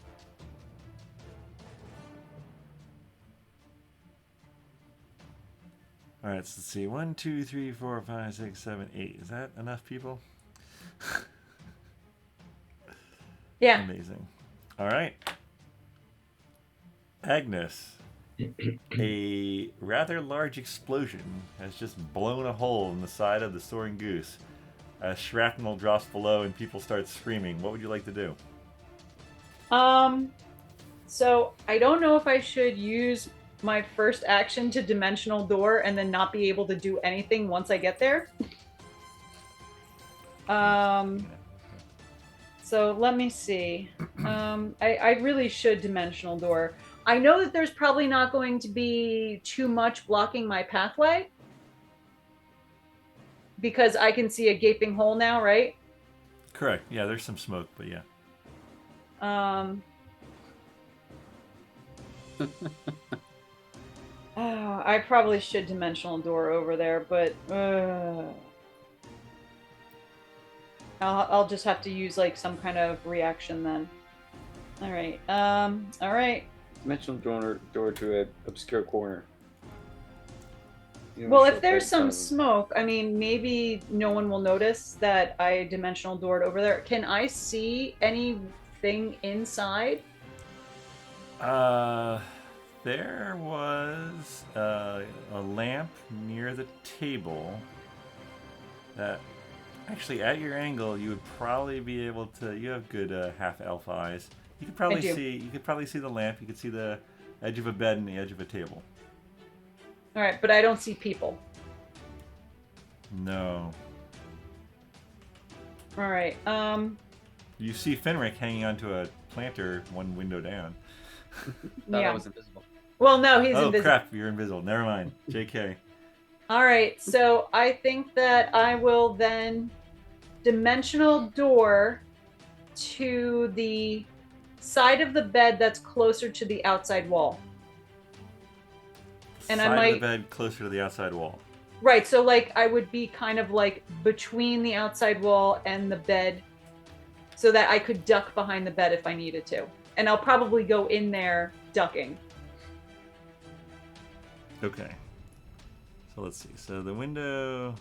All right. So let's see. 1, 2, 3, 4, 5, 6, 7, 8. Is that enough people? Yeah. Amazing. All right. Agnes, a rather large explosion has just blown a hole in the side of the soaring goose. Shrapnel drops below and people start screaming. What would you like to do? So I don't know if I should use my first action to dimensional door and then not be able to do anything once I get there. So let me see. I really should dimensional door. I know that there's probably not going to be too much blocking my pathway because I can see a gaping hole now, right? Correct. Yeah, there's some smoke, but yeah. I probably should dimensional door over there, but I'll just have to use like some kind of reaction then. All right. All right. Dimensional door to an obscure corner. Well, if there's some smoke, I mean, maybe no one will notice that I dimensional doored over there. Can I see anything inside? There was a lamp near the table that actually at your angle you would probably be able to. You have good half elf eyes. You could probably see. You could probably see the lamp. You could see the edge of a bed and the edge of a table. All right, but I don't see people. No. All right. You see Finric hanging onto a planter one window down. Thought Yeah. I was invisible. Well, no, he's Oh invisible. crap! You're invisible. Never mind. JK. All right, so I think that I will then dimensional door to the side of the bed that's closer to the outside wall. And I Side might- of the bed closer to the outside wall. Right, so like I would be kind of like between the outside wall and the bed so that I could duck behind the bed if I needed to. And I'll probably go in there ducking. Okay. So let's see. So the window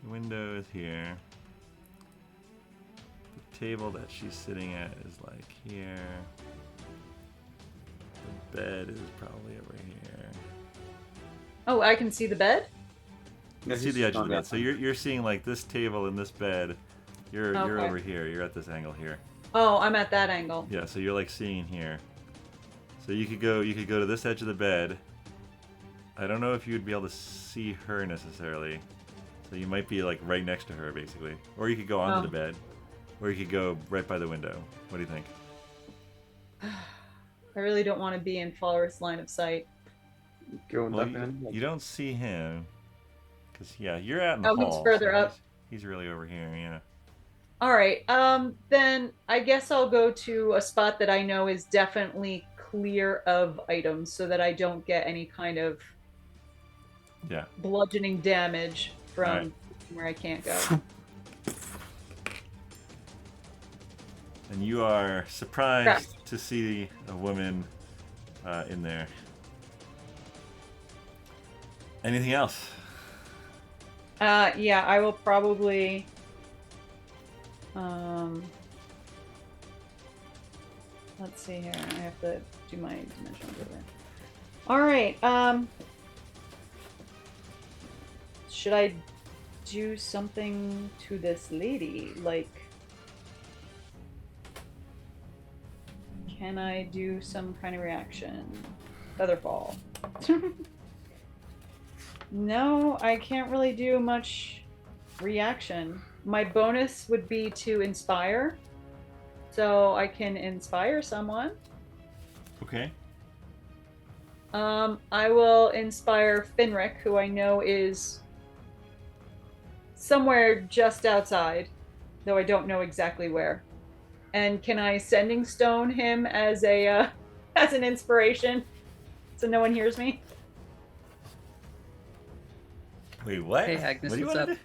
is here. The table that she's sitting at is like here. The bed is probably over here. Oh, I can see the bed? You see the edge of the bed. So you're seeing like this table and this bed. You're Okay. over here. You're at this angle here. Oh, I'm at that angle. Yeah, so you're like seeing here. So you could go to this edge of the bed. I don't know if you'd be able to see her necessarily. So you might be like right next to her basically. Or you could go onto the bed. Or you could go right by the window. What do you think? I really don't want to be in Falreth's line of sight. Going Well, duck in. you don't see him. Because, yeah, you're out in the Oh, hall. he's further up. He's really over here, yeah. All right. Then I guess I'll go to a spot that I know is definitely clear of items so that I don't get any kind of Yeah. bludgeoning damage from Alright. where I can't go. And you are surprised to see a woman in there. Anything else? Yeah, I will probably. Let's see here. I have to do my dimensional order. All right. Should I do something to this lady? Like, can I do some kind of reaction? Featherfall. No, I can't really do much reaction. My bonus would be to inspire. So I can inspire someone. Okay. I will inspire Finric, who I know is somewhere just outside, though I don't know exactly where. And can I sending stone him as a as an inspiration, so no one hears me? Wait, what? Hey, Agnes, what do you what's want up? to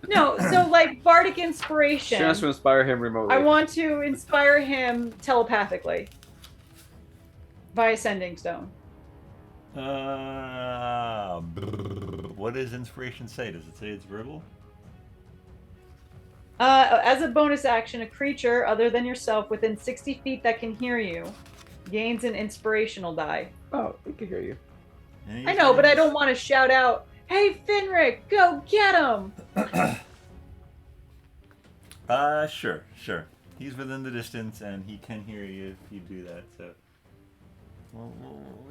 do? No, so like bardic She inspiration. wants to inspire him remotely. I want to inspire him telepathically via sending stone. What does inspiration say? Does it say it's verbal? As a bonus action, a creature other than yourself within 60 feet that can hear you gains an inspirational die. Oh, we can hear you. I know, but I don't want to shout out, "Hey, Finric, go get him!" Sure. He's within the distance, and he can hear you if you do that. So, well,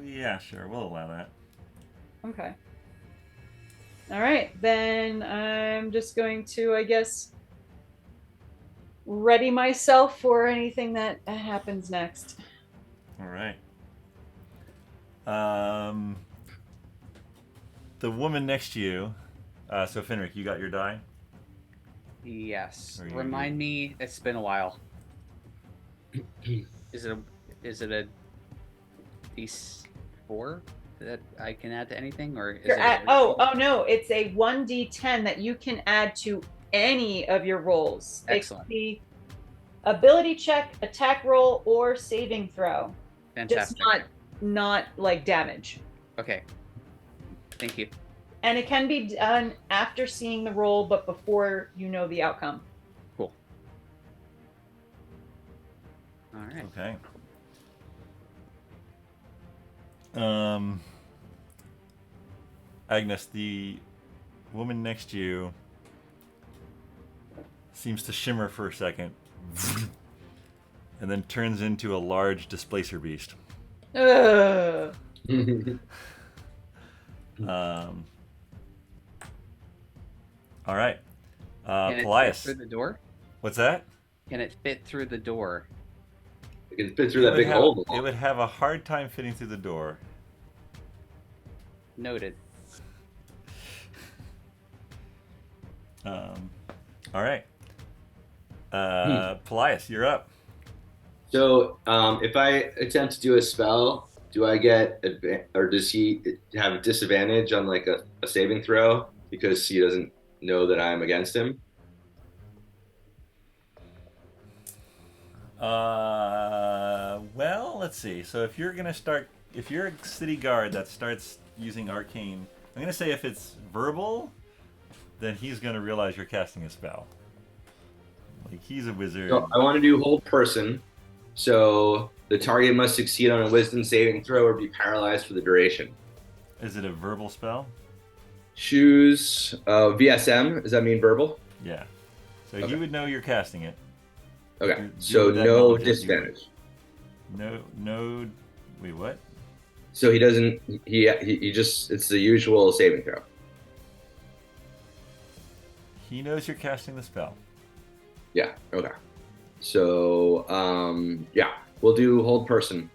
yeah, sure, we'll allow that. Okay. All right, then I'm just going to, I guess, ready myself for anything that happens next. All right. The woman next to you. So Finric, you got your die. Yes. Or you- Remind me. It's been a while. Is it a D4 that I can add to anything, or is You're it at, oh no, it's a 1d10 that you can add to any of your rolls. Excellent. It could be ability check, attack roll, or saving throw. Fantastic. Just not like damage. Okay. Thank you. And it can be done after seeing the roll, but before you know the outcome. Cool. All right. Okay. Agnes, the woman next to you seems to shimmer for a second and then turns into a large displacer beast. Ugh. All right. Can it fit Paelias. through the door? What's that? Can it fit through the door? It can fit through that big hole. It would have a hard time fitting through the door. Noted. All right. Paelias, you're up. So, if I attempt to do a spell, do I get or does he have a disadvantage on like a saving throw because he doesn't know that I'm against him? Well, let's see. So if you're a city guard that starts using arcane, I'm gonna say if it's verbal, then he's gonna realize you're casting a spell. Like he's a wizard. So I want to do hold person. So the target must succeed on a wisdom saving throw or be paralyzed for the duration. Is it a verbal spell? Choose VSM. Does that mean verbal? Yeah. So Okay. he would know you're casting it. Okay. You So would no acknowledge it. disadvantage. No. Wait, what? So he doesn't. He just. It's the usual saving throw. He knows you're casting the spell. Yeah. Okay. So yeah, we'll do hold person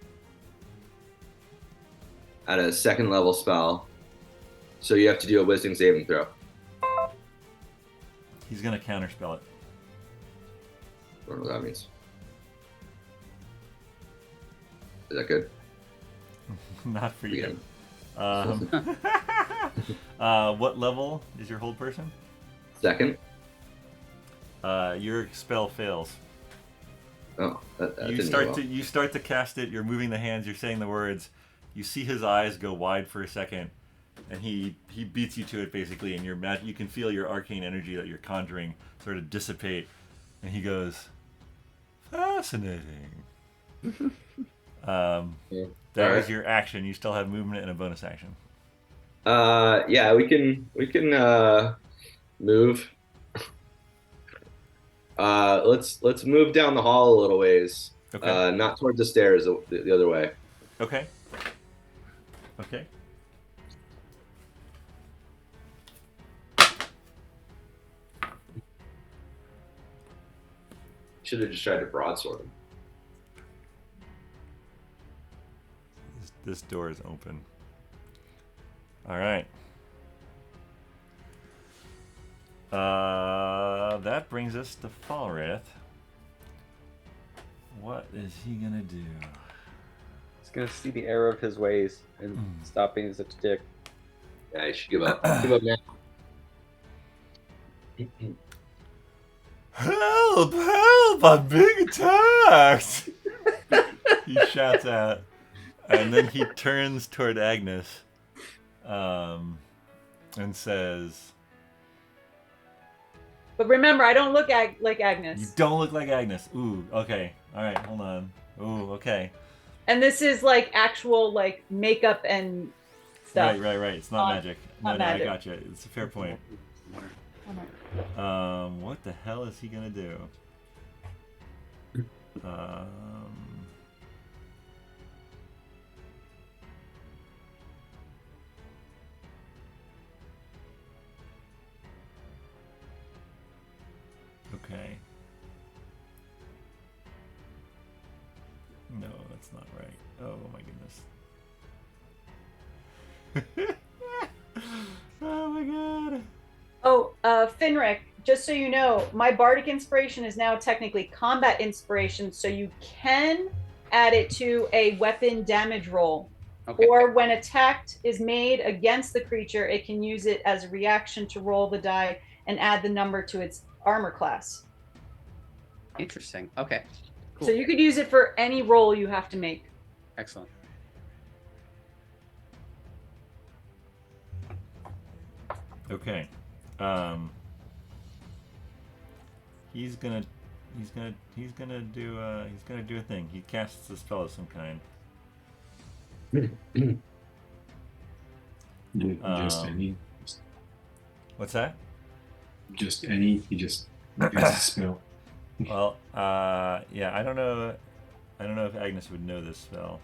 at a second level spell. So you have to do a wisdom saving throw. He's gonna counterspell it. I don't know what that means. Is that good? Not for you. Yeah. What level is your hold person? Second. Your spell fails. Oh, that You didn't start go well. to cast it. You're moving the hands. You're saying the words. You see his eyes go wide for a second, and he beats you to it basically. And you can feel your arcane energy that you're conjuring sort of dissipate. And he goes, fascinating. Yeah. That was Alright. your action. You still have movement and a bonus action. Yeah, we can move. Let's move down the hall a little ways. Okay. Not towards the stairs, the other way. Okay. Okay. Should have just tried to broadsword him. This door is open. All right. That brings us to Falreth. What is he gonna do? He's gonna see the error of his ways and stop being such a dick. Yeah, I should give up. Give up now. Help! Help! I'm being attacked! He shouts out, and then he turns toward Agnes, and says, But remember, I don't look like "You Agnes. don't look like Agnes." Ooh, okay. All right, hold on. Ooh, okay. And this is like actual like makeup and stuff. Right. It's not magic. No, not magic. I gotcha. It's a fair point. What the hell is he gonna do? Okay. No, that's not right. Oh my goodness. Oh my god. Oh, Finric, just so you know, my bardic inspiration is now technically combat inspiration, so you can add it to a weapon damage roll. Okay. Or when attacked is made against the creature, it can use it as a reaction to roll the die and add the number to its armor class. Interesting. Okay. Cool. So you could use it for any roll you have to make. Excellent. Okay. He's gonna do a thing. He casts a spell of some kind. Just any. What's that? Just any. He just casts a spell. Well, yeah, I don't know if Agnes would know this spell.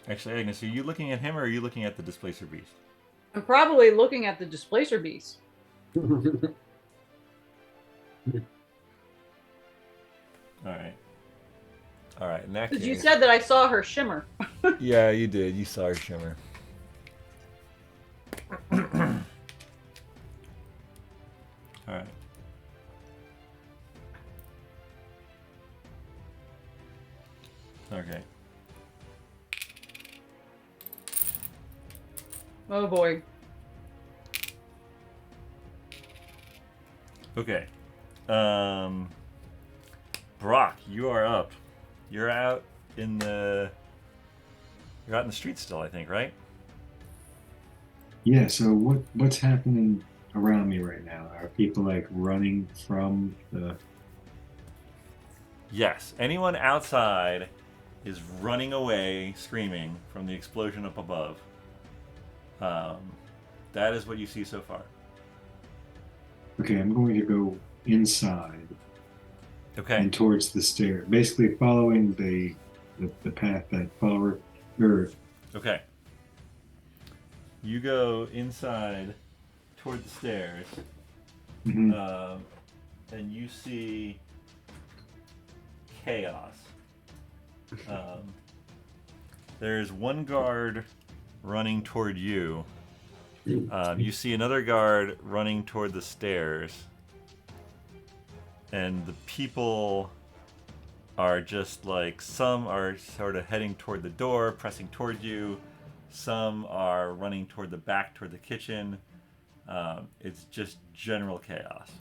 Actually, Agnes, are you looking at him or are you looking at the displacer beast? I'm probably looking at the displacer beast. All right. All right. In that case, Because you said that I saw her shimmer. yeah, you did. You saw her shimmer. All right. Okay. Oh boy. Okay. Brock, you are up. You're out in the street still, I think, right? Yeah. So what's happening around me right now? Are people like running from the? Yes. Anyone outside is running away, screaming from the explosion up above. That is what you see so far. Okay, I'm going to go inside Okay. and towards the stair, basically following the path that Falreth. Okay. You go inside toward the stairs, Mhm. and you see chaos. There's one guard running toward you. You see another guard running toward the stairs. And the people are just like, some are sort of heading toward the door, pressing toward you. Some are running toward the back, toward the kitchen. It's just general chaos.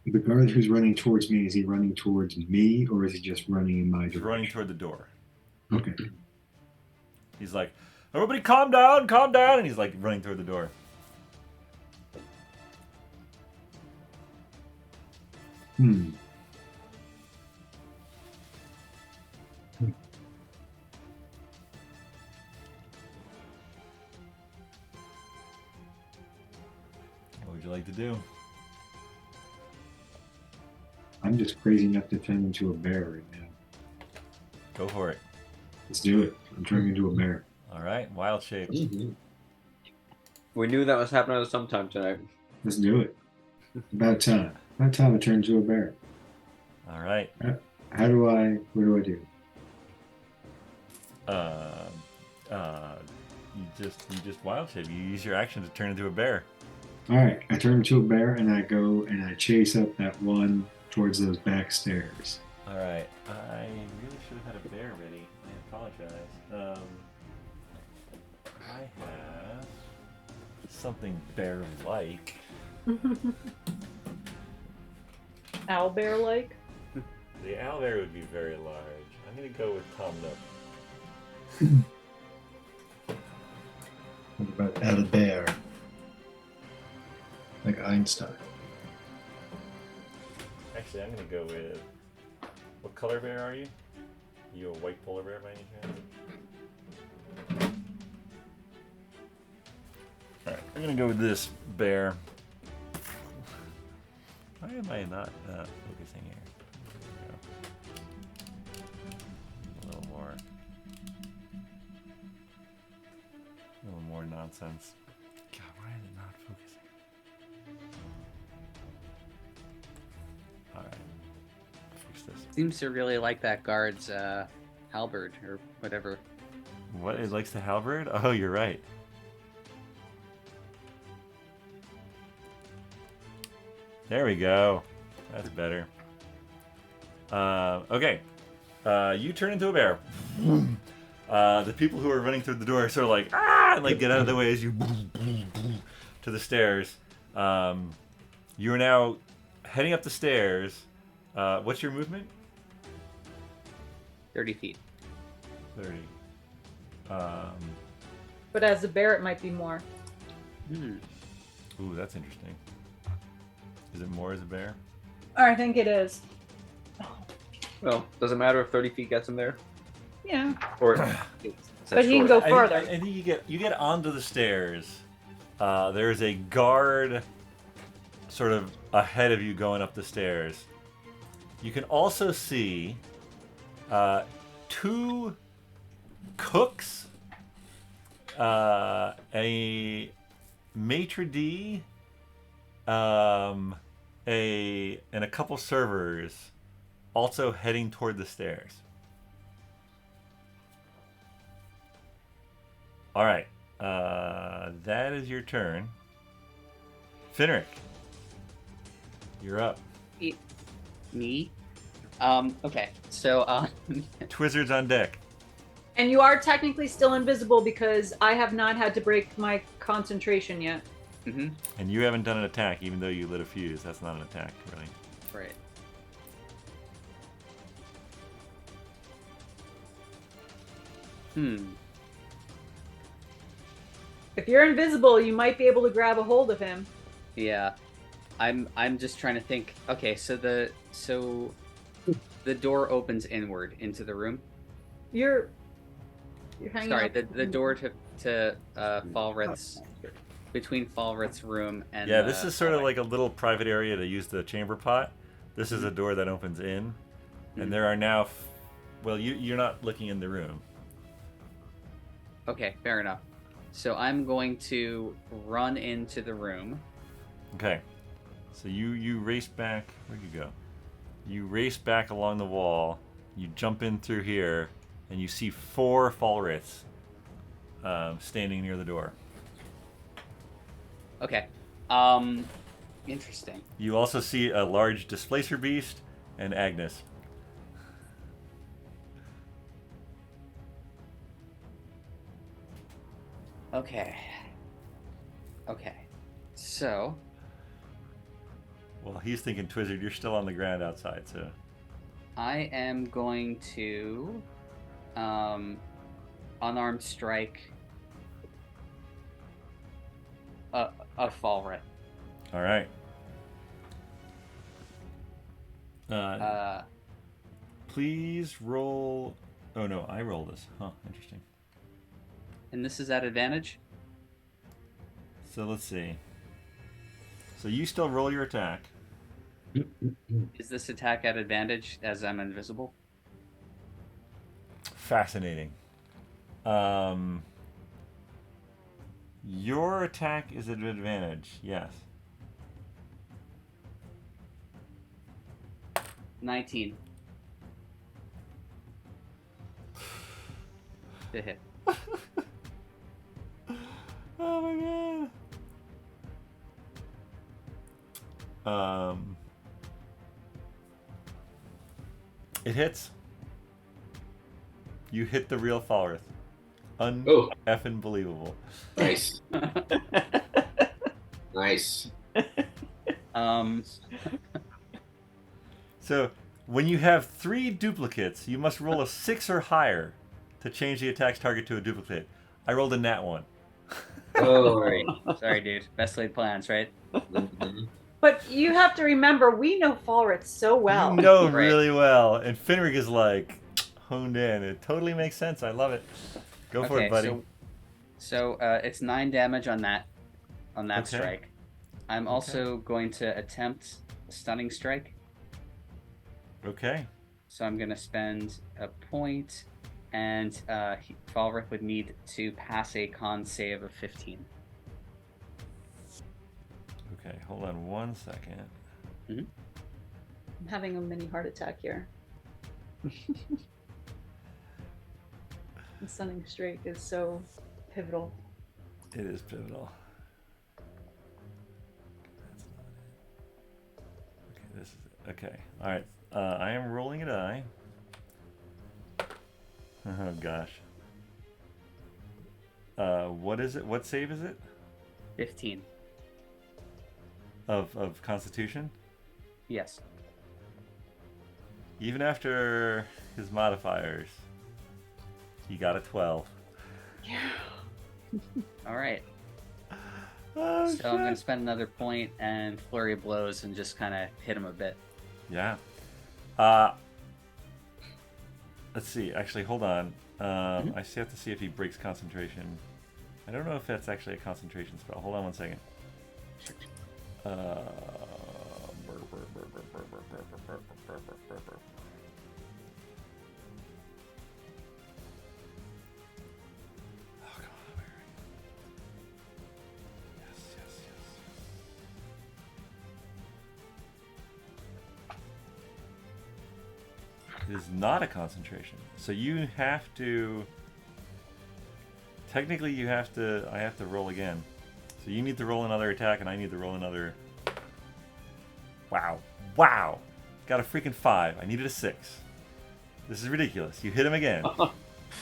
The guard who's running towards me, is he running towards me or is he just running in my He's direction? running toward the door. Okay. He's like, everybody calm down, and he's like running toward the door. What would you like to do? I'm just crazy enough to turn into a bear right now. Go for it. Let's do it. I'm turning into a bear. All right, wild shape. We knew that was happening sometime tonight. Let's do it. About time. About time I turn into a bear. All right. What do I do? You just wild shape. You use your action to turn into a bear. All right, I turn into a bear and I go and I chase up that one towards those back stairs. All right. I really should have had a bear ready. I apologize. I have something bear-like. Owlbear-like? The owlbear would be very large. I'm gonna go with Tom Nook. What about owlbear? Like Einstein. Actually, I'm gonna go with. What color bear are you? You a white polar bear by any chance? Alright, I'm gonna go with this bear. Why am I not focusing here? There we go. A little more nonsense. God, why is it not focusing? Alright. Fix this. Seems to really like that guard's halberd or whatever. What? It likes the halberd? Oh, you're right. There we go. That's better. Okay. You turn into a bear. The people who are running through the door are sort of like, ah, and like get out of the way as you to the stairs. You are now heading up the stairs. What's your movement? 30 feet. 30. But as a bear, it might be more. Hmm. Ooh, that's interesting. Is it more as a bear? I think it is. Well, does it matter if 30 feet gets him there? Yeah. Or But he can go farther. I think you get onto the stairs. There's a guard sort of ahead of you going up the stairs. You can also see 2 cooks, a maitre d', and a couple servers also heading toward the stairs. All right, that is your turn. Finric, you're up. Me? Okay. So, Twizzard's on deck. And you are technically still invisible because I have not had to break my concentration yet. mm-hmm. And you haven't done an attack, even though you lit a fuse. That's not an attack, really. Right. If you're invisible, you might be able to grab a hold of him. Yeah. I'm just trying to think. Okay, so the door opens inward into the room. You're hanging Sorry, out. the door to Falreth's, between Falreth's room and Yeah, this is sort of like a little private area to use the chamber pot. This is a Mm-hmm. door that opens in. And there are now... Well, you're not looking in the room. Okay, fair enough. So I'm going to run into the room. Okay. So you race back. Where'd you go? You race back along the wall. You jump in through here, and you see 4 Falreths standing near the door. Okay. Interesting. You also see a large displacer beast and Agnes. Okay. Okay. So, Well, he's thinking, Twizzard, you're still on the ground outside, so... I am going to unarmed strike a Falreth. All right. Please roll... Oh, no, I roll this. Huh, interesting. And this is at advantage? So let's see. So you still roll your attack. Is this attack at advantage as I'm invisible? Fascinating. Your attack is at advantage, yes. 19. To hit. Oh my god. It hits. You hit the real Falreth. Effing believable. Nice. Nice. So, when you have 3 duplicates, you must roll a 6 or higher to change the attack's target to a duplicate. I rolled a nat 1. Oh, right. Sorry, dude. Best laid plans, right? Mhm. But you have to remember, we know Falreth so well. You know Right. really well. And Finric is like honed in. It totally makes sense. I love it. Go for it, buddy. So it's 9 damage on that Okay. strike. I'm also going to attempt a stunning strike. Okay. So I'm going to spend a point, and Falreth would need to pass a con save of 15. Okay, hold on 1 second. I'm having a mini heart attack here. The stunning strike is so pivotal. It is pivotal. That's not it. Okay, this is it. Okay, all right. I am rolling a die. Oh gosh. What is it? What save is it? 15. Of Constitution? Yes. Even after his modifiers. He got a 12. All right. Oh, So shit. I'm going to spend another point and flurry of blows and just kind of hit him a bit. Yeah. Let's see. Actually, hold on. I still have to see if he breaks concentration. I don't know if that's actually a concentration spell. Hold on one second. Oh, come on, where are you? Yes. It is not a concentration. So you have to... Technically, I have to roll again. So you need to roll another attack, and I need to roll another... Wow. Got a freaking 5. I needed a 6. This is ridiculous. You hit him again.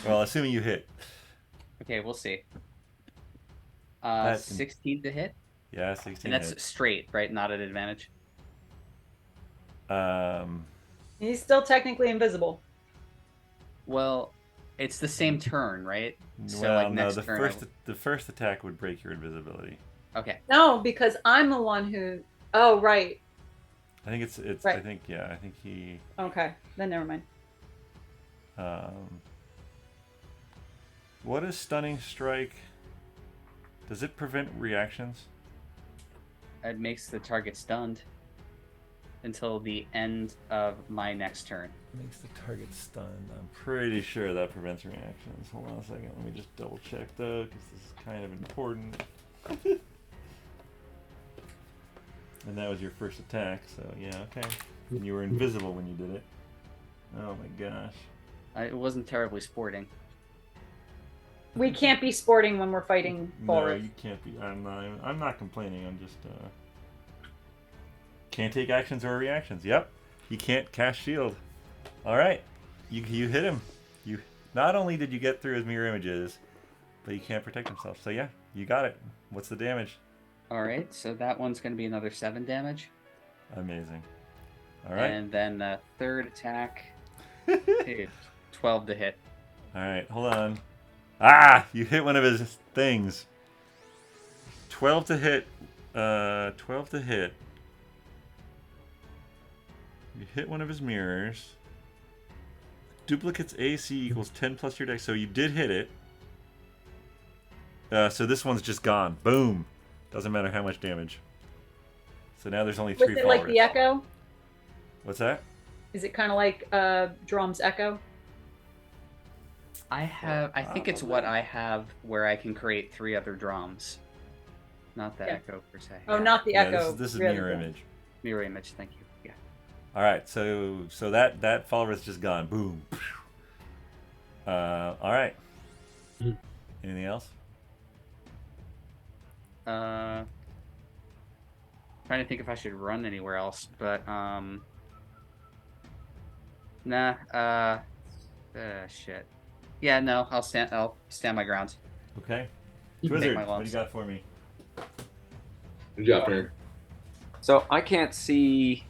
Well, assuming you hit. Okay, we'll see. That's- 16 to hit? Yeah, 16 And that's hit. straight, right? Not at advantage? He's still technically invisible. Well, it's the same turn, right? So, Well, like, no, next the turn first attack would break your invisibility. Okay. No, because I'm the one who. Oh, right. I think it's Right. I think he Okay, then never mind. What is stunning strike? Does it prevent reactions? It makes the target stunned until the end of my next turn. Makes the target stunned. I'm pretty sure that prevents reactions. Hold on a second. Let me just double check though, because this is kind of important. And that was your first attack, so yeah, okay. And you were invisible when you did it. Oh my gosh. It wasn't terribly sporting. We can't be sporting when we're fighting No, Falreth. you can't be. I'm not complaining. I'm just can't take actions or reactions. Yep. You can't cast shield. All right. You hit him. You not only did you get through his mirror images, but he can't protect himself. So yeah, you got it. What's the damage? All right, so that one's going to be another 7 damage. Amazing. All right. And then the third attack, dude, 12 to hit. All right. Hold on. Ah! You hit one of his things. 12 to hit. 12 to hit. You hit one of his mirrors. Duplicates AC equals 10 plus your dex. So you did hit it. So this one's just gone. Boom. Doesn't matter how much damage. So now there's only 3 Was it like followers. the echo? What's that? Is it kind of like Dromm's echo? I think it's what I have where I can create 3 other drums. Not the Yeah. echo per se. Oh, not the Yeah, echo. this is really mirror good. image. Mirror image, thank you. Yeah. All right, so that Falreth's just gone. Boom. All right. Anything else? Trying to think if I should run anywhere else, but nah. Shit. Yeah, no. I'll stand my ground. Okay. Take Wizard, my what do lumps. you got for me? Good job, nerd. So I can't see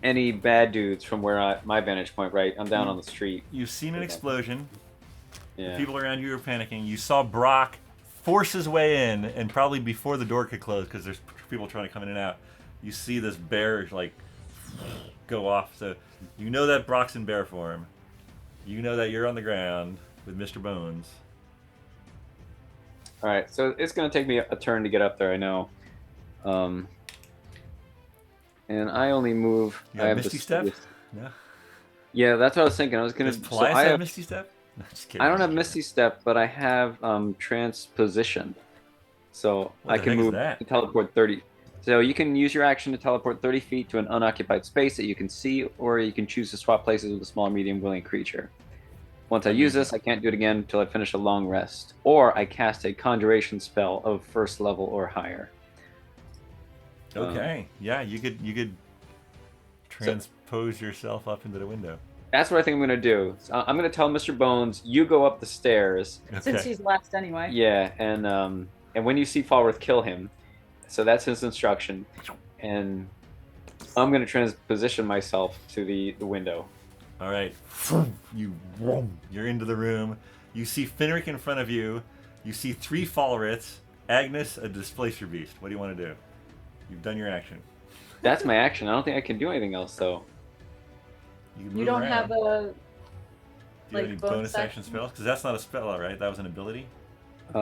any bad dudes from where my vantage point, right? I'm down on the street. You've seen an explosion. Yeah. People around you are panicking. You saw Brock force his way in, and probably before the door could close, because there's people trying to come in and out. You see this bear like go off. So you know that Brock's in bear form. You know that you're on the ground with Mr. Bones. All right. So it's gonna take me a turn to get up there. I know. And I only move. You I got have Misty the- Step? No. Yeah, that's what I was thinking. I was gonna. Does So Paelias I have have. Misty Step? No, just kidding. I don't have Misty Step, but I have Transposition. So What I the can heck is move that? to teleport 30. So you can use your action to teleport 30 feet to an unoccupied space that you can see, or you can choose to swap places with a small, medium, willing creature. Once I use this, I can't do it again until I finish a long rest, or I cast a conjuration spell of first level or higher. Okay. Yeah, you could transpose yourself up into the window. That's what I think I'm gonna do. So I'm gonna tell Mr. Bones, you go up the stairs. Since Okay. he's last anyway. Yeah, and when you see Falreth, kill him. So that's his instruction, and I'm gonna transposition myself to the window. All right. You're into the room. You see Finric in front of you. You see 3 Falreths. Agnes, a displacer beast. What do you want to do? You've done your action. That's my action. I don't think I can do anything else though. You, can You move don't around. have a Do you like, have any bonus bonus action action? spells? Because that's not a spell, right? That was an ability? Uh,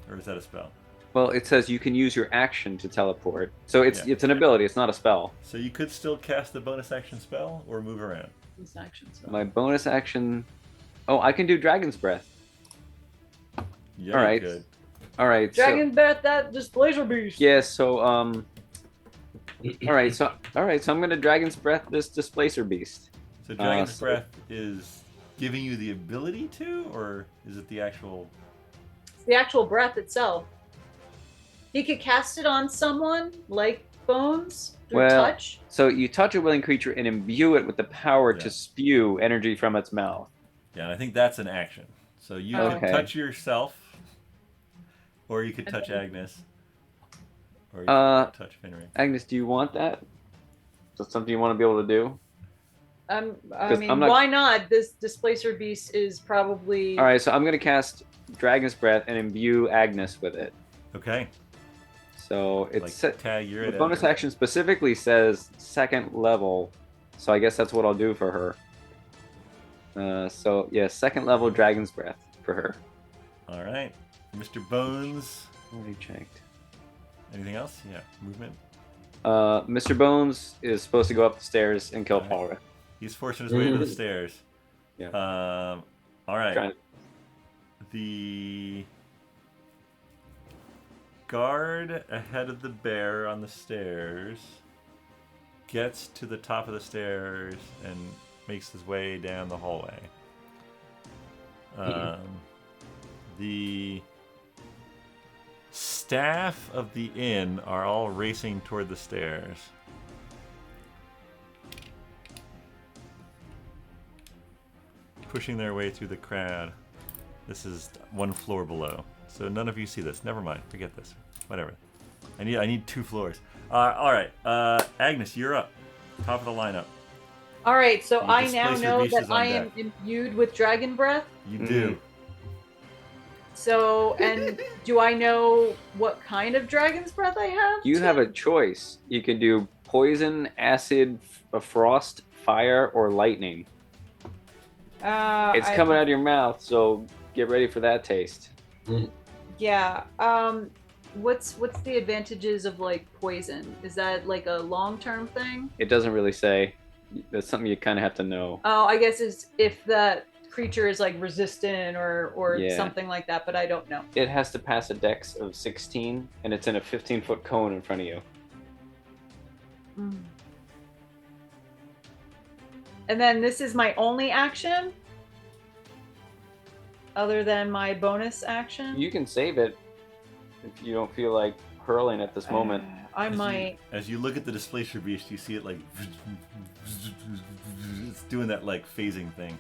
Or is that a spell? well, it says you can use your action to teleport. So it's Yeah. it's an ability. It's not a spell. So you could still cast the bonus action spell or move around. bonus action spell. My bonus action. Oh, I can do Dragon's Breath. Yeah, All you right. could. All right. Dragon Breath, that displacer beast. So, yeah. So All right. So I'm gonna Dragon's Breath this Displacer Beast. So Dragon's so- Breath is giving you the ability to, or is it the actual... It's the actual breath itself. He could cast it on someone, like Bones, through Well, touch. So you touch a willing creature and imbue it with the power Yeah. to spew energy from its mouth. Yeah, and I think that's an action. So you Okay. can touch yourself, or you could touch Agnes, or you Uh, could touch Finric. Agnes, do you want that? Is that something you want to be able to do? I 'Cause mean, I'm not- why not? This displacer beast is probably. All right. So I'm gonna cast Dragon's Breath and imbue Agnes with it. Okay. So it's Like set. tag, you're The at bonus Agnes. action specifically says 2nd level, so I guess that's what I'll do for her. So yeah, 2nd level Dragon's Breath for her. All right. Mr. Bones. Already checked. Anything else? Yeah. Movement. Mr. Bones is supposed to go up the stairs and kill Alright. Falreth. He's forcing his way to the stairs. Yeah. All right. Trying- The guard ahead of the bear on the stairs gets to the top of the stairs and makes his way down the hallway. The staff of the inn are all racing toward the stairs. Pushing their way through the crowd. This is 1 floor below. So none of you see this. Never mind. Forget this. Whatever. I need 2 floors. All right. Agnes, you're up. Top of the lineup. All right, so The I now displacer know beast that is on I am deck. imbued with Dragon Breath. You do. So, and do I know what kind of Dragon's Breath I have? You have a choice. You can do poison, acid, frost, fire, or lightning. It's coming out of your mouth, so get ready for that taste. Yeah. What's the advantages of like poison? Is that like a long-term thing? It doesn't really say. That's something you kind of have to know. Oh, I guess is if that creature is like resistant or Yeah. something like that, but I don't know. It has to pass a dex of 16, and it's in a 15-foot cone in front of you. And then this is my only action? Other than my bonus action? You can save it if you don't feel like hurling at this moment. I might. As you look at the displacer beast, you see it like it's doing that like phasing thing.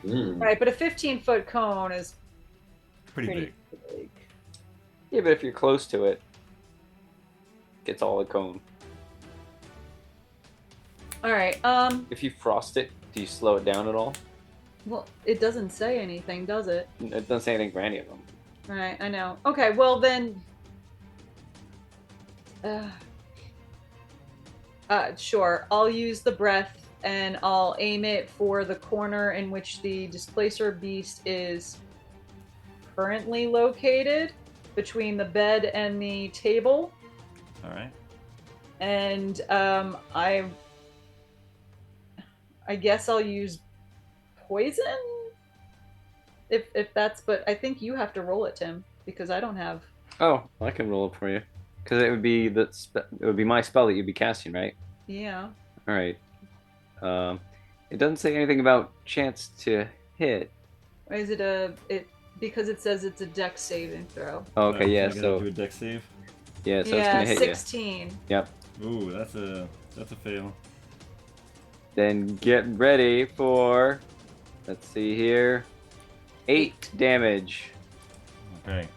Right, but a 15-foot cone is Pretty big. big. Yeah, but if you're close to it, gets all the cone. All right. If you frost it, do you slow it down at all? Well, it doesn't say anything, does it? It doesn't say anything for any of them. Right, I know. Okay, well then. Sure. I'll use the breath and I'll aim it for the corner in which the displacer beast is currently located, between the bed and the table. All right. And I guess I'll use poison if that's, but I think you have to roll it, Tim, because I don't have. Oh, I can roll it for you. Because it would be it would be my spell that you'd be casting, right? Yeah. All right. It doesn't say anything about chance to hit. Is it because it says it's a dex saving throw. Oh, okay, yeah. You gotta So do a dex save. yeah, so it's Yeah, gonna hit 16. you. Yep. Ooh, that's a fail. Then get ready for. Let's see here. 8 damage. Okay.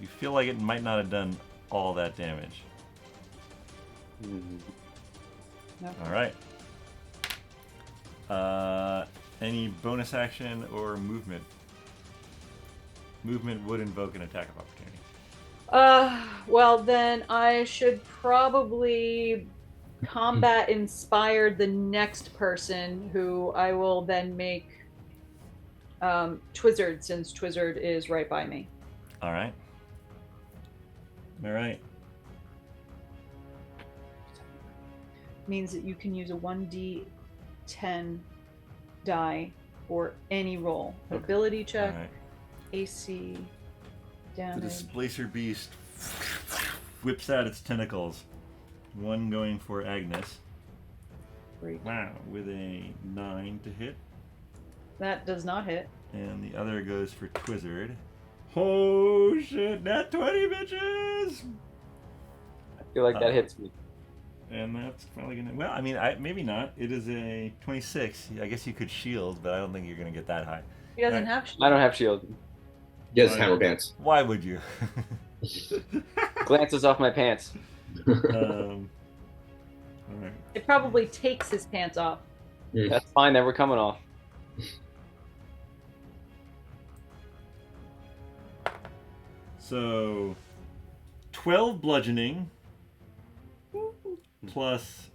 You feel like it might not have done all that damage. No. All right. Any bonus action or movement? Movement would invoke an attack of opportunity. Well, then I should probably combat inspired the next person, who I will then make Twizzard, since Twizzard is right by me. All right. All right. Means that you can use a 1d10 die for any roll. Ability check, All right. AC, The damage. displacer beast whips out its tentacles. One going for Agnes. Great. Wow, with a 9 to hit. That does not hit. And the other goes for Twizzard. Oh shit, nat 20 bitches! I feel like that hits me. And that's probably gonna. Well, I mean, maybe not. It is a 26. I guess you could shield, but I don't think you're gonna get that high. He doesn't Right. have shield. I don't have shield. Yes, hammer pants. Why would you? Glances off my pants. Alright. It probably takes his pants off. That's fine. Then we're coming off. So, 12 bludgeoning plus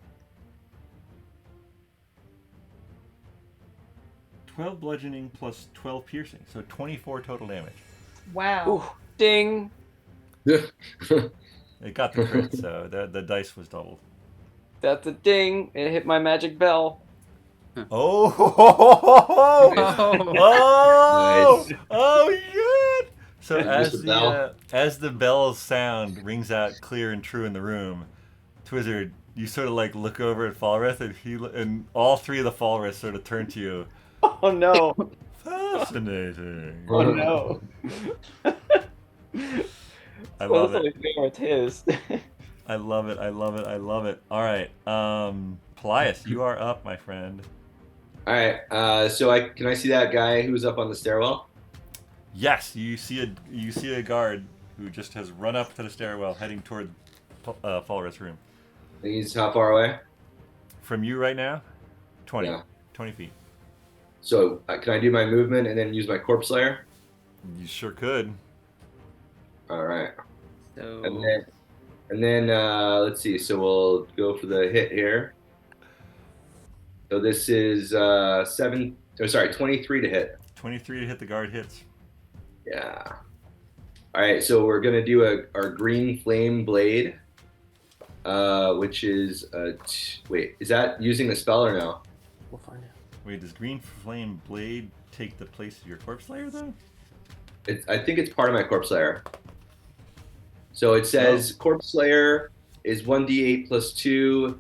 12 bludgeoning plus 12 piercing. So 24 total damage. Wow. Ooh, ding. It got the crit, so the dice was doubled. That's a ding. It hit my magic bell. Oh! Oh. Nice. Oh shit! So as Mr. Bell. as the bell's sound rings out clear and true in the room, Twizzard, you sort of like look over at Falreth, and all three of the Falreth sort of turn to you. Oh no. Fascinating. Oh no. I love That's it. only fair, it's his. I love it. I love it. I love it. All right, Paelias, you are up, my friend. All right. So can I see that guy who's up on the stairwell? Yes, you see a guard who just has run up to the stairwell, heading toward Falreth's room. And he's how far away? From you right now, 20. Yeah. 20 feet. So can I do my movement and then use my corpse slayer? You sure could. All right. So And then let's see. So we'll go for the hit here. So this is 23 to hit. 23 to hit, the guard hits. Yeah. All right. So we're gonna do our green flame blade, which is wait, is that using the spell or no? We'll find out. Wait, does green flame blade take the place of your corpse slayer though? I think it's part of my corpse slayer. So it says corpse slayer is 1d8 plus 2.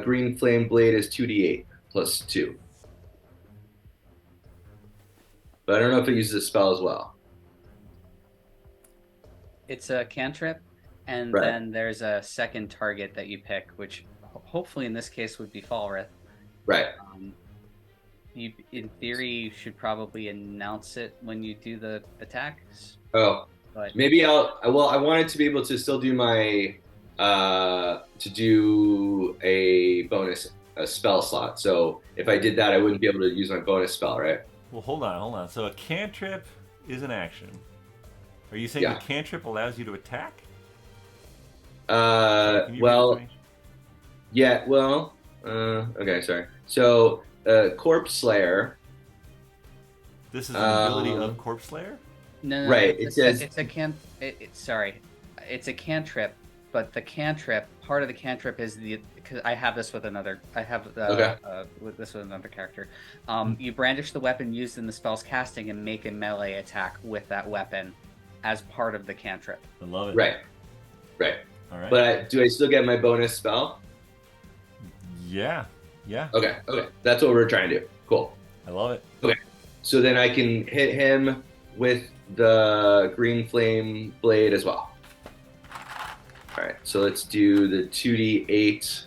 Green flame blade is 2d8 plus 2. But I don't know if it uses a spell as well. it's a cantrip, and Right. then there's a second target that you pick, which hopefully in this case would be Falreth. Right. You, in theory, should probably announce it when you do the attacks. Oh, But maybe I wanted to be able to still do my to do a spell slot. So if I did that, I wouldn't be able to use my bonus spell, right? Well, hold on. So a cantrip is an action. Are you saying Yeah. a cantrip allows you to attack? Can you read it to me? Yeah, well, okay, sorry. So, Corpse Slayer, This is an ability Um, of Corpse Slayer? no, right, It's it says- it's a cantrip, but the cantrip part of the cantrip is because I have this with another. I have Okay. with another character. You brandish the weapon used in the spell's casting and make a melee attack with that weapon as part of the cantrip. I love it. right. All right. But do I still get my bonus spell? Yeah. Okay, that's what we're trying to do. Cool. I love it. So then I can hit him with the green flame blade as well. All right, so let's do the 2d8.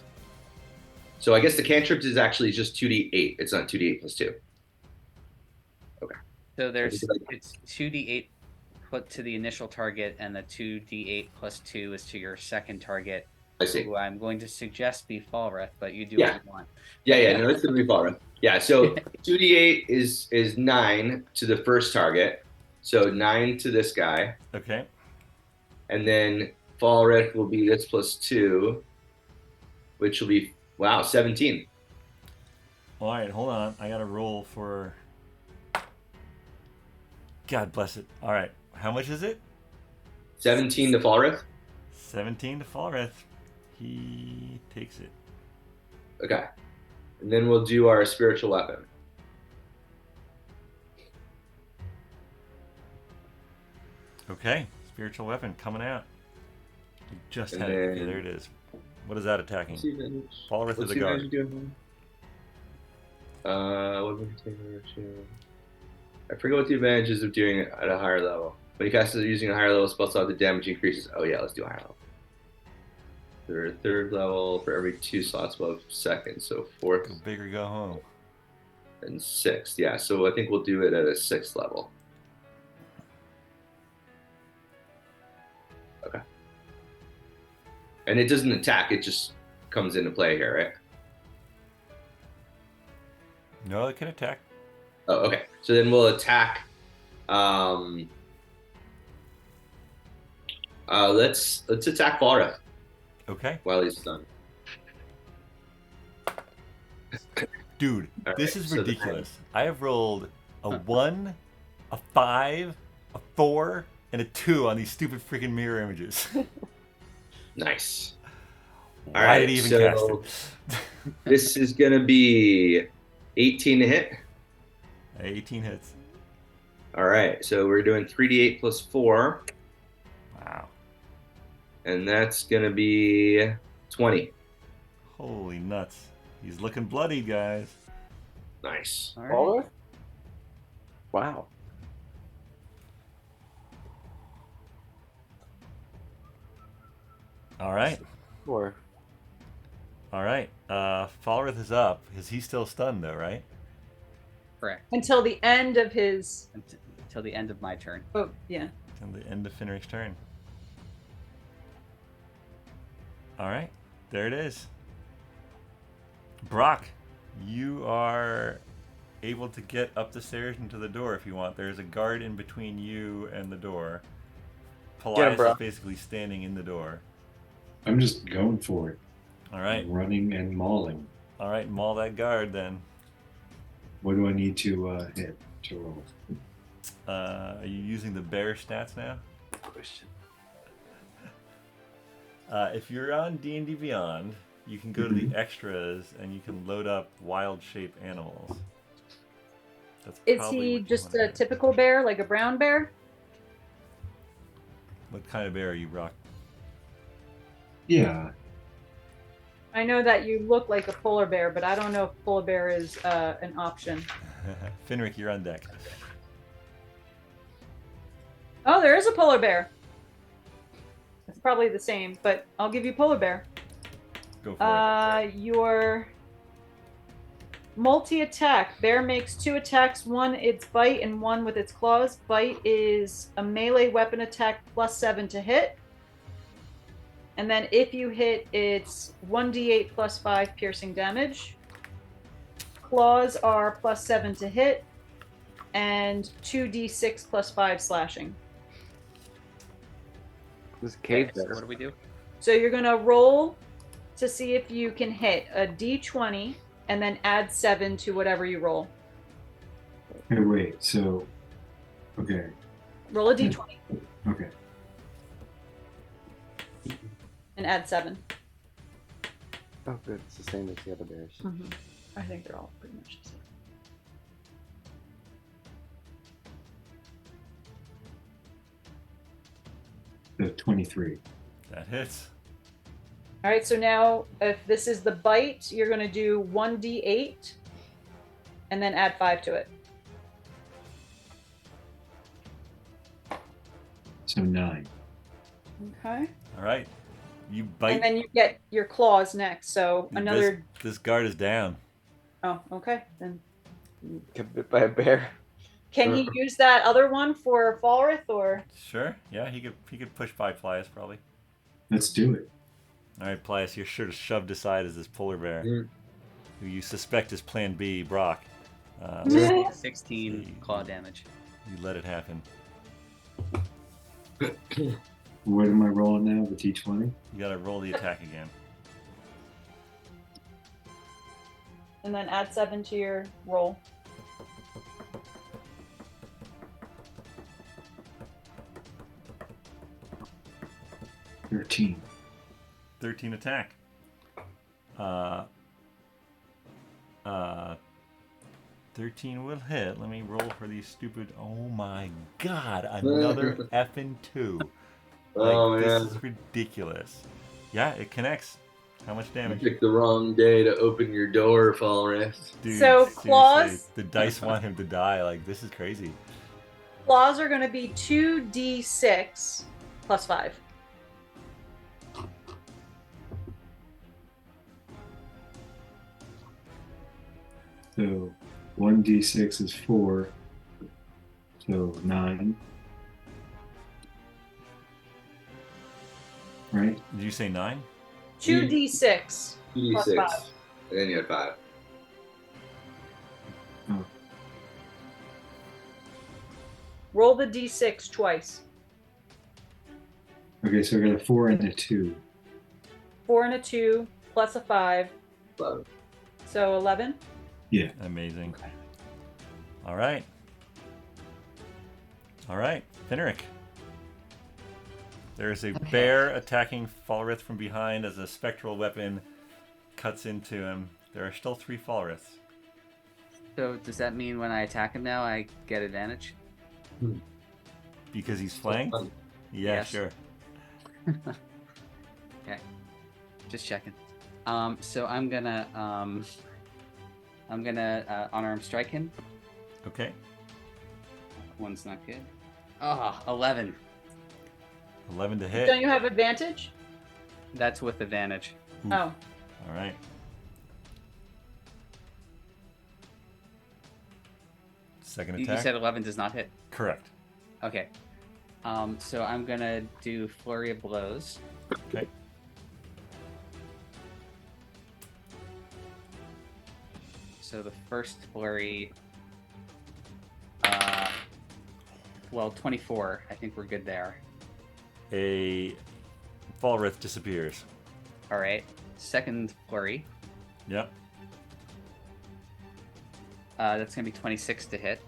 So I guess the cantrip is actually just 2d8. It's not 2d8 plus 2. So it's 2d8 put to the initial target, and the 2d8 plus 2 is to your second target. I see. who I'm going to suggest be Falreth, but you do Yeah. what you want. Yeah. No, it's gonna be Falreth. Yeah. So 2d8 is 9 to the first target. So 9 to this guy, Okay. and then Falreth will be this plus 2, which will be 17. All right, hold on. I got to roll for. God bless it. All right, how much is it? 17 to Falreth. 17 to Falreth. He takes it. Okay. And then we'll do our spiritual weapon. Okay, spiritual weapon coming out. We just And had it. Okay, then- there it is. What is that attacking? What's the advantage? Falreth is What's a the guard. advantage doing? Weapon container shield. I forget what the advantage is of doing it at a higher level. When you cast it using a higher level spell slot, the damage increases. Oh yeah, let's do a higher level. Third level for every 2 slots above second. So 4th Go big or go home. and 6th. Yeah, so I think we'll do it at a 6th level. Okay. And it doesn't attack, it just comes into play here, right? No, it can attack. Oh, okay. So then we'll attack. Let's attack Falreth Okay. while he's stunned. Dude, All this right, is so the ridiculous. I have rolled a 1, a 5, a 4, and a 2 on these stupid freaking mirror images. Nice. Why All right, did he even so cast it? this is gonna be 18 to hit. 18 hits. All right, so we're doing 3d8 plus 4, Wow. and that's gonna be 20. Holy nuts. He's looking bloody, guys. Nice. All right. Falreth? Wow. All right. Or All right. Falreth is up. Is he still stunned, though, right? Correct. Until the end of his. Until the end of my turn. Oh, yeah. Till the end of Finric's turn. All right. There it is. Brock, you are able to get up the stairs into the door if you want. There's a guard in between you and the door. Get him, Paelias bro. is basically standing in the door. I'm just going for it. All right. Running and mauling. All right. Maul that guard then. What do I need to hit to roll? Are you using the bear stats now? question. If you're on D&D Beyond, you can go to the extras and you can load up wild shape animals. That's Is probably he what you just wanna a do. typical bear, like a brown bear? What kind of bear are you, Brock? Yeah. I know that you look like a polar bear, but I don't know if polar bear is an option. Finric, you're on deck. Oh, there is a polar bear. It's probably the same, but I'll give you polar bear. Go for it. Your multi-attack. Bear makes 2 attacks, one its bite and one with its claws. Bite is a melee weapon attack plus 7 to hit. And then if you hit, it's 1d8 plus 5 piercing damage. Claws are plus 7 to hit. And 2d6 plus 5 slashing. This cave So bear. what do we do? So you're going to roll to see if you can hit a d20 and then add 7 to whatever you roll. Hey, wait. So, okay. Roll a d20 Okay. and add 7. Oh, good. It's the same as the other bears. I think they're all pretty much the same. The 23. That hits. All right, so now if this is the bite, you're going to do 1d8 and then add 5 to it. So 9. Okay. All right. You bite. And then you get your claws next. So another. This guard is down. Oh, okay. Then Get bit by a bear. can he use that other one for Falreth or? Sure. Yeah, he could push by Paelias probably. Let's do it. All right, Paelias, you're sure to shoved aside as this polar bear, Mm. who you suspect is Plan B, Brock. Meh. 16 claw damage. You let it happen. What am I rolling now? The D20? You gotta roll the attack again. And then add 7 to your roll. $13. 13 attack. 13 will hit. Let me roll for these stupid. Oh my god, another effing 2. Oh, this man. is ridiculous. Yeah, it connects. How much You damage? picked the wrong day to open your door, Falreth. Dude, So, seriously, claws? the dice want him to die. Like, this is crazy. Claws are going to be 2d6 plus 5. So 1d6 is 4. So 9. Right? Did you say 9? 2d6. Plus 2d6. five. And then you had 5. Roll the d6 twice. Okay, so I got a 4 and a 2. 4 and a 2 plus a 5. 11. So 11. Yeah. Amazing. All right. All right, Finric. There is a bear attacking Falreth from behind as a spectral weapon cuts into him. There are still 3 Falreths. So does that mean when I attack him now, I get advantage? Because he's flanked? Yeah, Yes. sure. Okay, just checking. So I'm gonna unarmed strike him. Okay. One's not good. Ah, 11. 11 to Don't hit. you have advantage? That's with advantage. Oof. Oh. All right. Second You attack. said 11 does not hit. Correct. Okay. So I'm gonna do flurry of blows. Okay. So the first flurry, 24. I think we're good there. A Falreth disappears. All right. Second flurry, Yep. that's gonna be 26 to hit.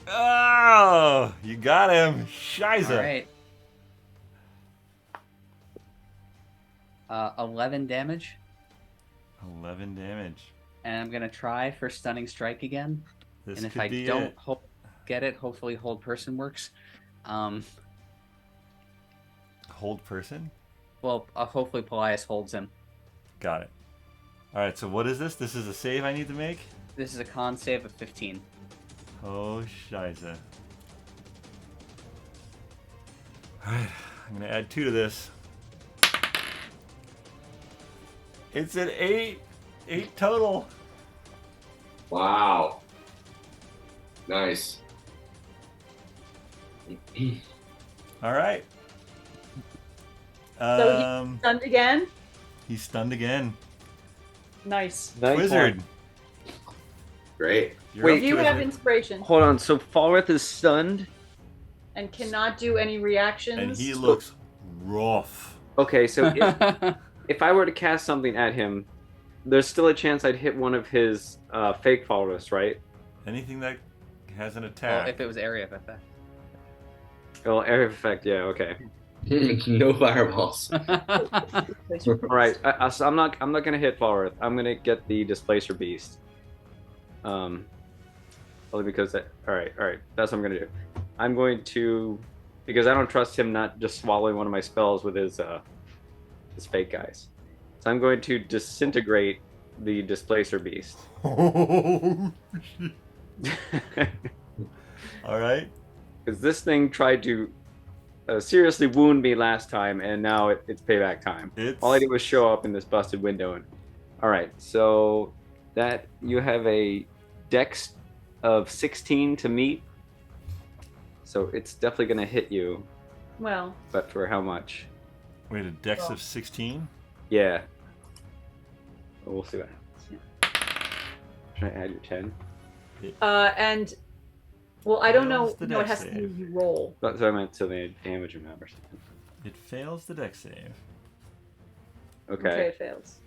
Oh, you got him. Scheiße. All right. 11 damage, 11 damage. and I'm gonna try for stunning strike again. This And if could I be don't it. get it, hopefully hold person works. Hold person? Well, hopefully Paelias holds him. Got it. All right, so what is this? This is a save I need to make? This is a con save of 15. Oh, Scheiße. All right, I'm going to add 2 to this. It's an 8. 8 total. Wow. Nice. All right. So Stunned again? He's stunned again. Nice. Nice Wizard. one. Great. You're Wait, up, You have Twizzard. inspiration Hold on. So Falreth is stunned. and cannot do any reactions. And he looks rough. Okay, so if I were to cast something at him, there's still a chance I'd hit one of his fake Falreths, right? Anything that has an Well, attack. if it was area of effect. Well, area of effect. Yeah. Okay. No fireballs. All right. So I'm not gonna hit Falreth. I'm gonna get the Displacer Beast. Only because that. All right. That's what I'm gonna do. I'm going to, because I don't trust him not just swallowing one of my spells with his fake guys. So I'm going to disintegrate the Displacer Beast. All right. Because this thing tried to seriously wound me last time, and now it's payback time. All I did was show up in this busted window. And all right, so that you have a dex of 16 to meet, so it's definitely going to hit you. Well, But for how much? Wait, a dex of 16? Yeah. Well, we'll see what happens. Should I add your 10? And well, I don't know. Fails the No, it dex has to save. be roll. So I meant to the damage amount or something. It fails the dex save. Okay. It fails.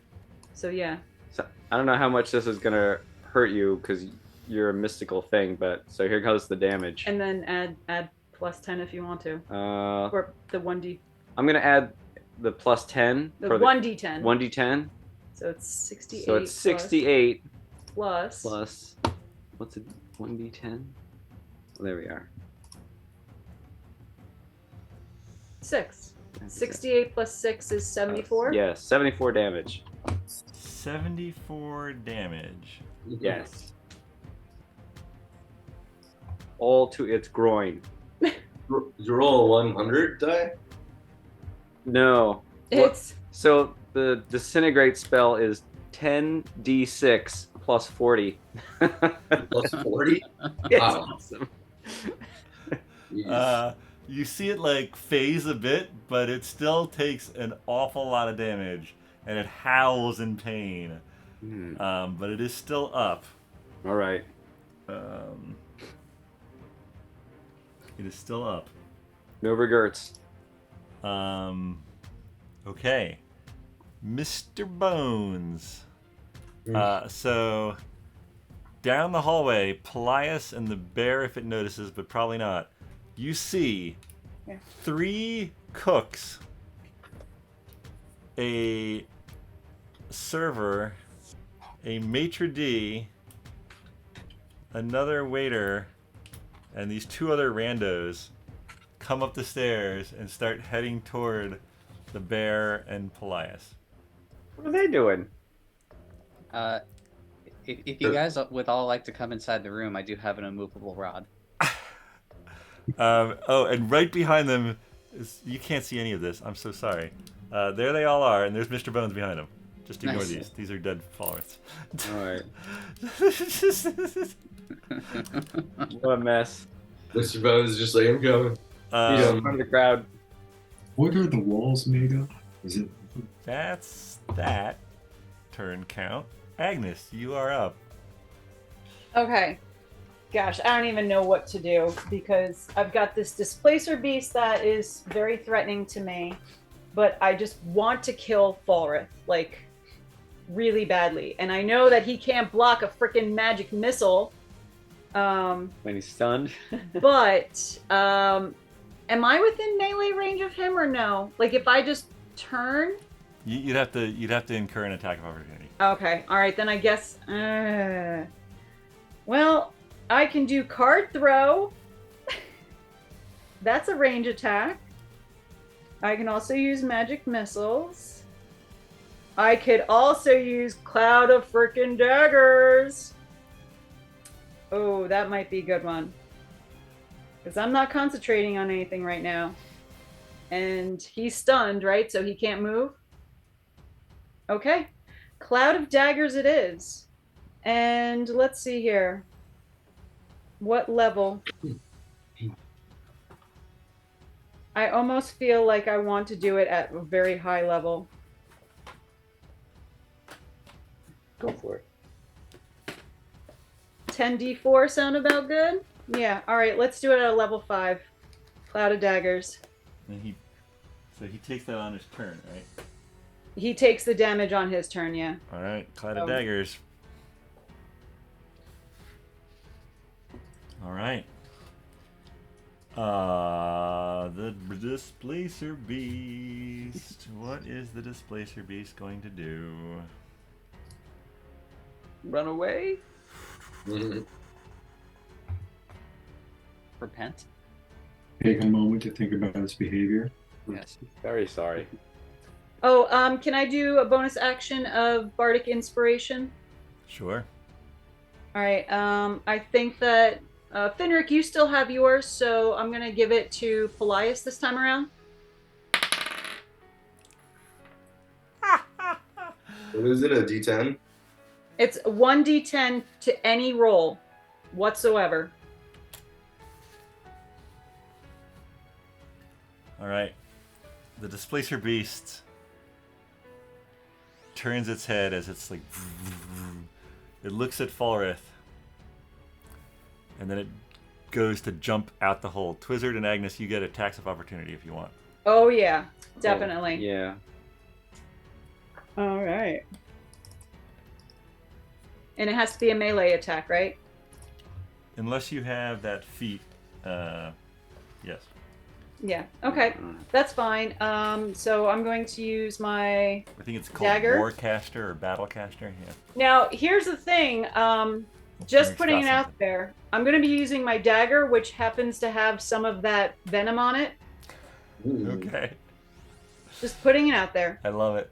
So yeah. So I don't know how much this is gonna hurt you because you're a mystical thing, but so here goes the damage. And then add plus 10 if you want to, Uh, or the 1d. I'm gonna add the plus 10 The for 1d10. 1d10. So it's 68. So it's 68 plus. what's it? 1d10. Well, there we are. 6. 68 plus 6 is 74. Yes, 74 damage. 74 damage. Yes. All to its groin. Did you roll a 100 die? No. It's So the disintegrate spell is 10d6 plus 40. Plus 40? It's Wow. awesome. Jeez. You see it like phase a bit, but it still takes an awful lot of damage, and it howls in pain. But it is still up. All right. It is still up. No regrets. Okay. Mr. Bones. So, down the hallway, Paelias and the bear, if it notices, but probably not, you see 3 cooks, a server, a maitre d', another waiter, and these 2 other randos come up the stairs and start heading toward the bear and Paelias. What are they doing? If you guys would all like to come inside the room, I do have an immovable rod. And right behind them is, you can't see any of this. I'm so sorry. There they all are, and there's Mr. Bones behind them. Just ignore Nice. these. These are dead Falreths. All right. What a mess. Mr. Bones is just like, I'm coming. He's in front of the crowd. What are the walls made of? Is it? That's that. Turn count. Agnes, you are up. okay. Gosh, I don't even know what to do because I've got this displacer beast that is very threatening to me, but I just want to kill Falreth, like, really badly. And I know that he can't block a freaking magic missile. When he's stunned. But am I within melee range of him or no? Like if I just turn? You'd have to incur an attack of opportunity. Okay, all right, then I guess. Well, I can do card throw. That's a range attack. I can also use magic missiles. I could also use cloud of frickin' daggers. Oh, that might be a good one. Because I'm not concentrating on anything right now. And he's stunned, right? So he can't move? Okay. Cloud of daggers it is. And let's see here. What level? I almost feel like I want to do it at a very high level. Go for it. 10d4 sound about good? Yeah, alright, let's do it at a level 5. Cloud of daggers. And he takes that on his turn, right? He takes the damage on his turn, yeah. All right, cloud of daggers. All right. The displacer beast. What is the displacer beast going to do? Run away? Repent? Take a moment to think about its behavior. Yes. Very sorry. Oh, can I do a bonus action of Bardic Inspiration? Sure. Alright, I think that Finric, you still have yours, so I'm gonna give it to Paelias this time around. What is it, a D10? It's 1d10 to any roll whatsoever. All right. the displacer beast turns its head as it's like. It looks at Falreth, and then it goes to jump out the hole. Twizzard and Agnes, you get attacks of opportunity if you want. Oh yeah, definitely. Oh, yeah. All right. And it has to be a melee attack, right? Unless you have that feat, yes. Yeah. Okay, that's fine. So I'm going to use my I think it's called dagger. Warcaster or Battlecaster. Yeah. Now, here's the thing. Just putting it out there, I'm going to be using my dagger, which happens to have some of that venom on it. Okay. Just putting it out there. I love it.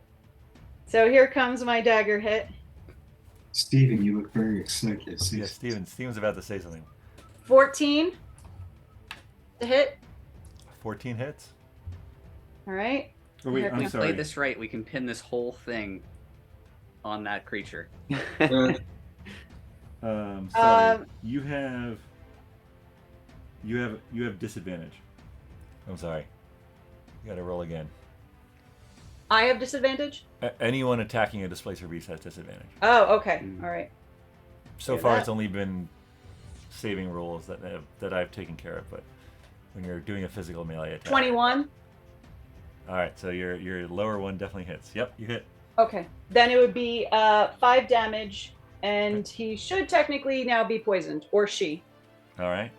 So here comes my dagger hit. Steven, you look very excited. Yeah, Steven's about to say something. 14 to hit. 14 hits. All right. Oh, wait, Here I'm If we sorry. play this right, we can pin this whole thing on that creature. Sorry. You have disadvantage. I'm sorry. You got to roll again. I have disadvantage? Anyone attacking a displacer beast has disadvantage. Oh, okay. All right. So Yeah, far, that- it's only been saving rules that I've taken care of. But when you're doing a physical melee attack, 21. All right, so your lower one definitely hits. Yep, you hit. Okay. Then it would be 5 damage, and he should technically now be poisoned, or she. All right.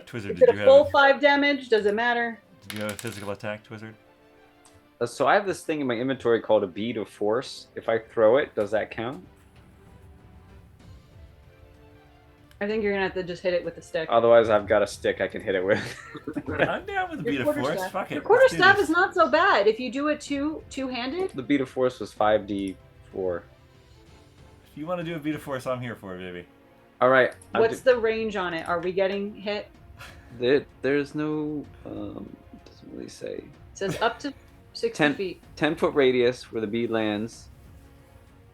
Twizzard, Is did it you a full have 5 damage? Does it matter? a physical attack, Twizzard? So I have this thing in my inventory called a bead of force. If I throw it, does that count? I think you're going to have to just hit it with a stick. Otherwise, I've got a stick I can hit it with. I'm down with a beat of force. Fuck it. Your quarterstaff Let's is not so bad. If you do it two-handed. The bead of force was 5d4. If you want to do a beat of force, I'm here for it, baby. All right. What's the range on it? Are we getting hit? There's no doesn't really say. It says up to 60 10 feet. 10-foot radius where the bead lands,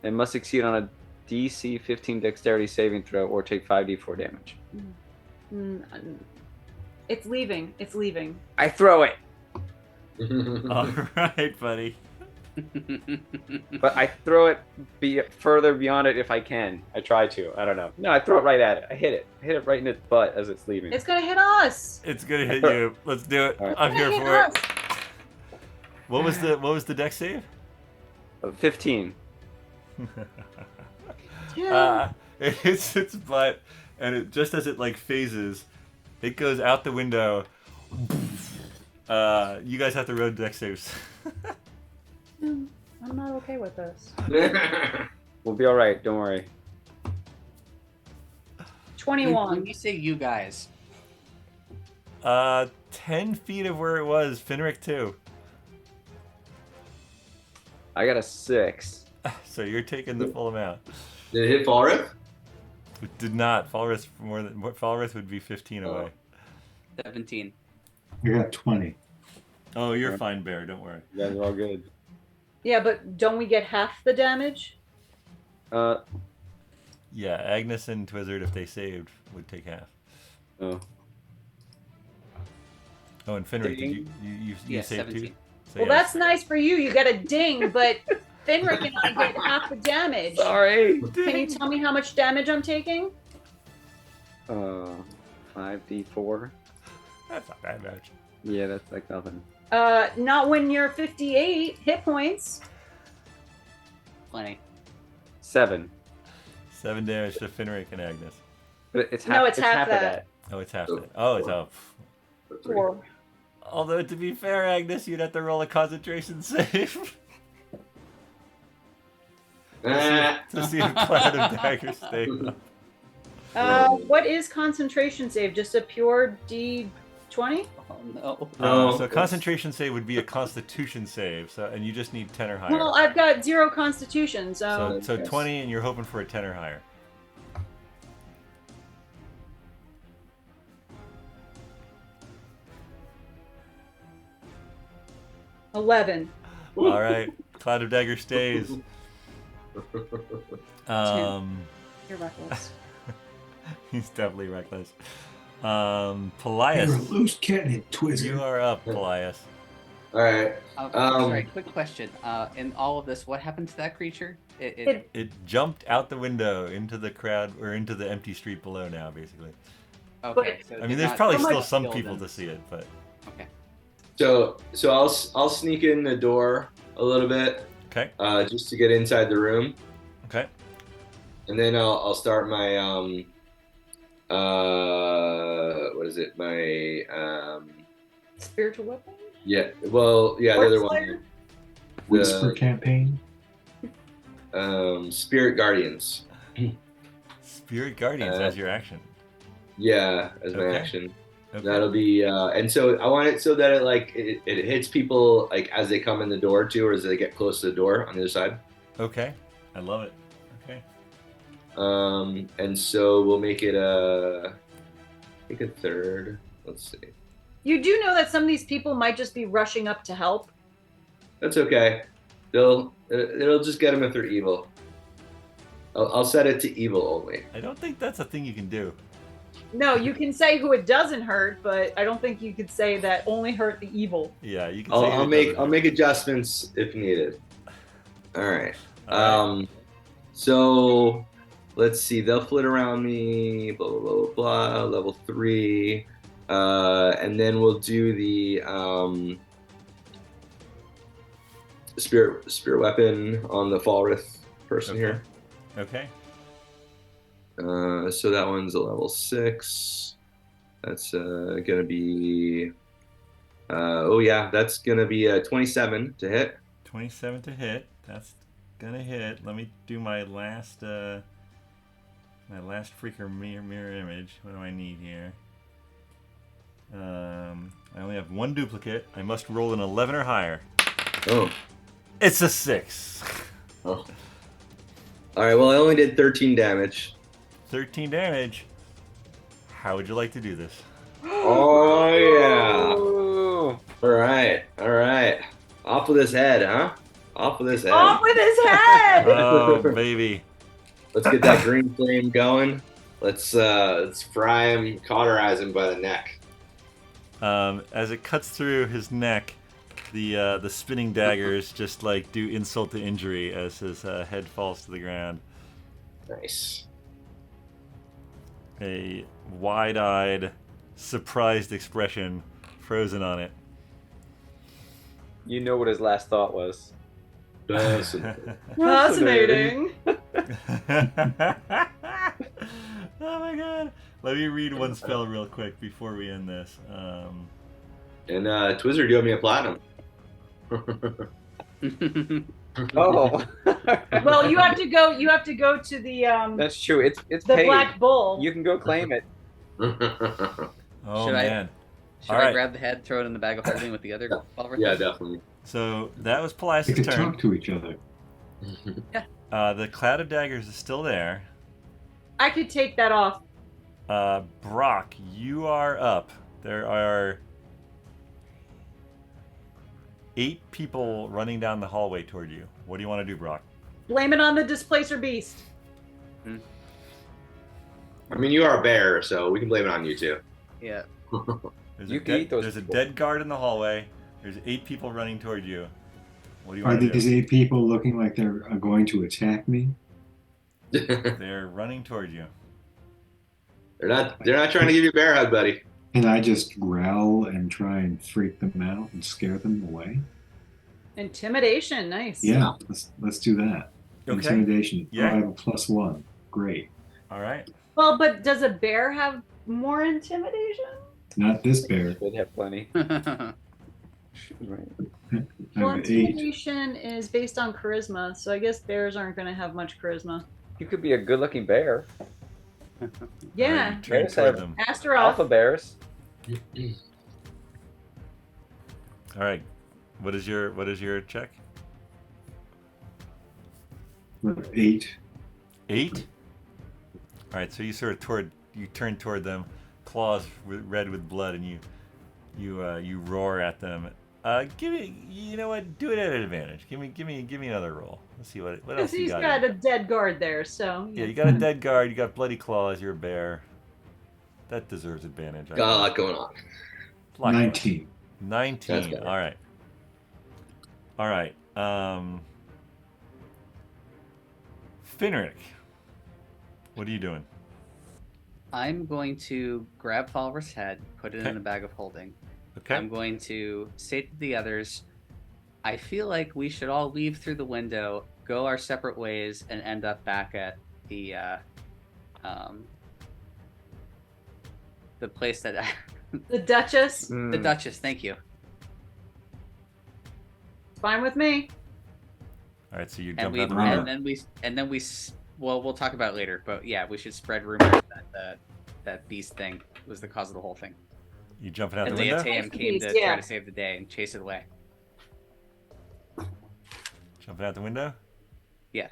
and must succeed on a DC 15 dexterity saving throw or take 5d4 damage. It's leaving. It's leaving. I throw it, All right, buddy. but I throw it further beyond it if I can. I try to. I don't know. No, I throw it right at it. I hit it. I hit it right in its butt as it's leaving. It's going to hit us. It's gonna hit you. Let's do it. All right. I'm It's here gonna for hit it. What was the dex save? 15. It hits its butt, and it just as it like phases, it goes out the window. You guys have to roll dex saves. I'm not okay with this. We'll be all right. Don't worry. 21. When you say you guys, 10 feet of where it was, Finric too. I got a 6. So you're taking the full amount. Did it hit Falreth? It did not. Falreth would be 15 away. 17. I got 20. Oh, you're fine, Bear. Don't worry. You guys are all good. Yeah, but don't we get half the damage? Yeah, Agnes and Twizzard, if they saved, would take half. Oh. Oh, and Finric, did you Yeah, saved 17. too? So Well, yeah. that's nice for you. You get a ding, but Finric and I get half the damage. Sorry. Can you tell me how much damage I'm taking? 5d4. That's not bad match. Yeah, that's like nothing. Not when you're 58 hit points. Plenty. 7. 7 damage to Finric and Agnes. But it's half. No, it's half of that. Oh, it's half that. Oh, it's up. 4. Although, to be fair, Agnes, you'd have to roll a concentration save to see a cloud of daggers stay up. What is concentration save? Just a pure D20? Oh no. No, So that's- concentration save would be a constitution save, and you just need 10 or higher. Well, I've got 0 constitution, so. So Yes. 20, and you're hoping for a 10 or higher. $11. All right, cloud of dagger stays. You're reckless. He's definitely reckless. You're a Paelias, loose cannon, Twizzler. you are up, Paelias. All right. Sorry, quick question. In all of this, what happened to that creature? It jumped out the window into the crowd, or into the empty street below now, basically. Okay. So I mean, there's probably still some people to to see it, but... Okay. So I'll sneak in the door a little bit, Okay, just to get inside the room, okay. and then I'll start my what is it? My Spiritual weapon? yeah. Well, yeah, the other one. Whisper campaign. Spirit Guardians. Spirit Guardians as your action. Yeah, as my Okay. action. Okay. That'll be and so I want it so that it hits people like as they come in the door too, or as they get close to the door on the other side. Okay, I love it. Okay. And so we'll make it I think a third. Let's see. You do know that some of these people might just be rushing up to help. That's okay. It'll just get them if they're evil. I'll set it to evil only. I don't think that's a thing you can do. No, you can say who it doesn't hurt, but I don't think you could say that only hurt the evil. Yeah, you can. I'll make adjustments if needed. All right. All right. So let's see. They'll flit around me. Blah blah blah blah. blah level 3, and then we'll do the spirit weapon on the Falreth person here. Okay. So that one's a level 6. That's gonna be. Oh yeah, that's gonna be a 27 to hit. 27 to hit. That's gonna hit. Let me do my last freaker mirror image. What do I need here? I only have one duplicate. I must roll an 11 or higher. Oh. It's a 6. Oh. All right. Well, I only did 13 damage. 13 damage. How would you like to do this? Oh yeah. Ooh. All right. Off with his head, huh? Off with his head. Off with his head! Oh, baby. Let's get that green flame going. Let's fry him, cauterize him by the neck. As it cuts through his neck, the spinning daggers just like do insult to injury as his head falls to the ground. Nice. A wide-eyed, surprised expression frozen on it. You know what his last thought was. Fascinating. Oh my god. Let me read one spell real quick before we end this. And Twizzler, do you owe me a platinum? Oh. Well, you have to go. You have to go to the That's true. It's the paid. Black Bull. You can go claim it. Oh Should I- man. Should All I right. grab the head, throw it in the bag of holding with the other Falreth? Yeah, definitely. So that was They Paelias' could turn. talk to each other. The cloud of daggers is still there. I could take that off. Brock, you are up. There are 8 people running down the hallway toward you. What do you want to do, Brock? Blame it on the displacer beast. I mean, you are a bear, so we can blame it on you too. Yeah. There's, You a, can eat those there's a people. dead guard in the hallway. There's 8 people running toward you. What do you Are want to these do? 8 people looking like they're going to attack me? They're running toward you. They're not trying to give you a bear hug, buddy. Can I just growl and try and freak them out and scare them away? Intimidation, nice. Yeah, let's do that. Okay. Intimidation. Yeah. Oh, I have a +1. Great. All right. Well, but does a bear have more intimidation? Not this bear. Should have plenty. I Well, have 8. intimidation is based on charisma, so I guess bears aren't going to have much charisma. You could be a good-looking bear. Yeah, All right, turn Bears toward have- them. Aster off. Alpha bears. All right. What is your check? 8. 8. All right. So you turn toward them, claws red with blood, and you roar at them. Give me. You know what? Do it at an advantage. Give me another roll. Let's see what else Because you he's got. got a dead guard there, so. Yeah, you got a dead guard. You got bloody claws. You're a bear. That deserves advantage. I Got a think. lot going on. Lot going on. 19. 19. That's better. All right. All right. Finric, what are you doing? I'm going to grab Falreth's head, put it Okay. in a bag of holding. Okay. I'm going to say to the others, I feel like we should all leave through the window, go our separate ways, and end up back at the place that The Duchess, the Duchess. Thank you. fine with me. All right. So you And jump we out the window. and then we well, we'll talk about it later. But yeah, we should spread rumors that that beast thing was the cause of the whole thing. You jumping out And the window? Leotam came to Beast, yeah. try to save the day and chase it away. Jumping out the window? Yeah.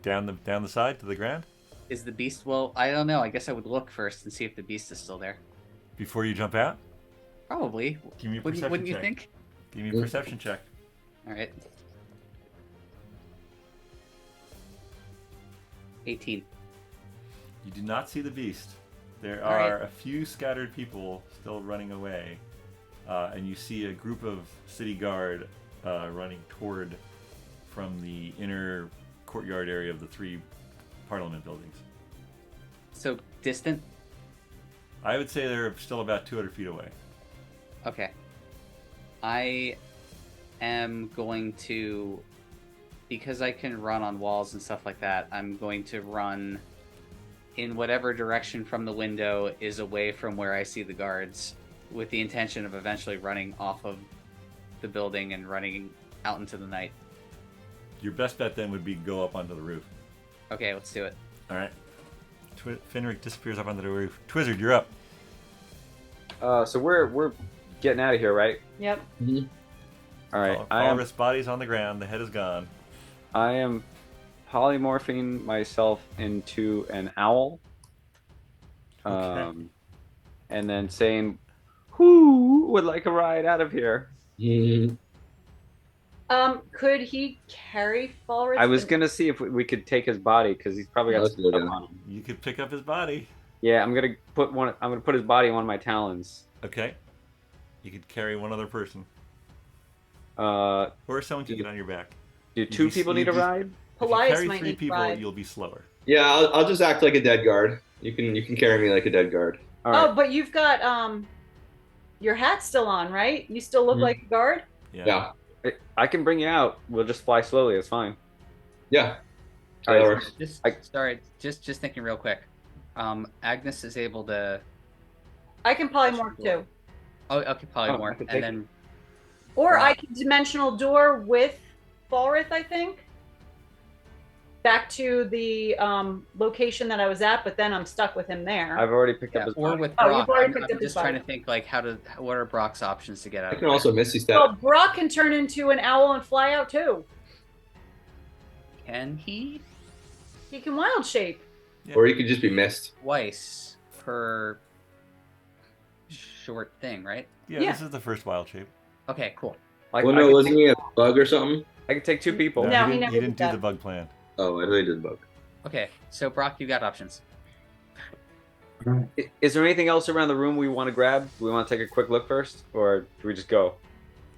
Down the side to the ground? Is the beast? Well, I don't know. I guess I would look first and see if the beast is still there. Before you jump out? Probably. Give me a perception Wouldn't you check. think? Give me a perception check. All right. 18. You do not see the beast. There All are right. a few scattered people still running away, and you see a group of city guard running toward from the inner courtyard area of the 3 parliament buildings. So distant. I would say they're still about 200 feet away. Okay. I am going to, because I can run on walls and stuff like that, I'm going to run in whatever direction from the window is away from where I see the guards, with the intention of eventually running off of the building and running out into the night. Your best bet then would be go up onto the roof. Okay, let's do it. All right. Finric disappears up onto the roof. Twizzard, you're up. So we're getting out of here, right? Yep. All right. Falreth's body's on the ground. The head is gone. I am polymorphing myself into an owl. Okay. And then saying, "Who would like a ride out of here?" Could he carry Falreth? I was gonna see if we could take his body because he's probably got Let's some go stuff down. on him. You could pick up his body. Yeah, I'm gonna put his body on one of my talons. Okay. You could carry one other person. Or Or someone can get on your back. do two be- people you'd need a be- ride? If you Paelias carry might 3 need people, ride. you'll be slower. Yeah, I'll just act like a dead guard. You can carry me like a dead guard. All right. Oh, but you've got your hat's still on, right? You still look Mhm. like a guard. Yeah. I can bring you out. We'll just fly slowly. It's fine. Yeah. All right. Or- Just thinking real quick. Agnes is able to. I can polymorph too, Oh, okay, I polymorph, can take and then or Wow. I can dimensional door with Falreth. I think back to the location that I was at, but then I'm stuck with him there. I've already picked yeah, up his or body. with Oh, Brock. you've already I'm picked up his just trying body. to think like what are Brock's options to get out I of can it? also misty step. Well, Brock can turn into an owl and fly out too. Can he? He can wild shape. Or you could just be mist. Twice per short thing, right? Yeah, Yeah. this is the first wild shape. Okay, cool. Like, Well, I no, can wasn't take- he a bug or something? I can take 2 people. No, he he never didn't did do that. the bug plan. Oh, I thought he did bug. Okay, so Brock, you got options. Is there anything else around the room we want to grab? Do we want to take a quick look first, or do we just go?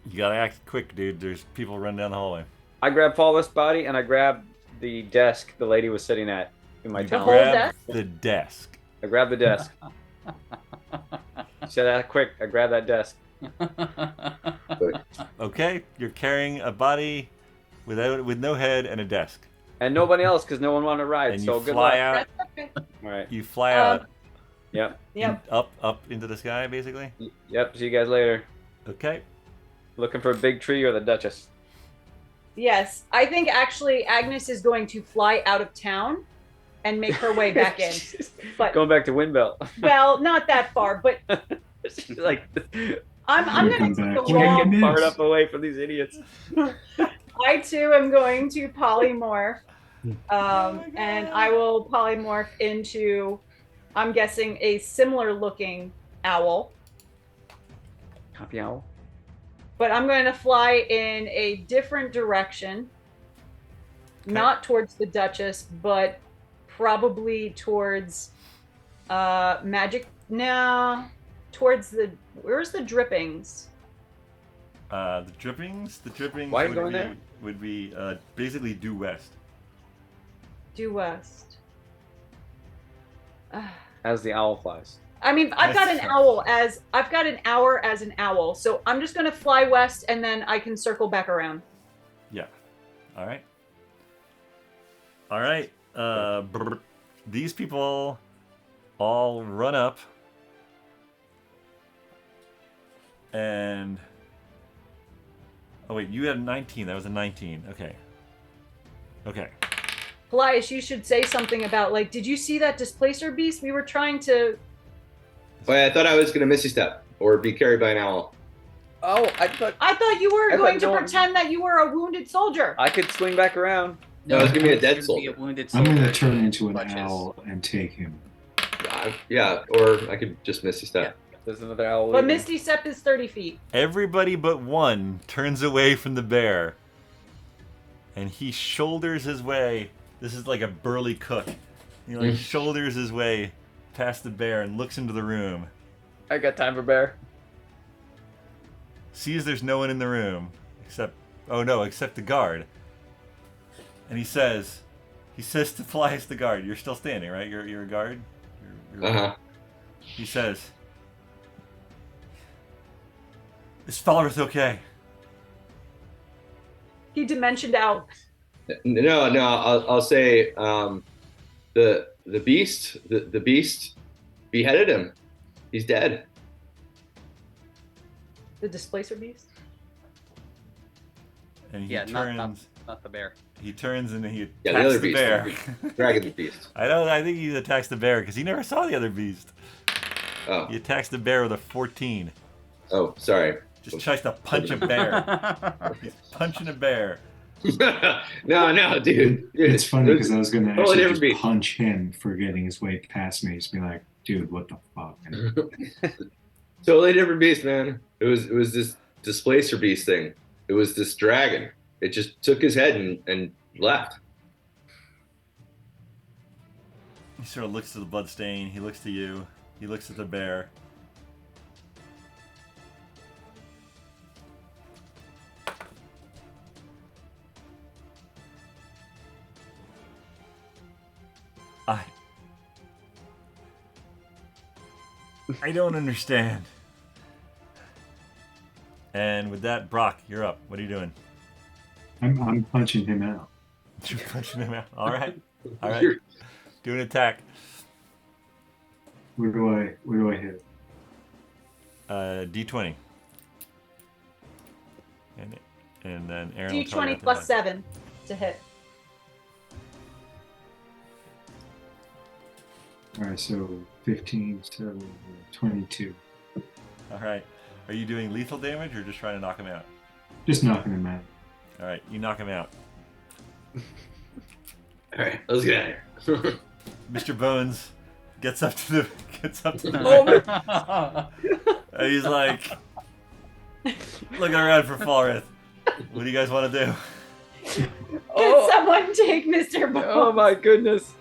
You gotta act quick, dude. There's people running down the hallway. I grab Falreth's body and I grab the desk the lady was sitting at in my You The talon. whole grab desk? the desk. I grab the desk. Said that quick. I grab that desk. Okay, you're carrying a body with no head and a desk, And nobody else because no one wanted to ride. and so you good fly luck. out. That's okay. All right. You fly Um, out. Yep. Yep. Up into the sky, basically. Yep. See you guys later. Okay. Looking for a big tree or the Duchess? Yes, I think actually Agnes is going to fly out of town and make her way back in. But Going back to Windbelt. well, not that far, but She's like, I'm You going come to back. take a Where long. you get far miss? enough away from these idiots. I too am going to polymorph, and I will polymorph into, I'm guessing, a similar looking owl. Copy owl. But I'm going to fly in a different direction, not towards the Duchess, but probably towards Magic now towards the where's the drippings? The drippings Why are you going there? would be basically due west. Due west. As the owl flies. I mean, I've got an hour as an owl, so I'm just gonna fly west and then I can circle back around. Yeah. All right. These people all run up and oh wait, you had 19. That was a 19. Okay. Paelias, you should say something about like, did you see that displacer beast? We were trying to. Wait, I thought I was gonna missy step or be carried by an owl. Oh, I thought you were I going thought to no- pretend that you were a wounded soldier. I could swing back around. No, it's gonna be a dead it's gonna be soldier. a wounded I'm soldier. gonna turn into an Clutches. owl and take him. Yeah, or I could just missy step. There's another owl. But leaving. Misty Step is 30 feet. Everybody but one turns away from the bear. And he shoulders his way. This is like a burly cook. He like shoulders his way past the bear and looks into the room. I got time for bear. Sees there's no one in the room except the guard. And he says to Paelias the guard, you're still standing, right? You're a guard? Uh-huh. He says, is Falreth okay? He dimensioned out. No, I'll say the beast beheaded him. He's dead. The displacer beast. And he Yeah, turns. not the bear. He turns and he attacks Yeah, the other the beast. bear. Dragon beast. I think he attacks the bear because he never saw the other beast. Oh. He attacks the bear with a 14. Oh, sorry. Just tries to punch a bear. He's punching a bear. No, dude. It's funny because I was gonna Totally actually different just beast. punch him for getting his way past me. Just be like, dude, what the fuck? Totally different beast, man. It was this displacer beast thing. It was this dragon. It just took his head and left. He sort of looks to the bloodstain. He looks to you. He looks at the bear. I don't understand. And with that, Brock, you're up. What are you doing? I'm punching him out. You're punching him out. All right. You're- Do an attack. Where do I hit? D20. And then Erin will tell you D20 after plus that. 7 to hit. All right, so 15, so 22. All right. Are you doing lethal damage or just trying to knock him out? Just knocking him out. All right. You knock him out. All right, let's get out of here. Mr. Bones gets up to the Oh and he's like looking around for Falreth. What do you guys want to do? Can someone take Mr. Bones? Oh my goodness.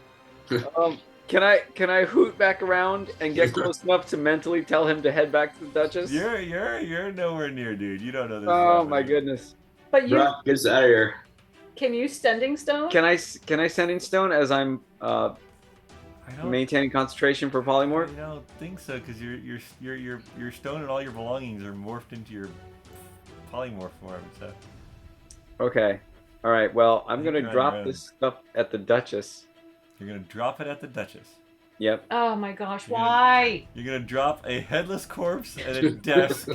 Can I hoot back around and get close enough to mentally tell him to head back to the Duchess? You're nowhere near, dude. You don't know this. Oh my goodness. But you Brock, get us out of here. can you sending stone? Can I sending stone as I'm I don't, maintaining concentration for I polymorph? don't think so because your stone and all your belongings are morphed into your polymorph form. So Okay. All right. Well, I'm I think gonna you're on drop your own. this stuff at the Duchess. you're gonna drop it at the Duchess. Yep. Oh my gosh, You're gonna- why? You're gonna drop a headless corpse and a desk,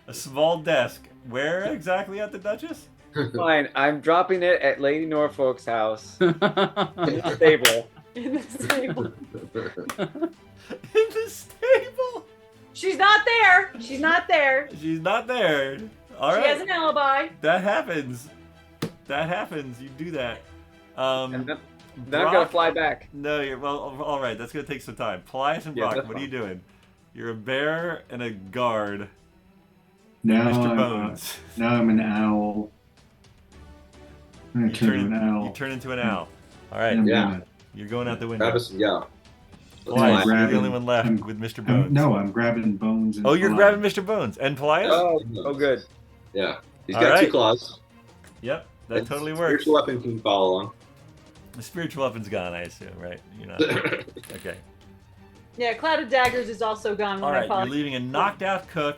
a small desk. Where exactly at the Duchess? Fine. I'm dropping it at Lady Norfolk's house in the stable. In the stable. In the stable. She's not there. She's not there. She's not there. All She right. has an alibi. That happens. That happens. You do that. And then I'm gonna Brock- fly back. No, you're well. All right, that's gonna take some time. Paelias and Yeah, Brock, that's what are you fine. doing? You're a bear and a guard, Now Mr. I'm, Bones. now I'm an owl. I'm gonna You turn into an owl. You turn into an owl. All right, And I'm Yeah. gonna- you're going out the Grab window. us some, yeah. Paelias, you're the grabbing- only one left I'm- with Mr. Bones. No, I'm grabbing Bones. And Oh, you're Paelias. grabbing Mr. Bones and Paelias? Oh, good. Yeah. He's All got right. 2 claws. Yep, that And totally works. Spiritual weapon can follow along. The spiritual weapon's gone, I assume, right? You're not. Okay. Yeah, Cloud of Daggers is also gone. All When I right, call you're it. leaving a knocked out cook,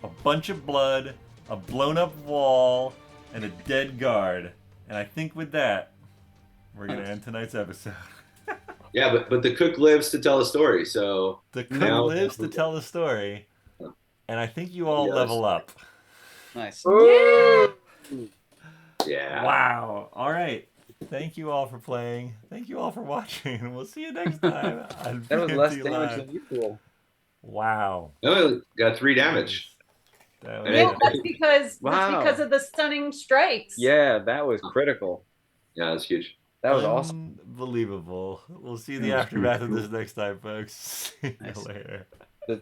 a bunch of blood, a blown up wall, and a dead guard. And I think with that, we're gonna end tonight's episode. Yeah, but the cook lives to tell the story, so The cook Now- lives to tell the story, and I think you all Yes. level up. Nice. yeah. Wow. All right. Thank you all for playing. Thank you all for watching. We'll see you next time. on That was less BND damage Live. than usual. Wow. Oh, got 3 damage. That And Yeah, it- that's because Wow. of the stunning strikes. Yeah, that was critical. Yeah, that's huge. That was awesome. Unbelievable. We'll see the That was aftermath of pretty this next time, folks. See you Nice. later. The